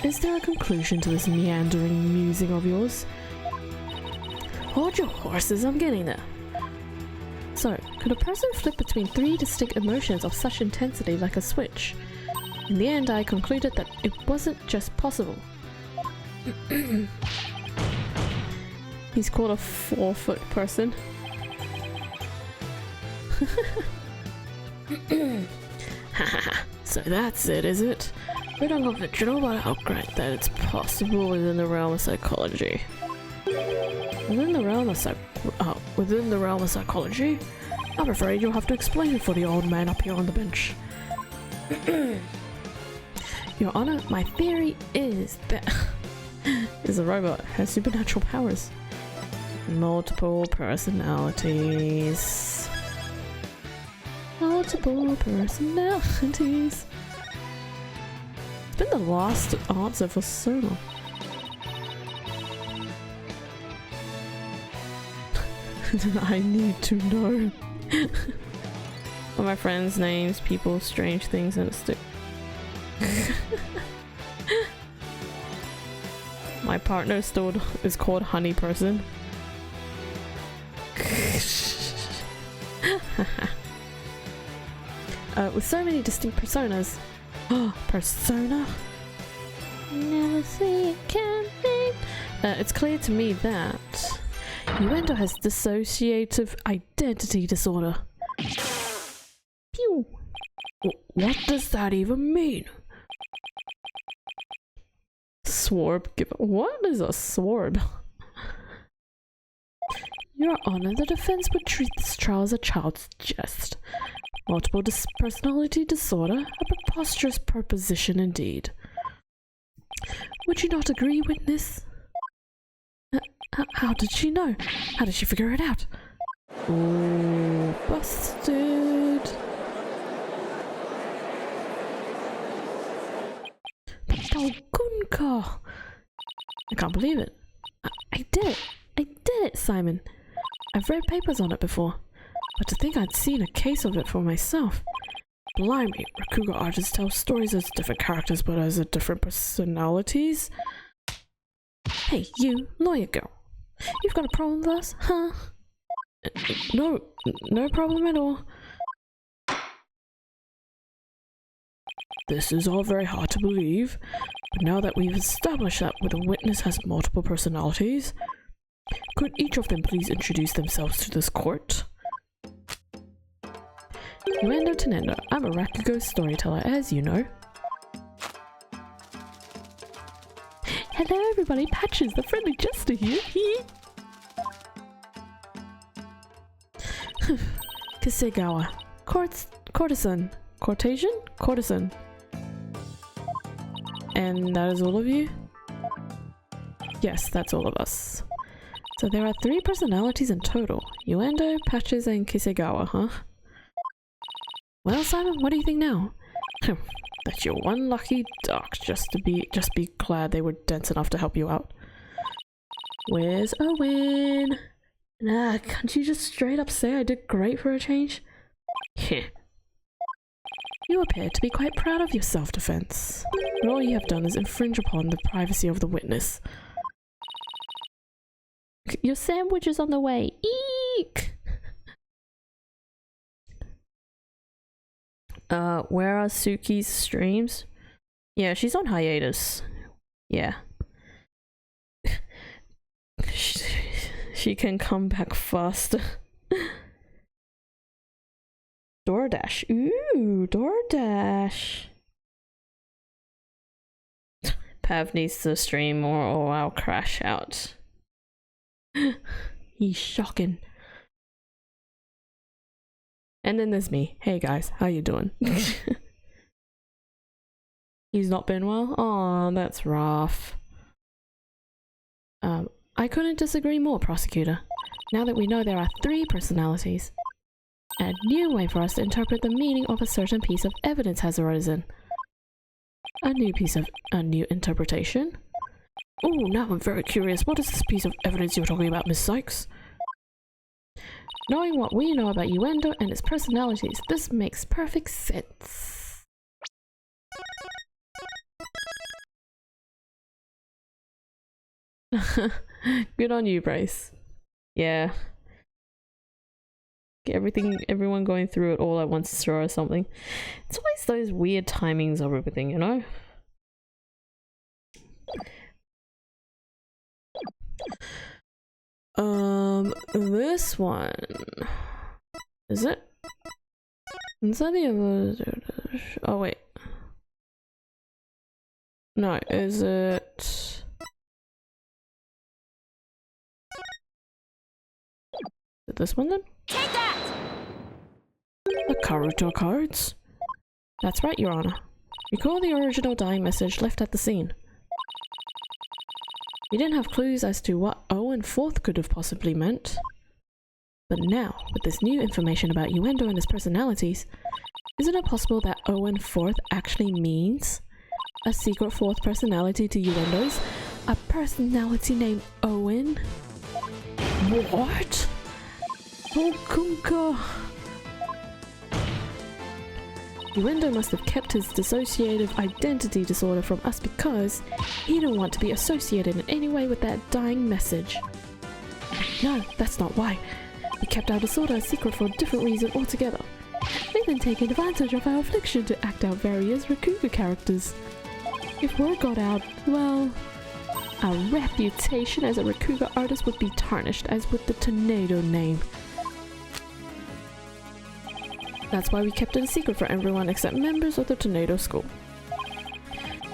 Is there a conclusion to this meandering musing of yours? Hold your horses, I'm getting there. So, could a person flip between 3 distinct emotions of such intensity like a switch? In the end, I concluded that it wasn't just possible. He's called a 4-foot person. So that's it, is it? We don't know fictional, but I'll grant that it's possible within the realm of psychology. Within the realm of psychology? I'm afraid you'll have to explain it for the old man up here on the bench. Your Honor, my theory is that is a robot has supernatural powers. Multiple personalities. Multiple personalities. It's been the last answer for so long. I need to know. All my friends' names, people, strange things, and a stick. My partner is called Honey Person. With so many distinct personas. Persona? Never see it can be.
It's clear to me that Uendo has dissociative identity disorder. Pew! What does that even mean? Swarb. What is a swarb? Your Honor, the defense would treat this trial as a child's jest. Multiple personality disorder, a preposterous proposition indeed. Would you not agree, witness? How did she know? How did she figure it out? Oh, busted. Gunka! I can't believe it. I did it! I did it, Simon! I've read papers on it before, but to think I'd seen a case of it for myself. Blimey, Rakugo artists tell stories as different characters but as different personalities. Hey, you, lawyer girl. You've got a problem with us, huh? No problem at all. This is all very hard to believe, but now that we've established that the witness has multiple personalities, could each of them please introduce themselves to this court? Uendo Tenendo, I'm a Rakugo storyteller, as you know. Hello everybody, Patches, the friendly jester here. Kisegawa, courtesan. And that is all of you? Yes, that's all of us. So there are 3 personalities in total. Uendo, Patches, and Kisegawa, huh? Well, Simon, what do you think now? That you're one lucky duck just be glad they were dense enough to help you out. Where's Owen? Nah, can't you just straight up say I did great for a change? Heh. You appear to be quite proud of your self-defense. But all you have done is infringe upon the privacy of the witness. Your sandwich is on the way. Eek! Where are Suki's streams? Yeah, she's on hiatus. Yeah. She can come back faster. DoorDash. Ooh, DoorDash. Pav needs to stream or I'll crash out. He's shocking. And then there's me. Hey guys, how you doing? He's not been well? Aw, that's rough. I couldn't disagree more, prosecutor. Now that we know there are 3 personalities, a new way for us to interpret the meaning of a certain piece of evidence has arisen. A new interpretation? Oh, now I'm very curious. What is this piece of evidence you're talking about, Miss Sykes? Knowing what we know about Uendo and its personalities, this makes perfect sense. Good on you, Bryce. Yeah. Everyone going through it all at once or something. It's always those weird timings of everything, you know? This one. Is it? Is that the other? Oh, wait. No, is it? Is it this one then?
Take that!
The Karuto cards? That's right, Your Honor. Recall the original dying message left at the scene. We didn't have clues as to what Owen Forth could have possibly meant. But now, with this new information about Uendo and his personalities, isn't it possible that Owen Forth actually means a secret 4th personality to Uendo's? A personality named Owen? What? Oh, Kunka! Uendo must have kept his dissociative identity disorder from us because he didn't want to be associated in any way with that dying message. No, that's not why. He kept our disorder a secret for a different reason altogether. They've been taking advantage of our affliction to act out various Rakugo characters. If word got out, well,
Our reputation as a Rakuga artist would be tarnished, as would the Tornado name. That's why we kept it a secret for everyone except members of the Tornado School.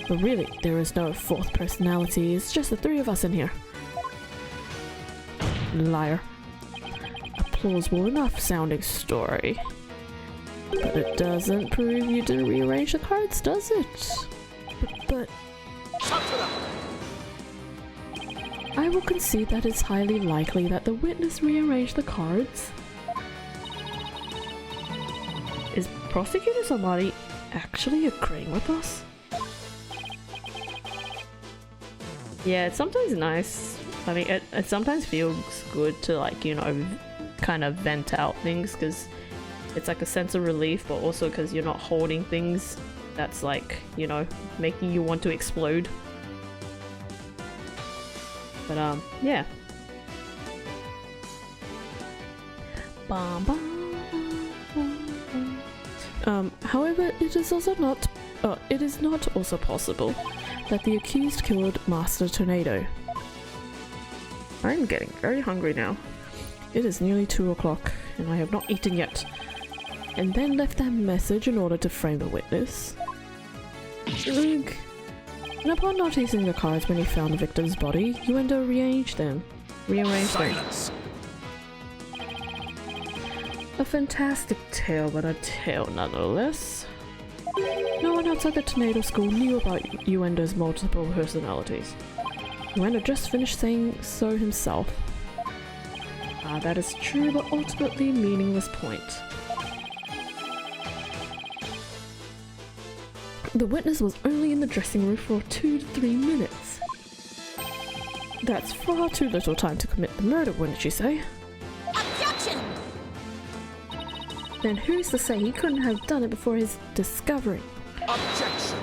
But really, there is no fourth personality, it's just the three of us in here. Liar. A plausible enough sounding story. But it doesn't prove you didn't rearrange the cards, does it? But I will concede that it's highly likely that the witness rearranged the cards. Is Prosecutor Somebody actually agreeing with us? Yeah, it's sometimes nice. I mean, it sometimes feels good to, like, you know, kind of vent out things, because it's like a sense of relief, but also because you're not holding things that's, like, you know, making you want to explode. But yeah. However, it is not also possible that the accused killed Master Tornado. I'm getting very hungry now. It is nearly 2 o'clock, and I have not eaten yet. And then left that message in order to frame the witness. Ugh. And upon noticing the cards when he found the victim's body, Uendo rearranged them.
Silence.
A fantastic tale, but a tale nonetheless. No one outside the Tornado School knew about Uendo's multiple personalities. Uendo just finished saying so himself. That is true, but ultimately meaningless point. The witness was only in the dressing room for 2 to 3 minutes. That's far too little time to commit the murder, wouldn't you say?
Objection!
Then who's to say he couldn't have done it before his discovery?
Objection.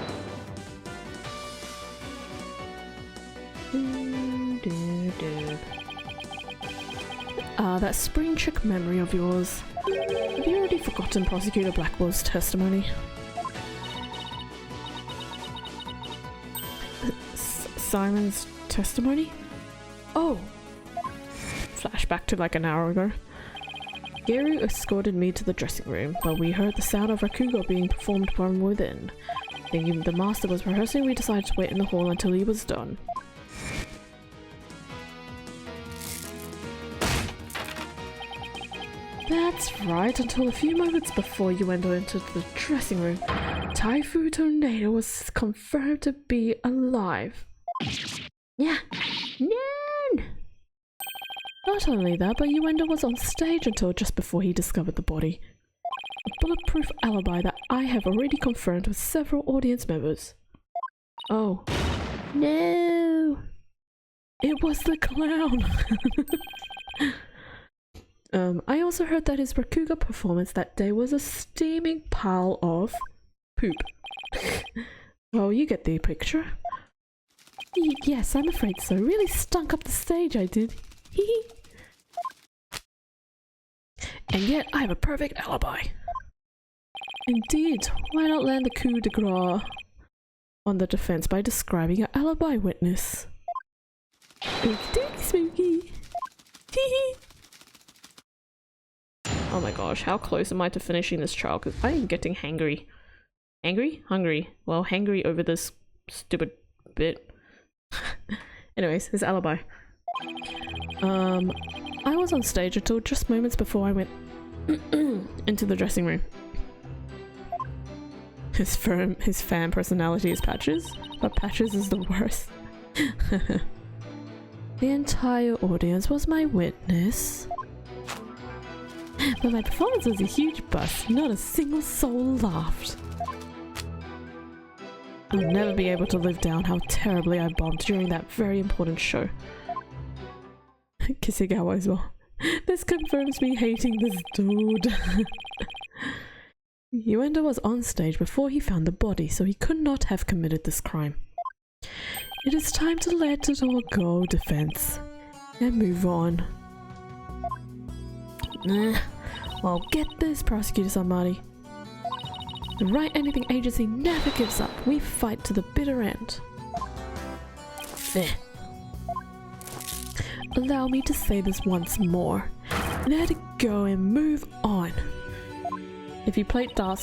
That spring chick memory of yours. Have you already forgotten Prosecutor Blackwell's testimony? Simon's testimony? Oh! Flashback to like an hour ago. Gary escorted me to the dressing room, but we heard the sound of Rakugo being performed from within. Thinking the master was rehearsing, we decided to wait in the hall until he was done. That's right, until a few moments before Uendo entered the dressing room, Typhoon Tornado was confirmed to be alive. Yeah. No. Not only that, but Uendo was on stage until just before he discovered the body. A bulletproof alibi that I have already confirmed with several audience members. Oh. No! It was the clown! I also heard that his Rakuga performance that day was a steaming pile of poop. Well, you get the picture. Yes, I'm afraid so. Really stunk up the stage, I did. And yet, I have a perfect alibi. Indeed, why not land the coup de grace on the defense by describing your alibi witness? Okey-dokey, spooky. Oh my gosh, how close am I to finishing this trial? Because I am getting hangry. Angry? Hungry. Well, hangry over this stupid bit. Anyways, his alibi. I was on stage until just moments before I went into the dressing room. His fan personality is Patches, but Patches is the worst. The entire audience was my witness. But my performance was a huge bust. Not a single soul laughed. I'll never be able to live down how terribly I bombed during that very important show. Kisigawa as well. This confirms me hating this dude. Uendo was on stage before he found the body, so he could not have committed this crime. It is time to let it all go, defense, and move on. Well, get this, Prosecutor Somebody. The Wright Anything Agency never gives up. We fight to the bitter end.
allow me to say this once more. Let it go and move on. If you played Dark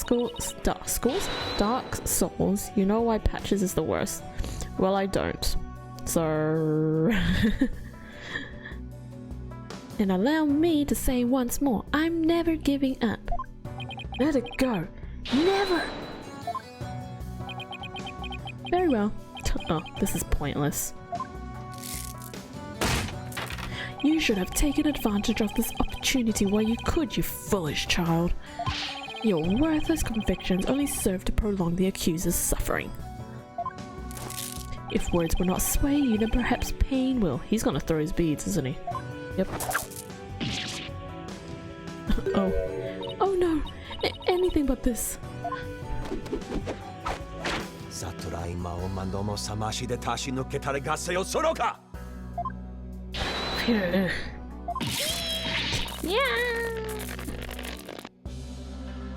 Souls, you know why Patches is the worst. Well, I don't. So... And allow me to say once more, I'm never giving up. Let it go. Never! Very well. Oh, this is pointless. You should have taken advantage of this opportunity while you could, you foolish child. Your worthless convictions only serve to prolong the accuser's suffering. If words will not sway you, then perhaps pain will. He's gonna throw his beads, isn't he? Yep. Oh. Oh no! Anything but this.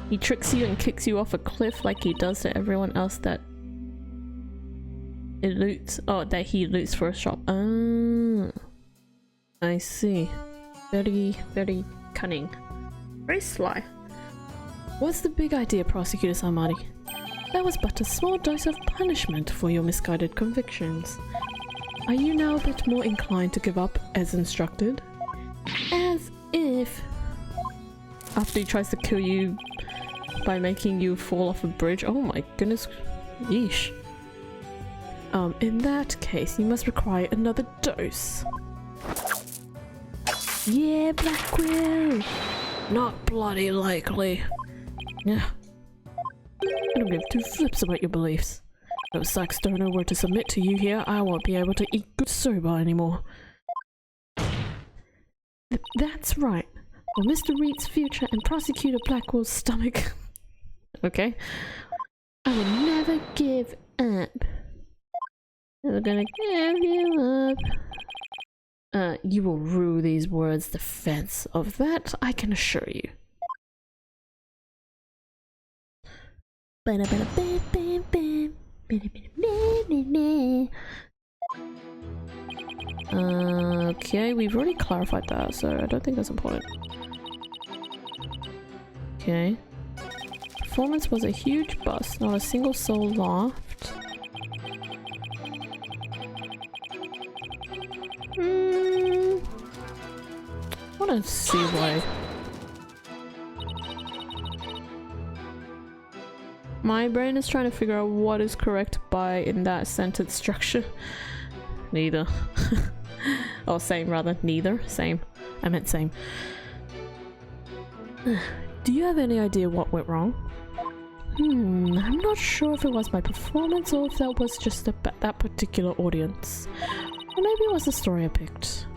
He tricks you and kicks you off a cliff like he does to everyone else that it loots. Oh, that he loots for a shop. Ah, I see. Very, very cunning. Very sly. What's the big idea, Prosecutor Samari? That was but a small dose of punishment for your misguided convictions. Are you now a bit more inclined to give up as instructed? As if... After he tries to kill you by making you fall off a bridge. Oh my goodness. Yeesh. In that case, you must require another dose. Yeah, Blackwell! Not bloody likely. Yeah. I don't give two flips about your beliefs. If Saxtoner were to submit to you here, I won't be able to eat good soba anymore. That's right. For Mr. Wright's future and Prosecutor Blackwell's stomach. Okay. I will never give up. Never gonna give you up. You will rue these words' defense. Of that, I can assure you. Okay, we've already clarified that, so I don't think that's important. Okay. Performance was a huge bust, not a single soul laughed. I wanna see why. My brain is trying to figure out what is correct by in that sentence structure. Neither. Or same rather. Neither. Same. I meant same. Do you have any idea what went wrong? I'm not sure if it was my performance or if that was just that particular audience. Or maybe it was the story I picked.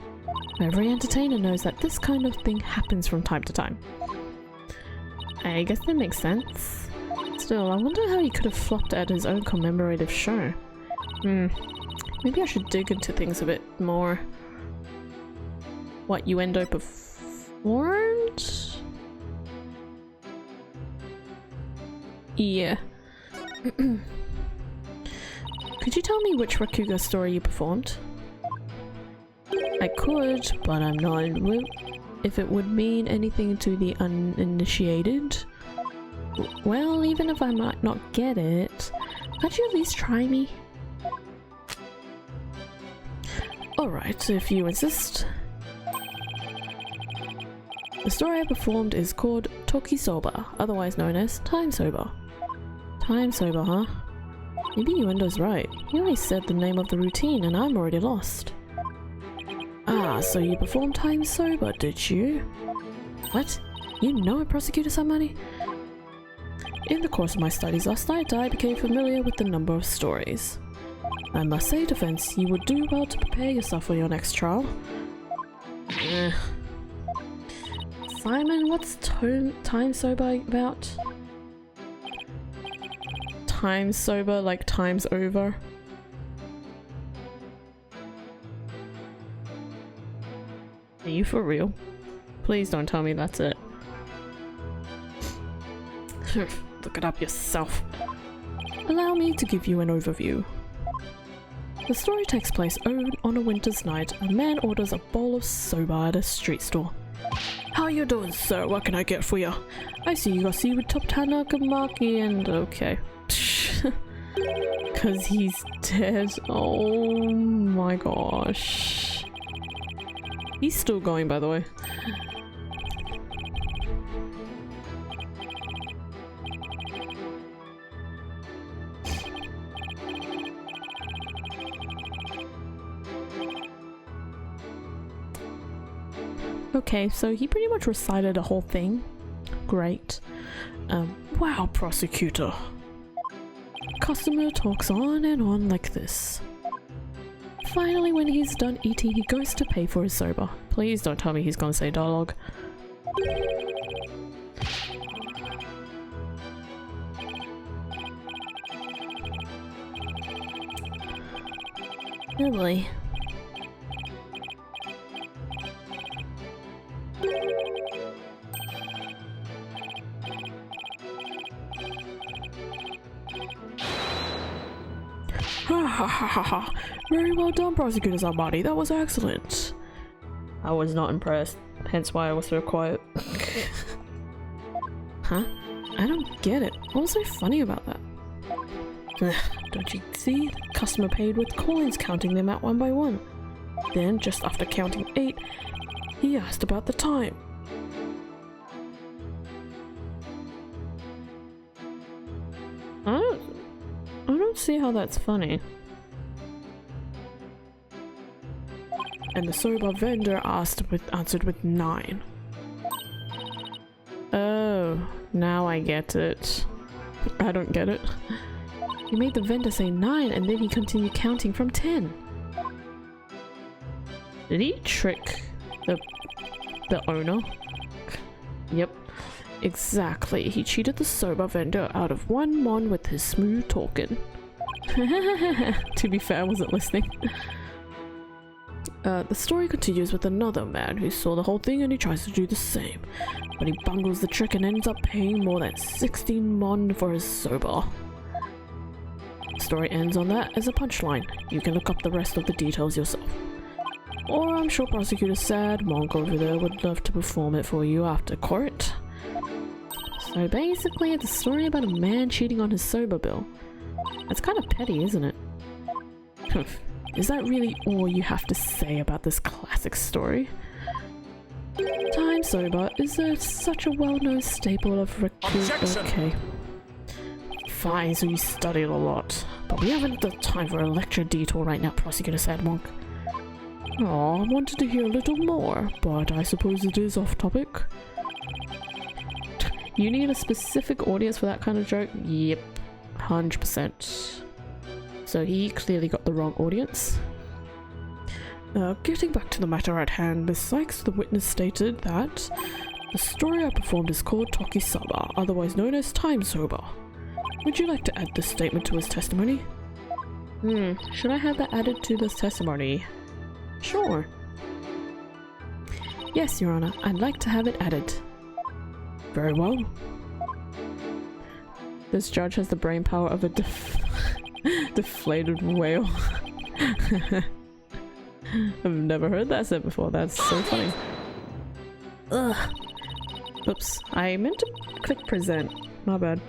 Every entertainer knows that this kind of thing happens from time to time. I guess that makes sense. Still, I wonder how he could have flopped at his own commemorative show. Maybe I should dig into things a bit more. What, Uendo performed? Yeah. Could you tell me which Rakuga story you performed? I could, but I'm not if it would mean anything to the uninitiated. Well, even if I might not get it, can't you at least try me? Alright, if you insist. The story I performed is called Tokisoba, otherwise known as Time Soba. Time Soba, huh? Maybe Uendo's right. He only said the name of the routine and I'm already lost. Ah, so you performed Time Soba, did you? What? You know a Prosecutor Samari? In the course of my studies last night, I became familiar with the number of stories. I must say, Defense, you would do well to prepare yourself for your next trial. Simon, what's Time Soba about? Time Soba, like time's over? Are you for real? Please don't tell me that's it. Look it up yourself. Allow me to give you an overview. The story takes place on a winter's night. A man orders a bowl of soba at a street store. How you doing, sir? What can I get for you? I see you got seaweed top tanakamaki and okay. Cause he's dead. Oh my gosh. He's still going, by the way. Okay, so he pretty much recited a whole thing. Great. Wow, prosecutor. Customer talks on and on like this. Finally, when he's done eating, he goes to pay for his soba. Please don't tell me he's gonna say dialogue.
Oh boy.
Ha ha ha ha ha. Very well done, Prosecutor Zabadi. That was excellent. I was not impressed, hence why I was so quiet. Huh? I don't get it. What was so funny about that? Don't you see? The customer paid with coins, counting them out one by one. Then, just after counting 8, he asked about the time. I don't see how that's funny. And the soba vendor answered with 9. Oh, now I get it. I don't get it. He made the vendor say 9 and then he continued counting from 10. Did he trick the owner? Yep. Exactly. He cheated the soba vendor out of 1 mon with his smooth talking. To be fair, I wasn't listening. The story continues with another man who saw the whole thing and he tries to do the same. But he bungles the trick and ends up paying more than 16 mon for his soba. The story ends on that as a punchline. You can look up the rest of the details yourself. Or I'm sure Prosecutor Sad Monk over there would love to perform it for you after court. So basically it's a story about a man cheating on his soba bill. That's kind of petty, isn't it? Is that really all you have to say about this classic story? Time soba is such a well-known staple of recruit. Okay. Fine, so you studied a lot. But we haven't the time for a lecture detour right now, Prosecutor Sad Monk. Aw, I wanted to hear a little more, but I suppose it is off topic. You need a specific audience for that kind of joke? Yep, 100%. So he clearly got the wrong audience. Getting back to the matter at hand, Miss Sykes, the witness, stated that the story I performed is called Toki-Saba, otherwise known as Time Soba. Would you like to add this statement to his testimony? Should I have that added to this testimony? Sure. Yes, Your Honor, I'd like to have it added. Very well. This judge has the brain power of a deflated whale. I've never heard that said before. That's so funny. Ugh. Oops. I meant to click present. My bad.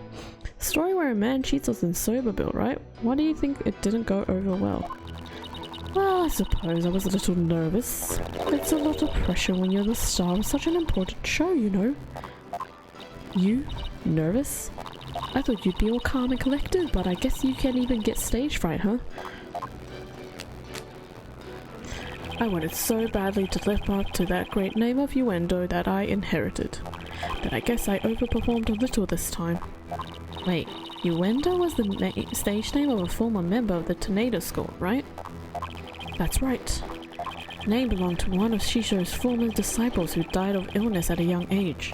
Story where a man cheats on his soba bill, right? Why do you think it didn't go over well? Well, I suppose I was a little nervous. It's a lot of pressure when you're the star of such an important show, you know. You? Nervous? I thought you'd be all calm and collected, but I guess you can't even get stage fright, huh? I wanted so badly to live up to that great name of Uendo that I inherited. But I guess I overperformed a little this time. Wait, Uendo was the stage name of a former member of the Tornado School, right? That's right. The name belonged to one of Shisho's former disciples who died of illness at a young age.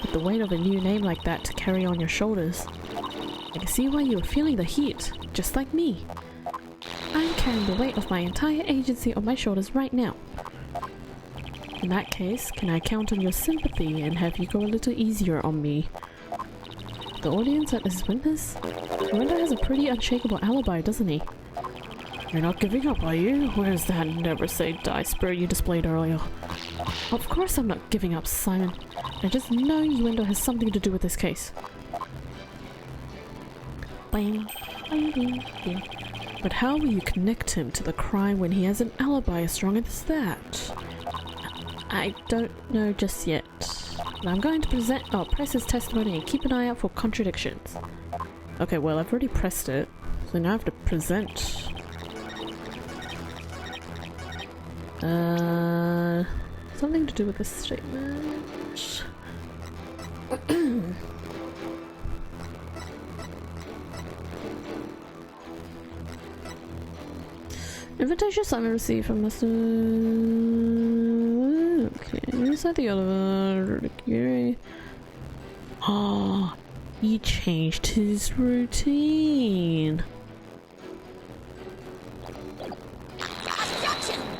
With the weight of a new name like that to carry on your shoulders, I can see why you were feeling the heat, just like me. I'm carrying the weight of my entire agency on my shoulders right now. In that case, can I count on your sympathy and have you go a little easier on me? The audience at this witness? Uendo has a pretty unshakable alibi, doesn't he? You're not giving up, are you? Where's that never say die spirit you displayed earlier?
Of course I'm not giving up, Simon. I just know Yuendo has something to do with this case. Bang. Bang, bang, bang.
But how will you connect him to the crime when he has an alibi as strong as that?
I don't know just yet. But I'm going to press his testimony and keep an eye out for contradictions.
Okay, well, I've already pressed it, so now I have to present. Something to do with this statement. Invitation Simon received from Mr. Okay, is that the other? Oh, he changed his routine.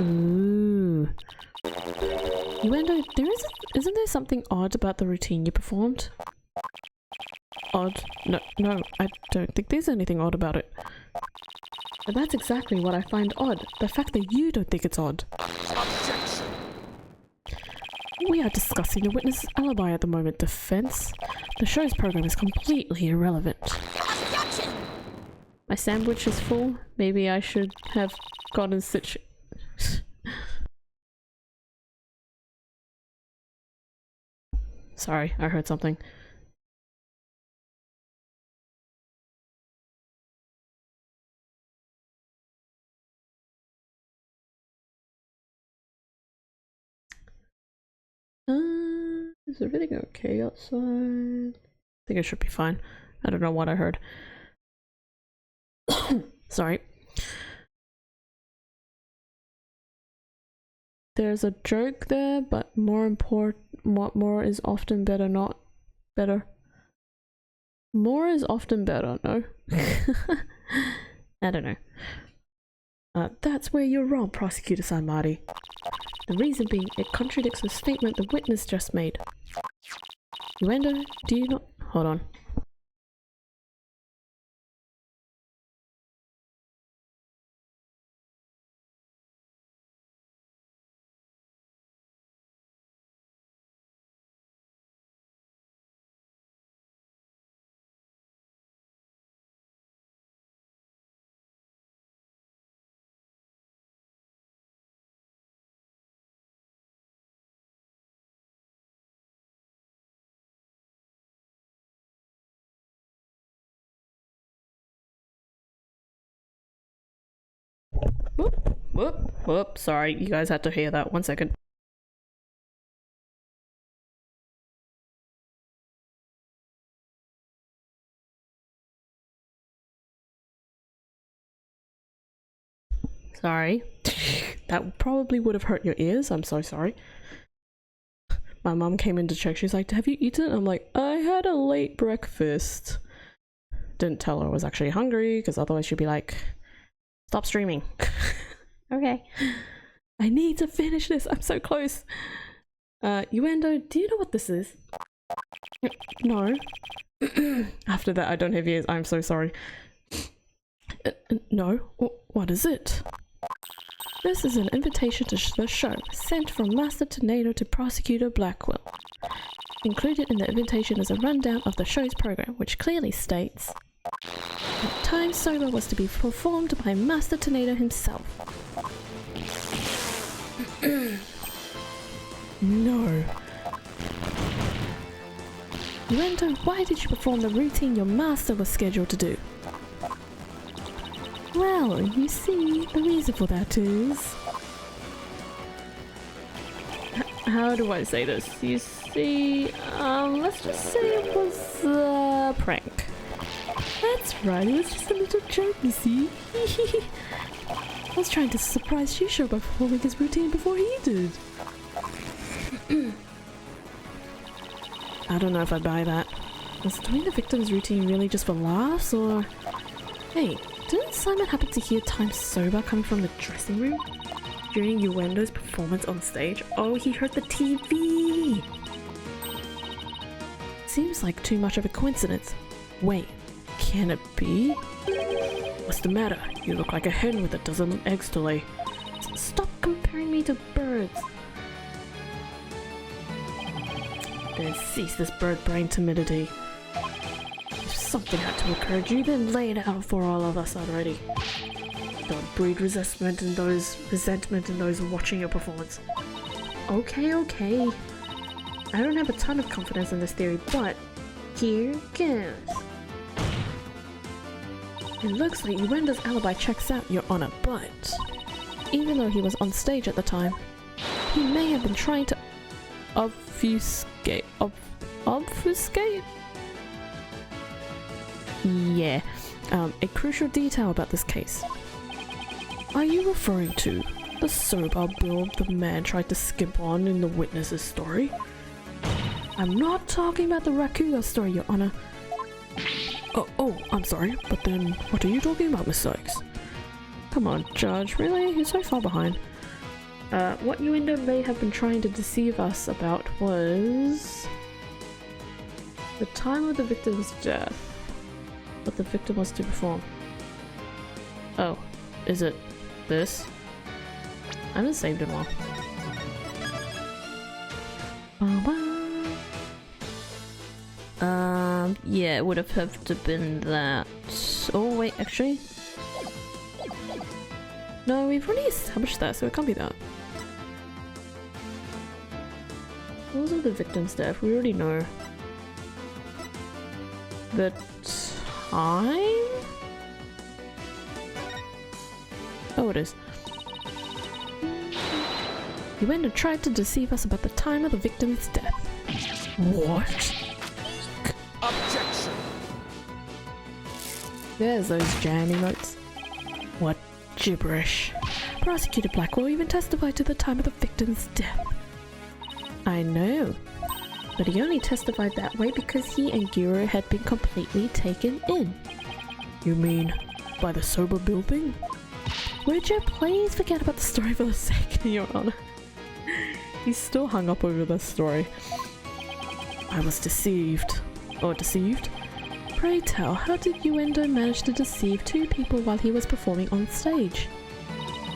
Ooh.
Yuendo, isn't there something odd about the routine you performed?
Odd? No, I don't think there's anything odd about it.
But that's exactly what I find odd. The fact that you don't think it's odd.
We are discussing the witness's alibi at the moment, defense. The show's program is completely irrelevant.
My sandwich is full. Maybe I should have gotten
Sorry, I heard something. Is everything okay outside? I think it should be fine. I don't know what I heard. Sorry. There's a joke there, but more is often better, not better. More is often better, no? I don't know. That's where you're wrong, Prosecutor Sanmari. The reason being, it contradicts the statement the witness just made. Yuendo, do you not— hold on. Whoop, sorry, you guys had to hear that. 1 second. Sorry. That probably would have hurt your ears. I'm so sorry. My mom came in to check. She's like, have you eaten? I'm like, I had a late breakfast. Didn't tell her I was actually hungry, because otherwise she'd be like, stop streaming. Okay. I need to finish this. I'm so close. Yuendo, do you know what this is? No. After that, I don't have ears. I'm so sorry. No. What is it? This is an invitation to the show, sent from Master Tornado to Prosecutor Blackwell. Included in the invitation is a rundown of the show's program, which clearly states that Time Sober was to be performed by Master Tornado himself. No. Yuendo, why did you perform the routine your master was scheduled to do? Well, you see, the reason for that is... How do I say this? You see, let's just say it was a prank. That's right, it was just a little joke, you see. I was trying to surprise Shisho by performing his routine before he did. I don't know if I buy that. Was doing the victim's routine really just for laughs, or... Hey, didn't Simon happen to hear Time Sober coming from the dressing room? During Yuendo's performance on stage? Oh, he heard the TV! Seems like too much of a coincidence. Wait, can it be? What's the matter? You look like a hen with a dozen eggs to lay.
Stop comparing me to birds.
Then cease this bird brain timidity. If something had to occur to you, then lay it out for all of us already. Don't breed resentment in those watching your performance.
Okay. I don't have a ton of confidence in this theory, but here goes.
It looks like Uenda's alibi checks out, Your Honor, but even though he was on stage at the time, he may have been trying to obfuscate? Yeah, a crucial detail about this case. Are you referring to the sober build the man tried to skimp on in the witness's story? I'm not talking about the Rakugo story, Your Honor. Oh, I'm sorry, but then what are you talking about, Miss Sykes? Come on, Judge, really? You're so far behind. What Uenda may have been trying to deceive us about was the time of the victim's death. What the victim was to perform. Oh, is it this? I haven't saved it all. Yeah, it would have to been that. Oh wait, actually. No, we've already established that, so it can't be that. What was the victim's death? We already know. The time? Oh, it is. Uenda tried to deceive us about the time of the victim's death. What?
Objection!
There's those jamming notes. What gibberish. Prosecutor Blackwell even testified to the time of the victim's death. I know, but he only testified that way because he and Giro had been completely taken in. You mean by the sober building? Would you please forget about the story for a second, Your Honor? He's still hung up over this story. I was deceived. Or deceived? Pray tell, how did Uendo manage to deceive two people while he was performing on stage?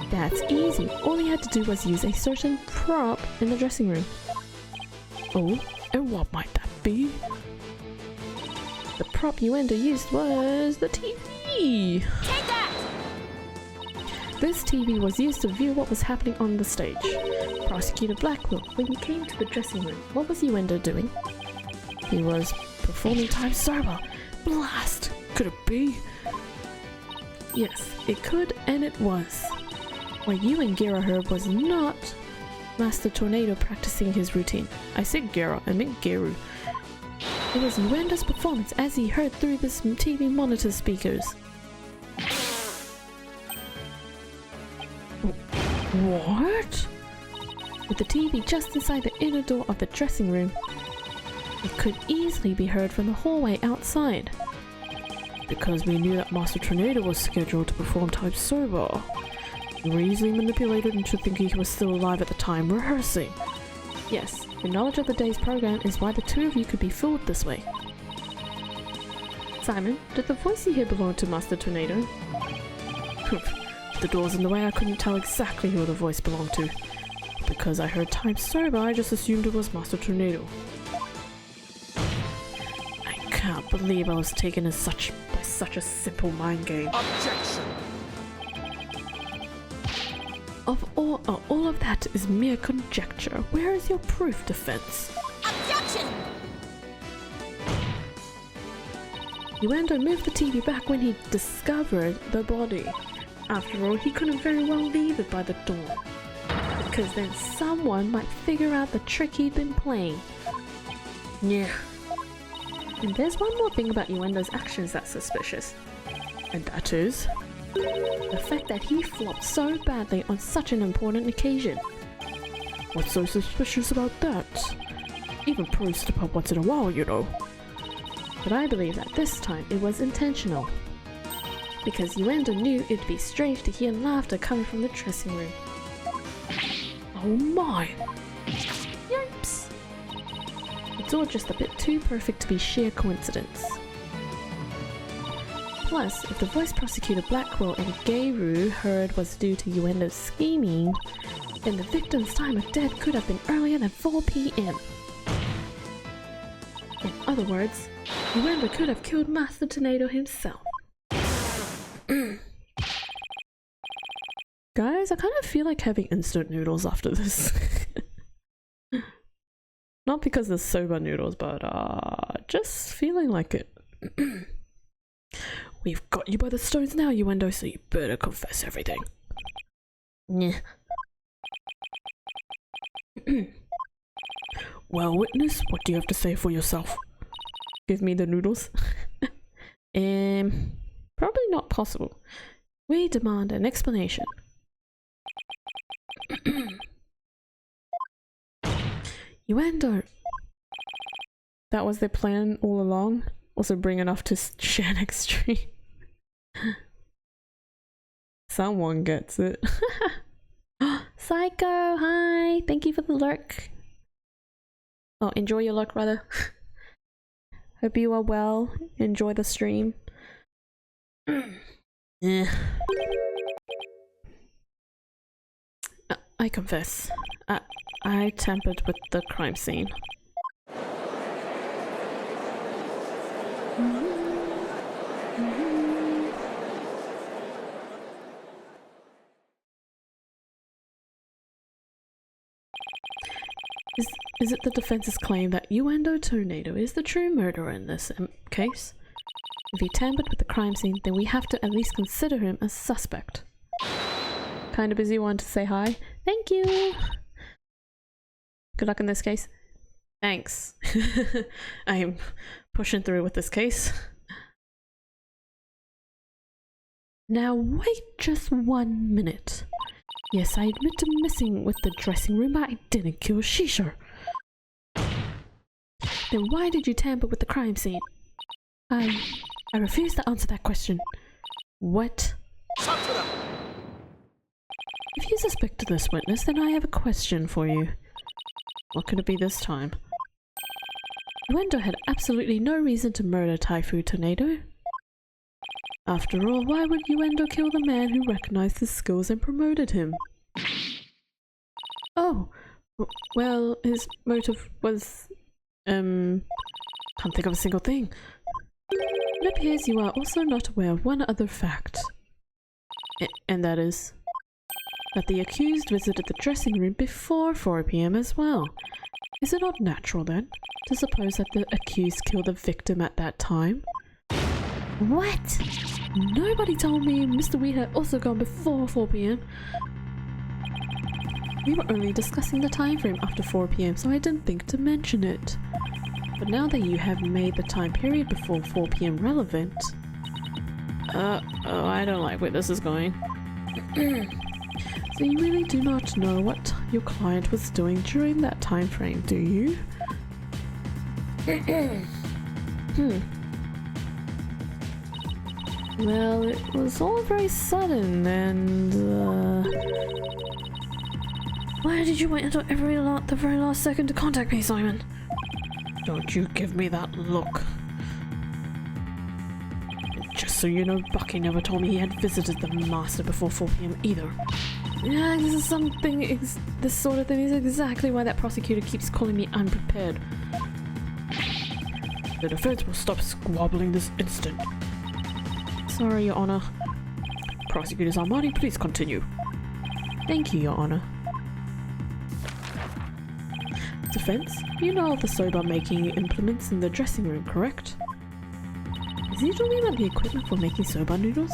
That's easy. All he had to do was use a certain prop in the dressing room. Oh, and what might that be? The prop Uendo used was the TV.
Take that!
This TV was used to view what was happening on the stage. Prosecutor Blackwell, when you came to the dressing room, what was Uendo doing? He was performing time sober. Blast! Could it be? Yes, it could and it was. What you and Gera heard was not Master Tornado practicing his routine. I said Gera, I meant Geru. It was Uenda's performance as he heard through the TV monitor speakers. What? With the TV just inside the inner door of the dressing room, it could easily be heard from the hallway outside. Because we knew that Master Tornado was scheduled to perform time sober, we were easily manipulated into thinking he was still alive at the time rehearsing. Yes, your knowledge of the day's program is why the two of you could be fooled this way. Simon, did the voice you hear belong to Master Tornado? The door's in the way, I couldn't tell exactly who the voice belonged to. Because I heard time sober, I just assumed it was Master Tornado. I can't believe I was taken as by such a simple mind game.
Objection!
All of that is mere conjecture. Where is your proof, defense?
Objection!
Uendo moved the TV back when he discovered the body. After all, he couldn't very well leave it by the door, because then someone might figure out the trick he'd been playing. Yeah. And there's one more thing about Uendo's actions that's suspicious. And that is the fact that he flopped so badly on such an important occasion. What's so suspicious about that? Even pros step up once in a while, you know. But I believe that this time it was intentional. Because Uendo knew it'd be strange to hear laughter coming from the dressing room. Oh my! Yipes! It's all just a bit too perfect to be sheer coincidence.
Plus, if the voice prosecutor Blackwell and Gayru heard was due to Uendo's scheming, then the victim's time of death could have been earlier than 4 p.m. In other words, Uendo could have killed Master Tornado himself.
Guys, I kind of feel like having instant noodles after this. Not because there's soba noodles, but just feeling like it. We've got you by the stones now, Uendo, so you better confess everything.
Nyeh.
Well, witness, what do you have to say for yourself? Give me the noodles.
Probably not possible. We demand an explanation. Uendo.
That was their plan all along? Also bring enough to share next stream. Someone gets it.
Psycho, hi! Thank you for the lurk. Oh, enjoy your lurk, rather. Hope you are well. Enjoy the stream.
Yeah. I confess. I tampered with the crime scene. Is it the defense's claim that Uendo Tornado is the true murderer in this case? If he tampered with the crime scene, then we have to at least consider him a suspect. Kinda busy, want to say hi?
Thank you!
Good luck in this case. Thanks. I'm pushing through with this case.
Now wait just 1 minute. Yes, I admit to messing with the dressing room, but I didn't kill Shisha. Then why did you tamper with the crime scene? I refuse to answer that question.
What?
If you suspect this witness, then I have a question for you.
What could it be this time?
Uendo had absolutely no reason to murder Typhoon Tornado.
After all, why would Uendo kill the man who recognized his skills and promoted him? Oh, well, his motive was, can't think of a single thing.
It appears you are also not aware of one other fact.
And that is?
That the accused visited the dressing room before 4 p.m. as well. Is it not natural, then, to suppose that the accused killed the victim at that time?
What?
Nobody told me Mr. Wheat had also gone before 4 p.m. We were only discussing the time frame after 4 p.m, so I didn't think to mention it. But now that you have made the time period before 4 p.m. relevant...
Oh, I don't like where this is going.
So you really do not know what your client was doing during that time frame, do you?
Well, it was all very sudden and,
Why did you wait until the very last second to contact me, Simon?
Don't you give me that look. Just so you know, Bucky never told me he had visited the Master before 4 p.m. either.
Yeah, this sort of thing is exactly why that prosecutor keeps calling me unprepared.
The defense will stop squabbling this instant.
Sorry, Your Honor.
Prosecutors Armani, please continue.
Thank you, Your Honor.
Defense, you know of the soba making implements in the dressing room, correct?
Is he talking about the equipment for making soba noodles?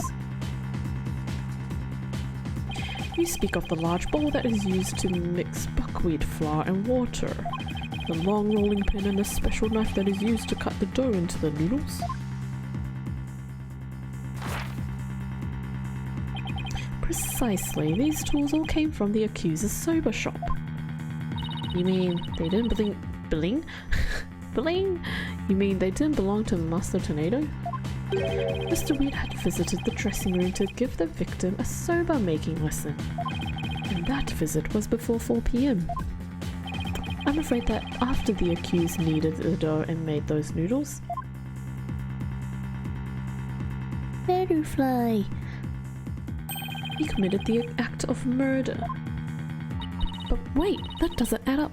You speak of the large bowl that is used to mix buckwheat flour and water, the long rolling pin and a special knife that is used to cut the dough into the noodles.
Precisely, these tools all came from the accuser's soba shop.
You mean they didn't bling? You mean they didn't belong to Master Tornado?
Mr. Wheat had visited the dressing room to give the victim a soba making lesson, and that visit was before 4 p.m. I'm afraid that after the accused kneaded the dough and made those noodles, Butterfly.
He committed the act of murder. But wait, that doesn't add up.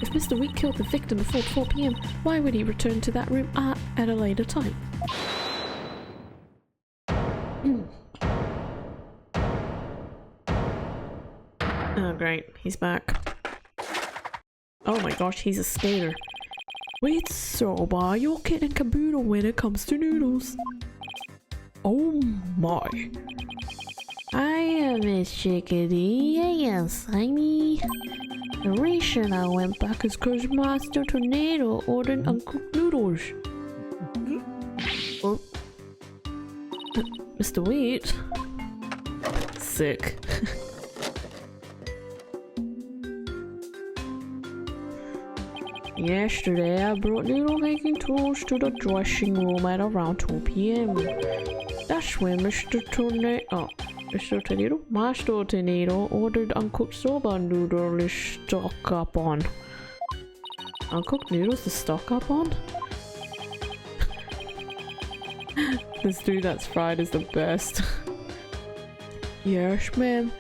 If Mr. Wheat killed the victim before 4 PM, why would he return to that room at a later time? Oh great, he's back. Oh my gosh, he's a skater. Wait, Soba, you're kid and caboodle when it comes to noodles. Oh my.
Hiya, Miss Chickadee. Yes, honey. The reason I went back is cause Master Tornado ordered uncooked noodles.
Oh. Mr. Wheat? Sick. Yesterday I brought noodle making tools to the dressing room at around 2 PM. That's when Master Tornado ordered uncooked soba noodle to stock up on. Uncooked noodles to stock up on? This dude that's fried is the best. Yes, ma'am.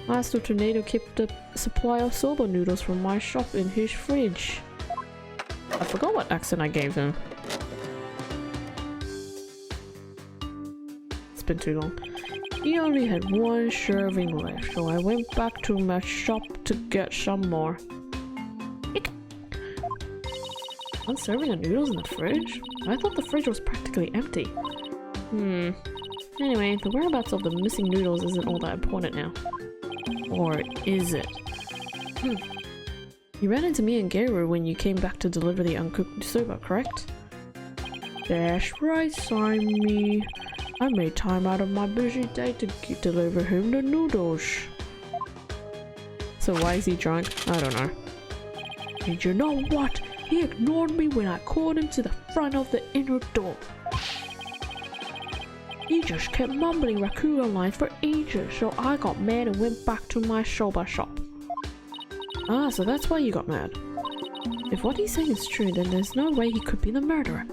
Master Tornado kept a supply of soba noodles from my shop in his fridge. I forgot what accent I gave him. It's been too long. He only had 1 serving left, so I went back to my shop to get some more. One serving of noodles in the fridge? I thought the fridge was practically empty. Anyway, the whereabouts of the missing noodles isn't all that important now. Or is it? You ran into me and Garu when you came back to deliver the uncooked soba, correct? That's right, Simon. I made time out of my busy day to deliver him the noodles. So why is he drunk? I don't know. And you know what? He ignored me when I called him to the front of the inner door. He just kept mumbling Rakugo lines for ages, so I got mad and went back to my soba shop. Ah, so that's why you got mad. If what he's saying is true, then there's no way he could be the murderer.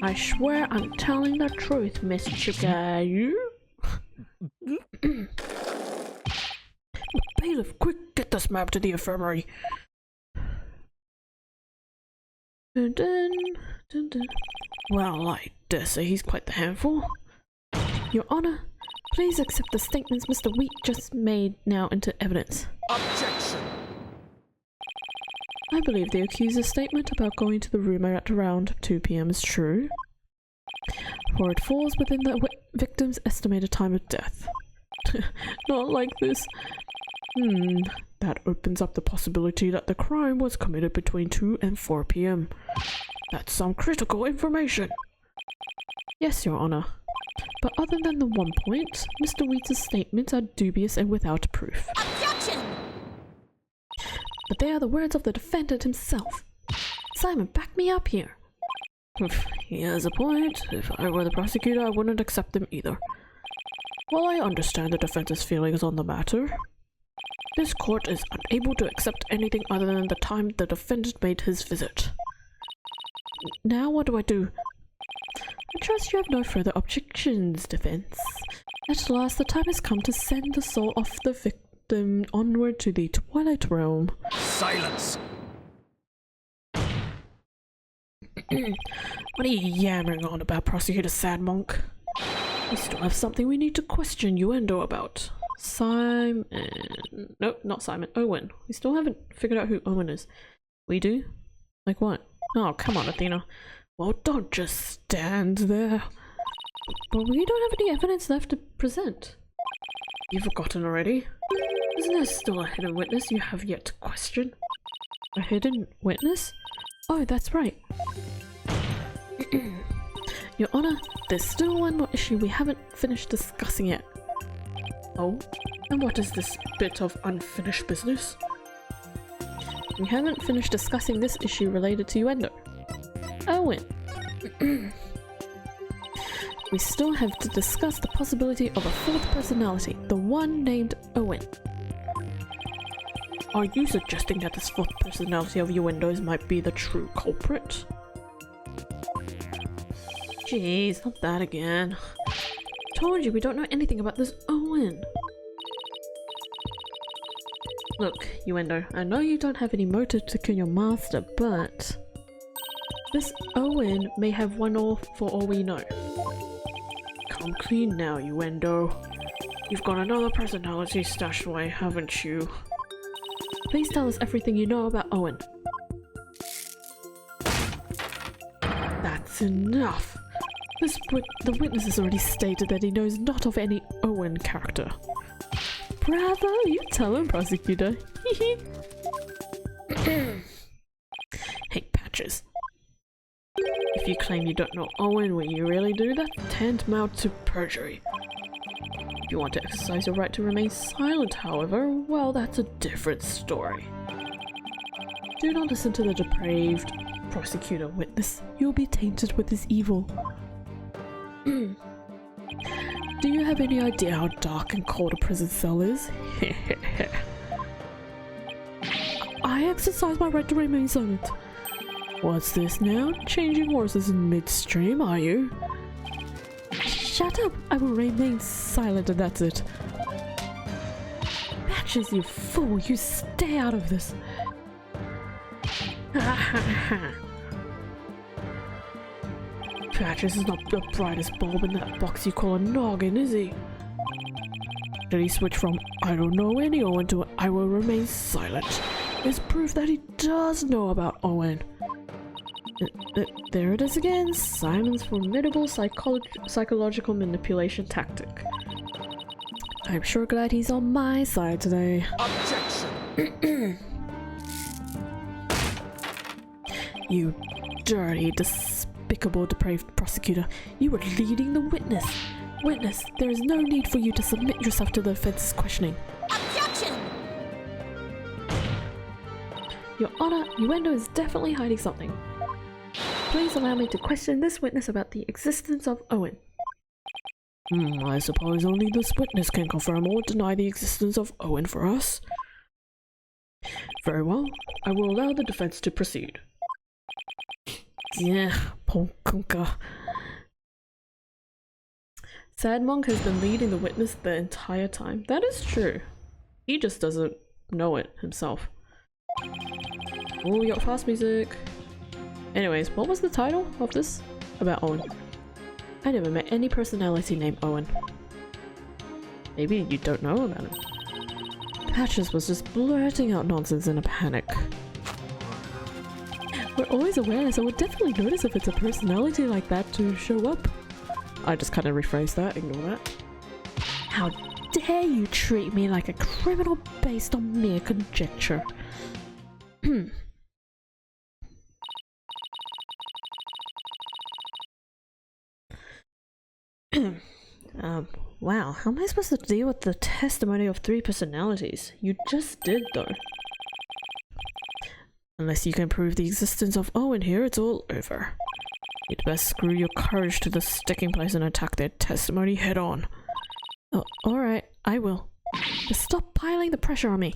I swear I'm telling the truth, Miss Chica. Bailiff, quick, get this map to the infirmary. Dun, dun, dun, dun. Well, I dare say he's quite the handful. Your Honor, please accept the statements Mr. Wheat just made now into evidence.
Objection!
I believe the accuser's statement about going to the room at around 2 PM is true, for it falls within the victim's estimated time of death. Not like this. That opens up the possibility that the crime was committed between 2 and 4 PM. That's some critical information. Yes, Your Honor. But other than the one point, Mr. Wheat's statements are dubious and without proof.
Objection!
But they are the words of the defendant himself. Simon, back me up here. He has a point. If I were the prosecutor, I wouldn't accept them either. While I understand the defense's feelings on the matter, this court is unable to accept anything other than the time the defendant made his visit. Now what do I do? I trust you have no further objections, defense. At last, the time has come to send the soul of the victim onward to the Twilight Realm.
Silence!
What are you yammering on about, Prosecutor Sadmonk? We still have something we need to question Uendo about. Simon... Nope, not Simon. Owen. We still haven't figured out who Owen is. We do? Like what? Oh, come on, Athena. Well, don't just stand there. But we don't have any evidence left to present. You've forgotten already? Isn't there still a hidden witness you have yet to question? A hidden witness? Oh, that's right. Your Honor, there's still one more issue we haven't finished discussing yet. Oh? And what is this bit of unfinished business? We haven't finished discussing this issue related to Uendo. Owen. We still have to discuss the possibility of a fourth personality, the one named Owen. Are you suggesting that this fourth personality of Uendo's might be the true culprit? Jeez, not that again. told you we don't know anything about this Owen. Look, Uendo, I know you don't have any motive to kill your master, but this Owen may have one off for all we know. Come clean now, Uendo. You've got another personality stashed away, haven't you? Please tell us everything you know about Owen. That's enough. The witness has already stated that he knows not of any Owen character. Bravo, you tell him, prosecutor. Hey, Patches. If you claim you don't know Owen when you really do, that's tantamount to perjury. If you want to exercise your right to remain silent, however, well, that's a different story. Do not listen to the depraved prosecutor witness. You'll be tainted with his evil. Do you have any idea how dark and cold a prison cell is? I exercise my right to remain silent. What's this now? Changing horses in midstream, are you? Shut up! I will remain silent and that's it. Patches, you fool! You stay out of this! Patches is not the brightest bulb in that box you call a noggin, is he? Did he switch from I don't know any Owen to I will remain silent? It's proof that he does know about Owen. There it is again, Simon's formidable psychological manipulation tactic. I'm sure glad he's on my side today.
Objection!
You dirty, despicable, depraved prosecutor. You were leading the witness. Witness, there is no need for you to submit yourself to the defense's questioning.
Objection!
Your Honor, Uendo is definitely hiding something. Please allow me to question this witness about the existence of Owen. I suppose only this witness can confirm or deny the existence of Owen for us. Very well, I will allow the defense to proceed. Yeah, Ponkunka. Sad Monk has been leading the witness the entire time. That is true. He just doesn't know it himself. Oh, we got fast music. Anyways, what was the title of this? About Owen. I never met any personality named Owen. Maybe you don't know about him. Patches was just blurting out nonsense in a panic. We're always aware, so we'll definitely notice if it's a personality like that to show up. I just kind of rephrased that, ignore that. How dare you treat me like a criminal based on mere conjecture? Wow, how am I supposed to deal with the testimony of 3 personalities? You just did, though. Unless you can prove the existence of Owen here, it's all over. You'd best screw your courage to the sticking place and attack their testimony head on. Oh, alright, I will. Just stop piling the pressure on me.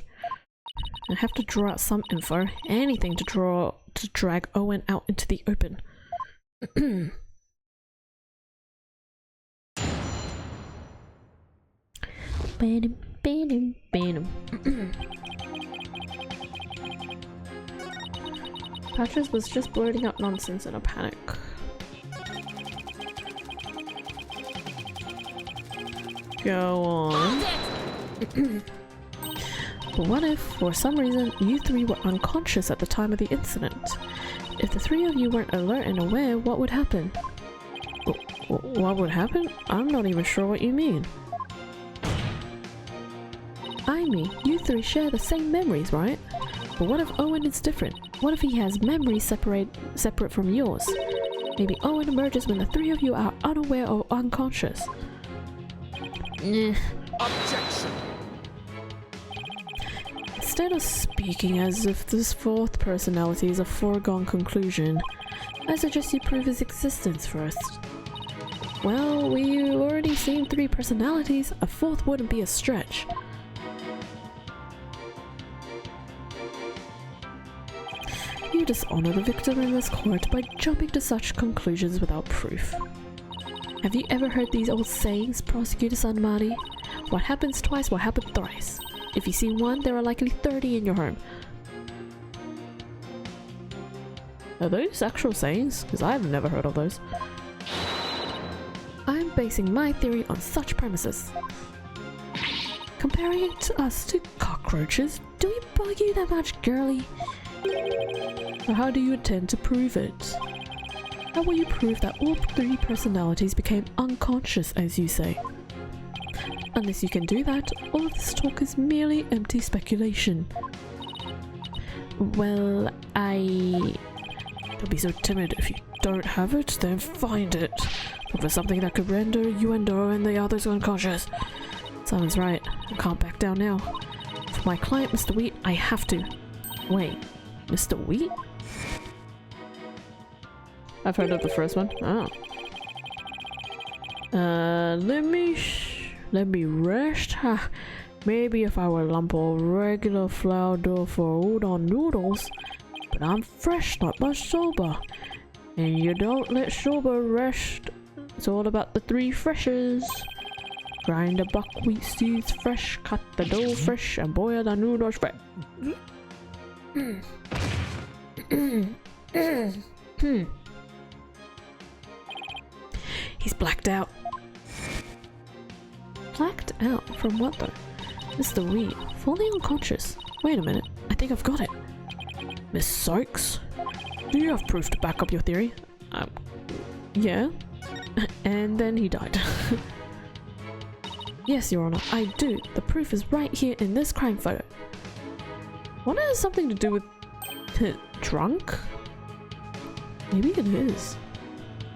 I have to draw out some info, anything to drag Owen out into the open. Patches was just blurting out nonsense in a panic. Go on. But what if, for some reason, you 3 were unconscious at the time of the incident? If the 3 of you weren't alert and aware, what would happen? What would happen? I'm not even sure what you mean. I mean, you 3 share the same memories, right? But what if Owen is different? What if he has memories separate from yours? Maybe Owen emerges when the 3 of you are unaware or unconscious.
Objection!
Instead of speaking as if this 4th personality is a foregone conclusion, I suggest you prove his existence first. Well, we've already seen 3 personalities, a 4th wouldn't be a stretch. You dishonor the victim in this court by jumping to such conclusions without proof.
Have you ever heard these old sayings, Prosecutor Sanmari? What happens twice will happen thrice. If you see one, there are likely 30 in your home.
Are those actual sayings? Because I've never heard of those.
I'm basing my theory on such premises. Comparing it to us to cockroaches? Do we bug you that much, girly?
So how do you intend to prove it?
How will you prove that all 3 personalities became unconscious, as you say? Unless you can do that, all of this talk is merely empty speculation.
Well, Don't be so timid. If you don't have it, then find it. Look for something that could render Yuendo and the others unconscious.
Simon's right. I can't back down now. For my client, Mr. Wheat, I have to.
Wait, Mr. Wheat? I've heard of the first one. Oh. Let me rest. Maybe if I were a lump of regular flour dough for udon noodles. But I'm fresh, not much sober. And you don't let sober rest. It's all about the 3 freshes. Grind the buckwheat seeds fresh, cut the dough fresh, and boil the noodles fresh.
He's blacked out. Blacked out? From what though? Mr. Wheat, fully unconscious. Wait a minute, I think I've got it.
Miss Sykes, do you have proof to back up your theory?
Yeah.
And then he died.
Yes, Your Honor, I do. The proof is right here in this crime photo.
What has something to do with drunk?
Maybe it is.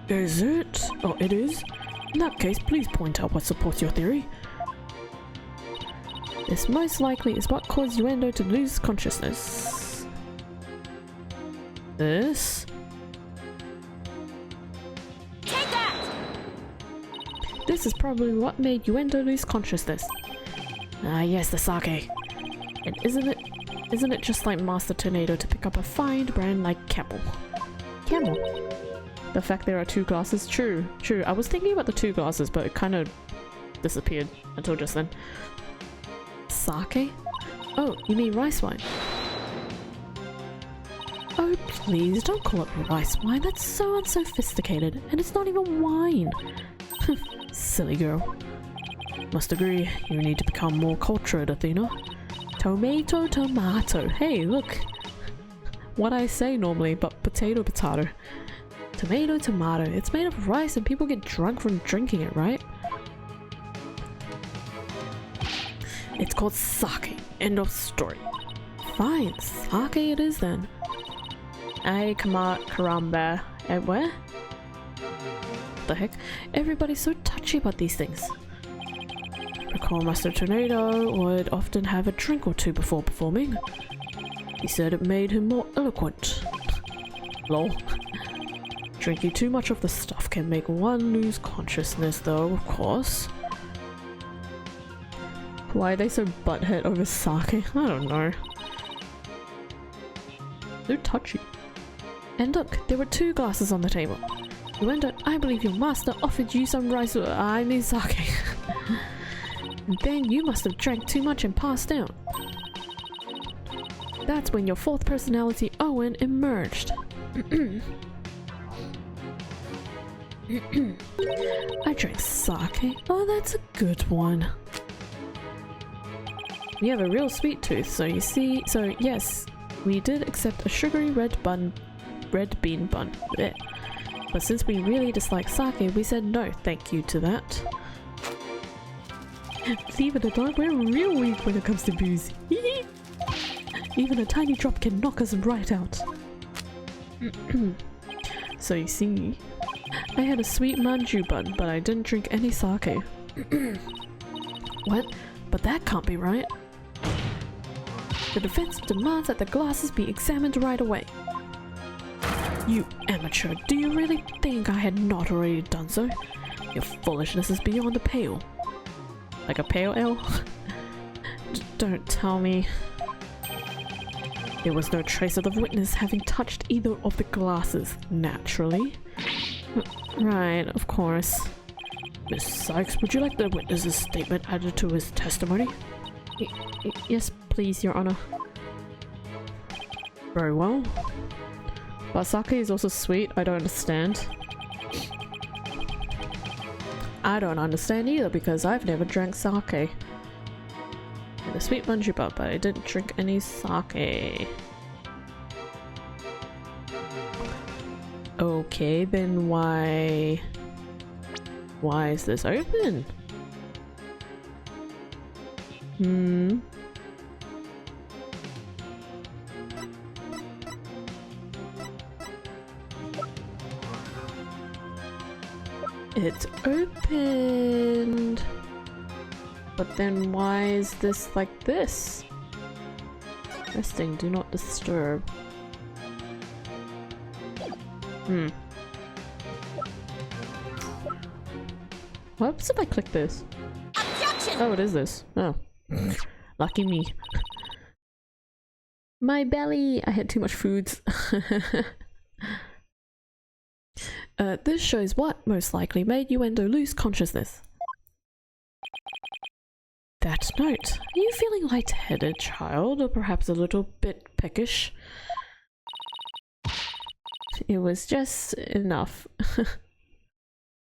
Is it? Oh, it is? In that case, please point out what supports your theory.
This most likely is what caused Yuendo to lose consciousness.
This?
Take that!
This is probably what made Yuendo lose consciousness.
Ah, yes, the sake.
And isn't it just like Master Tornado to pick up a fine brand like Camel?
Camel? The fact there are 2 glasses? True. I was thinking about the 2 glasses, but it kind of disappeared until just then.
Sake? Oh, you mean rice wine? Oh, please, don't call it rice wine. That's so unsophisticated, and it's not even wine.
Silly girl. Must agree, you need to become more cultured, Athena.
Tomato, tomato.
Hey, look. What I say normally, but potato, potato.
Tomato, tomato. It's made of rice and people get drunk from drinking it, right?
It's called sake. End of story.
Fine, sake it is then.
Ay, caramba. Where?
The heck? Everybody's so touchy about these things.
Recall Master Tornado would often have a drink or 2 before performing. He said it made him more eloquent. Lol. Drinking too much of the stuff can make one lose consciousness though, of course. Why are they so butthead over sake? I don't know. They're touchy.
And look, there were 2 glasses on the table. Yuendo, I believe your master offered you some rice. I mean sake. And then you must have drank too much and passed out. That's when your 4th personality, Owen, emerged. I drank sake. Oh, that's a good one.
We have a real sweet tooth, so you see. So yes, we did accept a sugary red bean bun. Blech. But since we really dislike sake, we said no, thank you to that.
Believe it or not, we're real weak when it comes to booze. Even a tiny drop can knock us right out.
So you see,
I had a sweet manju bun, but I didn't drink any sake. What? But that can't be right. The defense demands that the glasses be examined right away.
you amateur, do you really think I had not already done so? Your foolishness is beyond the pale. Like a pale ale? Don't tell me. There was no trace of the witness having touched either of the glasses, naturally. Right, of course. Miss Sykes, would you like the witness's statement added to his testimony?
Yes, please, Your Honor.
Very well. But sake is also sweet, I don't understand. I don't understand either because I've never drank sake. And a sweet manju bar, but I didn't drink any sake. Okay, then why is this open? It's opened. But then why is this like this? Resting, do not disturb. What happens if I click this? Objection! Oh, it is this. Oh. Lucky me.
My belly!
I had too much foods. This shows what most likely made Uendo lose consciousness. That note. Are you feeling lightheaded, child, or perhaps a little bit peckish? It was just enough.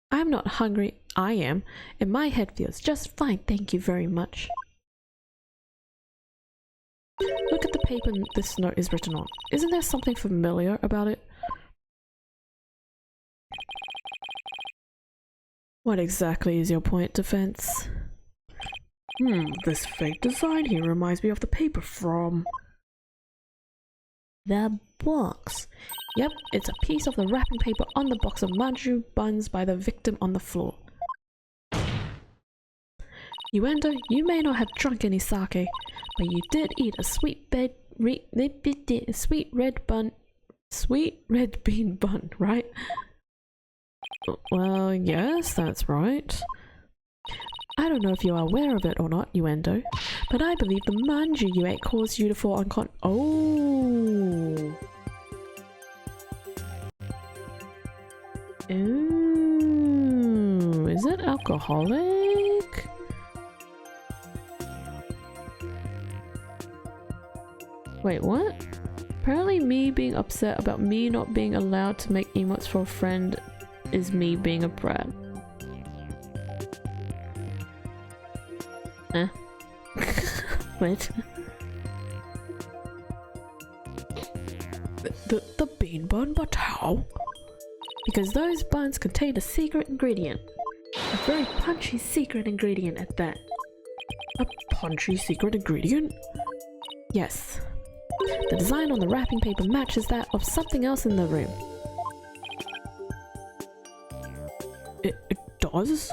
I'm not hungry. I am, and my head feels just fine, thank you very much. Look at the paper this note is written on. Isn't there something familiar about it? What exactly is your point, Defense? This fake design here reminds me of the paper from...
the box.
Yep, it's a piece of the wrapping paper on the box of manju buns by the victim on the floor. Uendo, you may not have drunk any sake, but you did eat a sweet red bean bun, right? Well, yes, that's right. I don't know if you are aware of it or not, Uendo, but I believe the manju you ate caused you to fall Oh! Ooh, is it alcoholic? Wait, what? Apparently me being upset about me not being allowed to make emotes for a friend is me being a brat. Wait. The bean bun, but how? Because those buns contain a secret ingredient. A very punchy secret ingredient at that. A punchy secret ingredient? Yes. The design on the wrapping paper matches that of something else in the room. It does?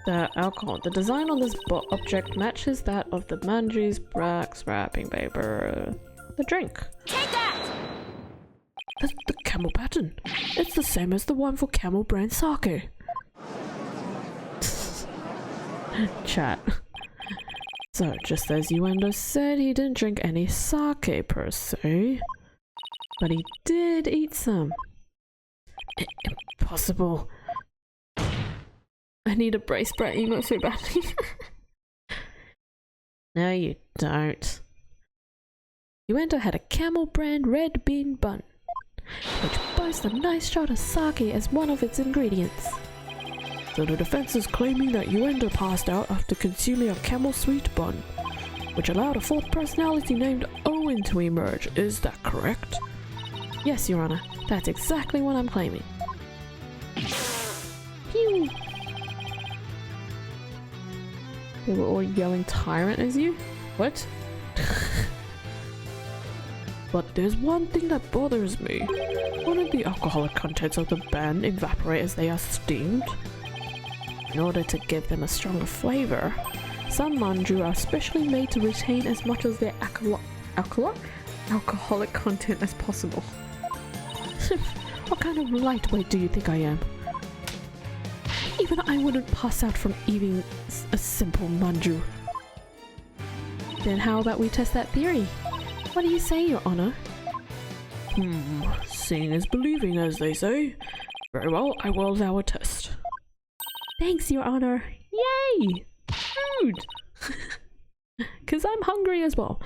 The alcohol. The design on this object matches that of the manju's wrapping paper. The drink.
Take that!
The camel pattern. It's the same as the one for camel brand sake. Chat. So, just as Uendo said, he didn't drink any sake per se, but he did eat some. Impossible. I need a brace brat emote so badly. No, you don't. Uendo had a camel brand red bean bun, which boasts a nice shot of sake as one of its ingredients. So the defense is claiming that Uendo passed out after consuming a camel sweet bun, which allowed a fourth personality named Owen to emerge. Is that correct? Yes, Your Honor. That's exactly what I'm claiming. Pew! They were all yelling tyrant as you? What? But there's one thing that bothers me. Wouldn't the alcoholic contents of the ban evaporate as they are steamed? In order to give them a stronger flavor, some manju are specially made to retain as much of their alcoholic content as possible. What kind of lightweight do you think I am? Even I wouldn't pass out from eating a simple manju. Then how about we test that theory? What do you say, Your Honor? Seeing is believing, as they say. Very well, I will allow a test.
Thanks, Your Honor.
Yay! Food! Because I'm hungry as well.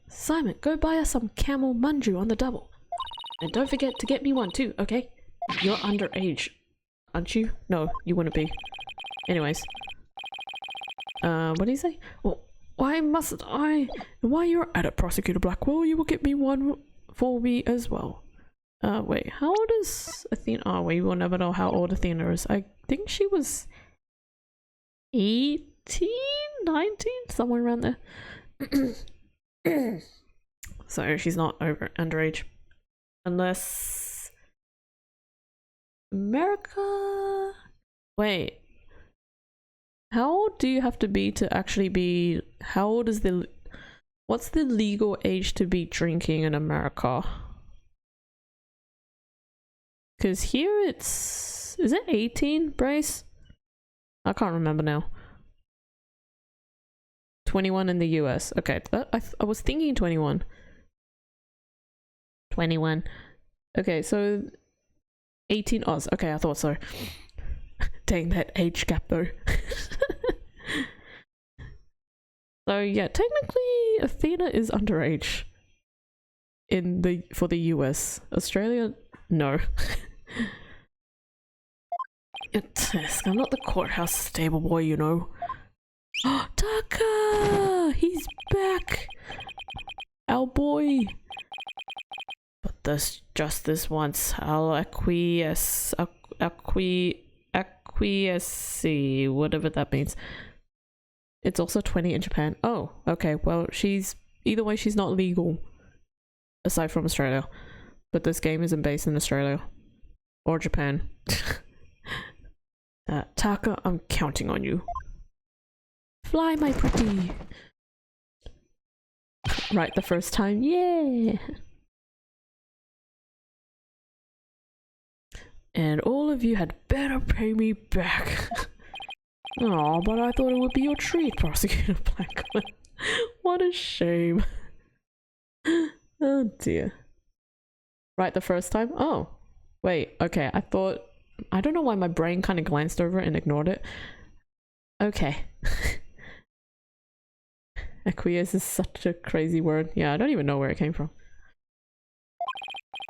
Simon, go buy us some camel manju on the double.
And don't forget to get me one too, okay? You're underage, aren't you? No, you wouldn't be. Anyways. What do you say? Well, why mustn't I? While you're at it, Prosecutor Blackwell, you will get me one for me as well. Wait, how old is Athena? Oh, we will never know how old Athena is. I think she was 18, 19, somewhere around there. So she's not underage. Unless... America? Wait. How old do you have to be to actually be... How old is the... What's the legal age to be drinking in America? Because here it's... Is it 18, Brace? I can't remember now. 21 in the US. Okay, I was thinking 21. 21. Okay, so 18 Oz. Okay, I thought so. Dang, that age gap though. So yeah, technically Athena is underage for the US. Australia, no. I'm not the courthouse stable boy, you know. Taka! He's back! Our boy! But just this once, I'll acquiesce, whatever that means. It's also 20 in Japan. Oh, okay, well, either way, she's not legal. Aside from Australia. But this game isn't based in Australia. Or Japan. Taka, I'm counting on you.
Fly, my pretty.
Right the first time, yeah! And all of you had better pay me back. Oh, but I thought it would be your treat, Prosecutor Blackwell. What a shame. Oh dear. Right the first time? Oh. Wait, okay, I don't know why my brain kind of glanced over it and ignored it. Okay. Acquiesce is such a crazy word. Yeah, I don't even know where it came from.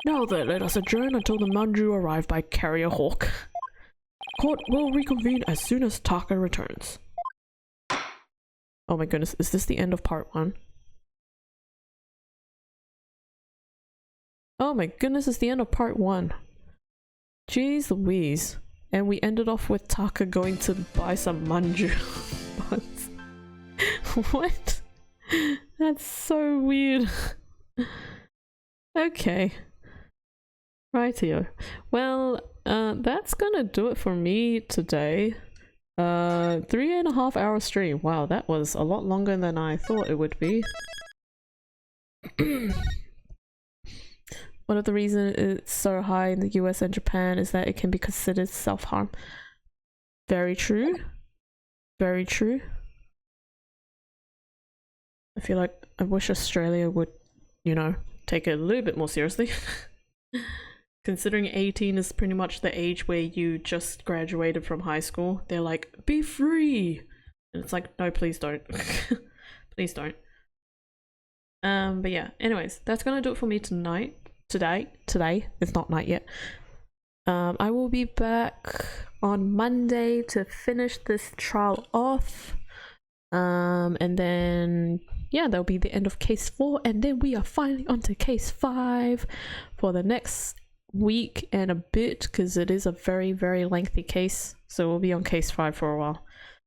Now then, let us adjourn until the manju arrive by carrier hawk. Court will reconvene as soon as Taka returns. Oh my goodness, is this the end of part 1? Oh my goodness, it's the end of part 1. Jeez Louise. And we ended off with Taka going to buy some manju buns. What? That's so weird. Okay. Rightio. Well, that's gonna do it for me today. 3.5 hour stream. Wow, that was a lot longer than I thought it would be. One of the reasons it's so high in the US and Japan is that it can be considered self-harm. Very true. Very true. I feel like I wish Australia would, you know, take it a little bit more seriously. Considering 18 is pretty much the age where you just graduated from high school, they're like, be free! And it's like, no, please don't. Please don't. But yeah, anyways, that's gonna do it for me tonight. Today, it's not night yet. I will be back on Monday to finish this trial off. And then, yeah, that'll be the end of case 4, and then we are finally on to case 5 for the next week and a bit, because it is a very, very lengthy case, so we'll be on case 5 for a while.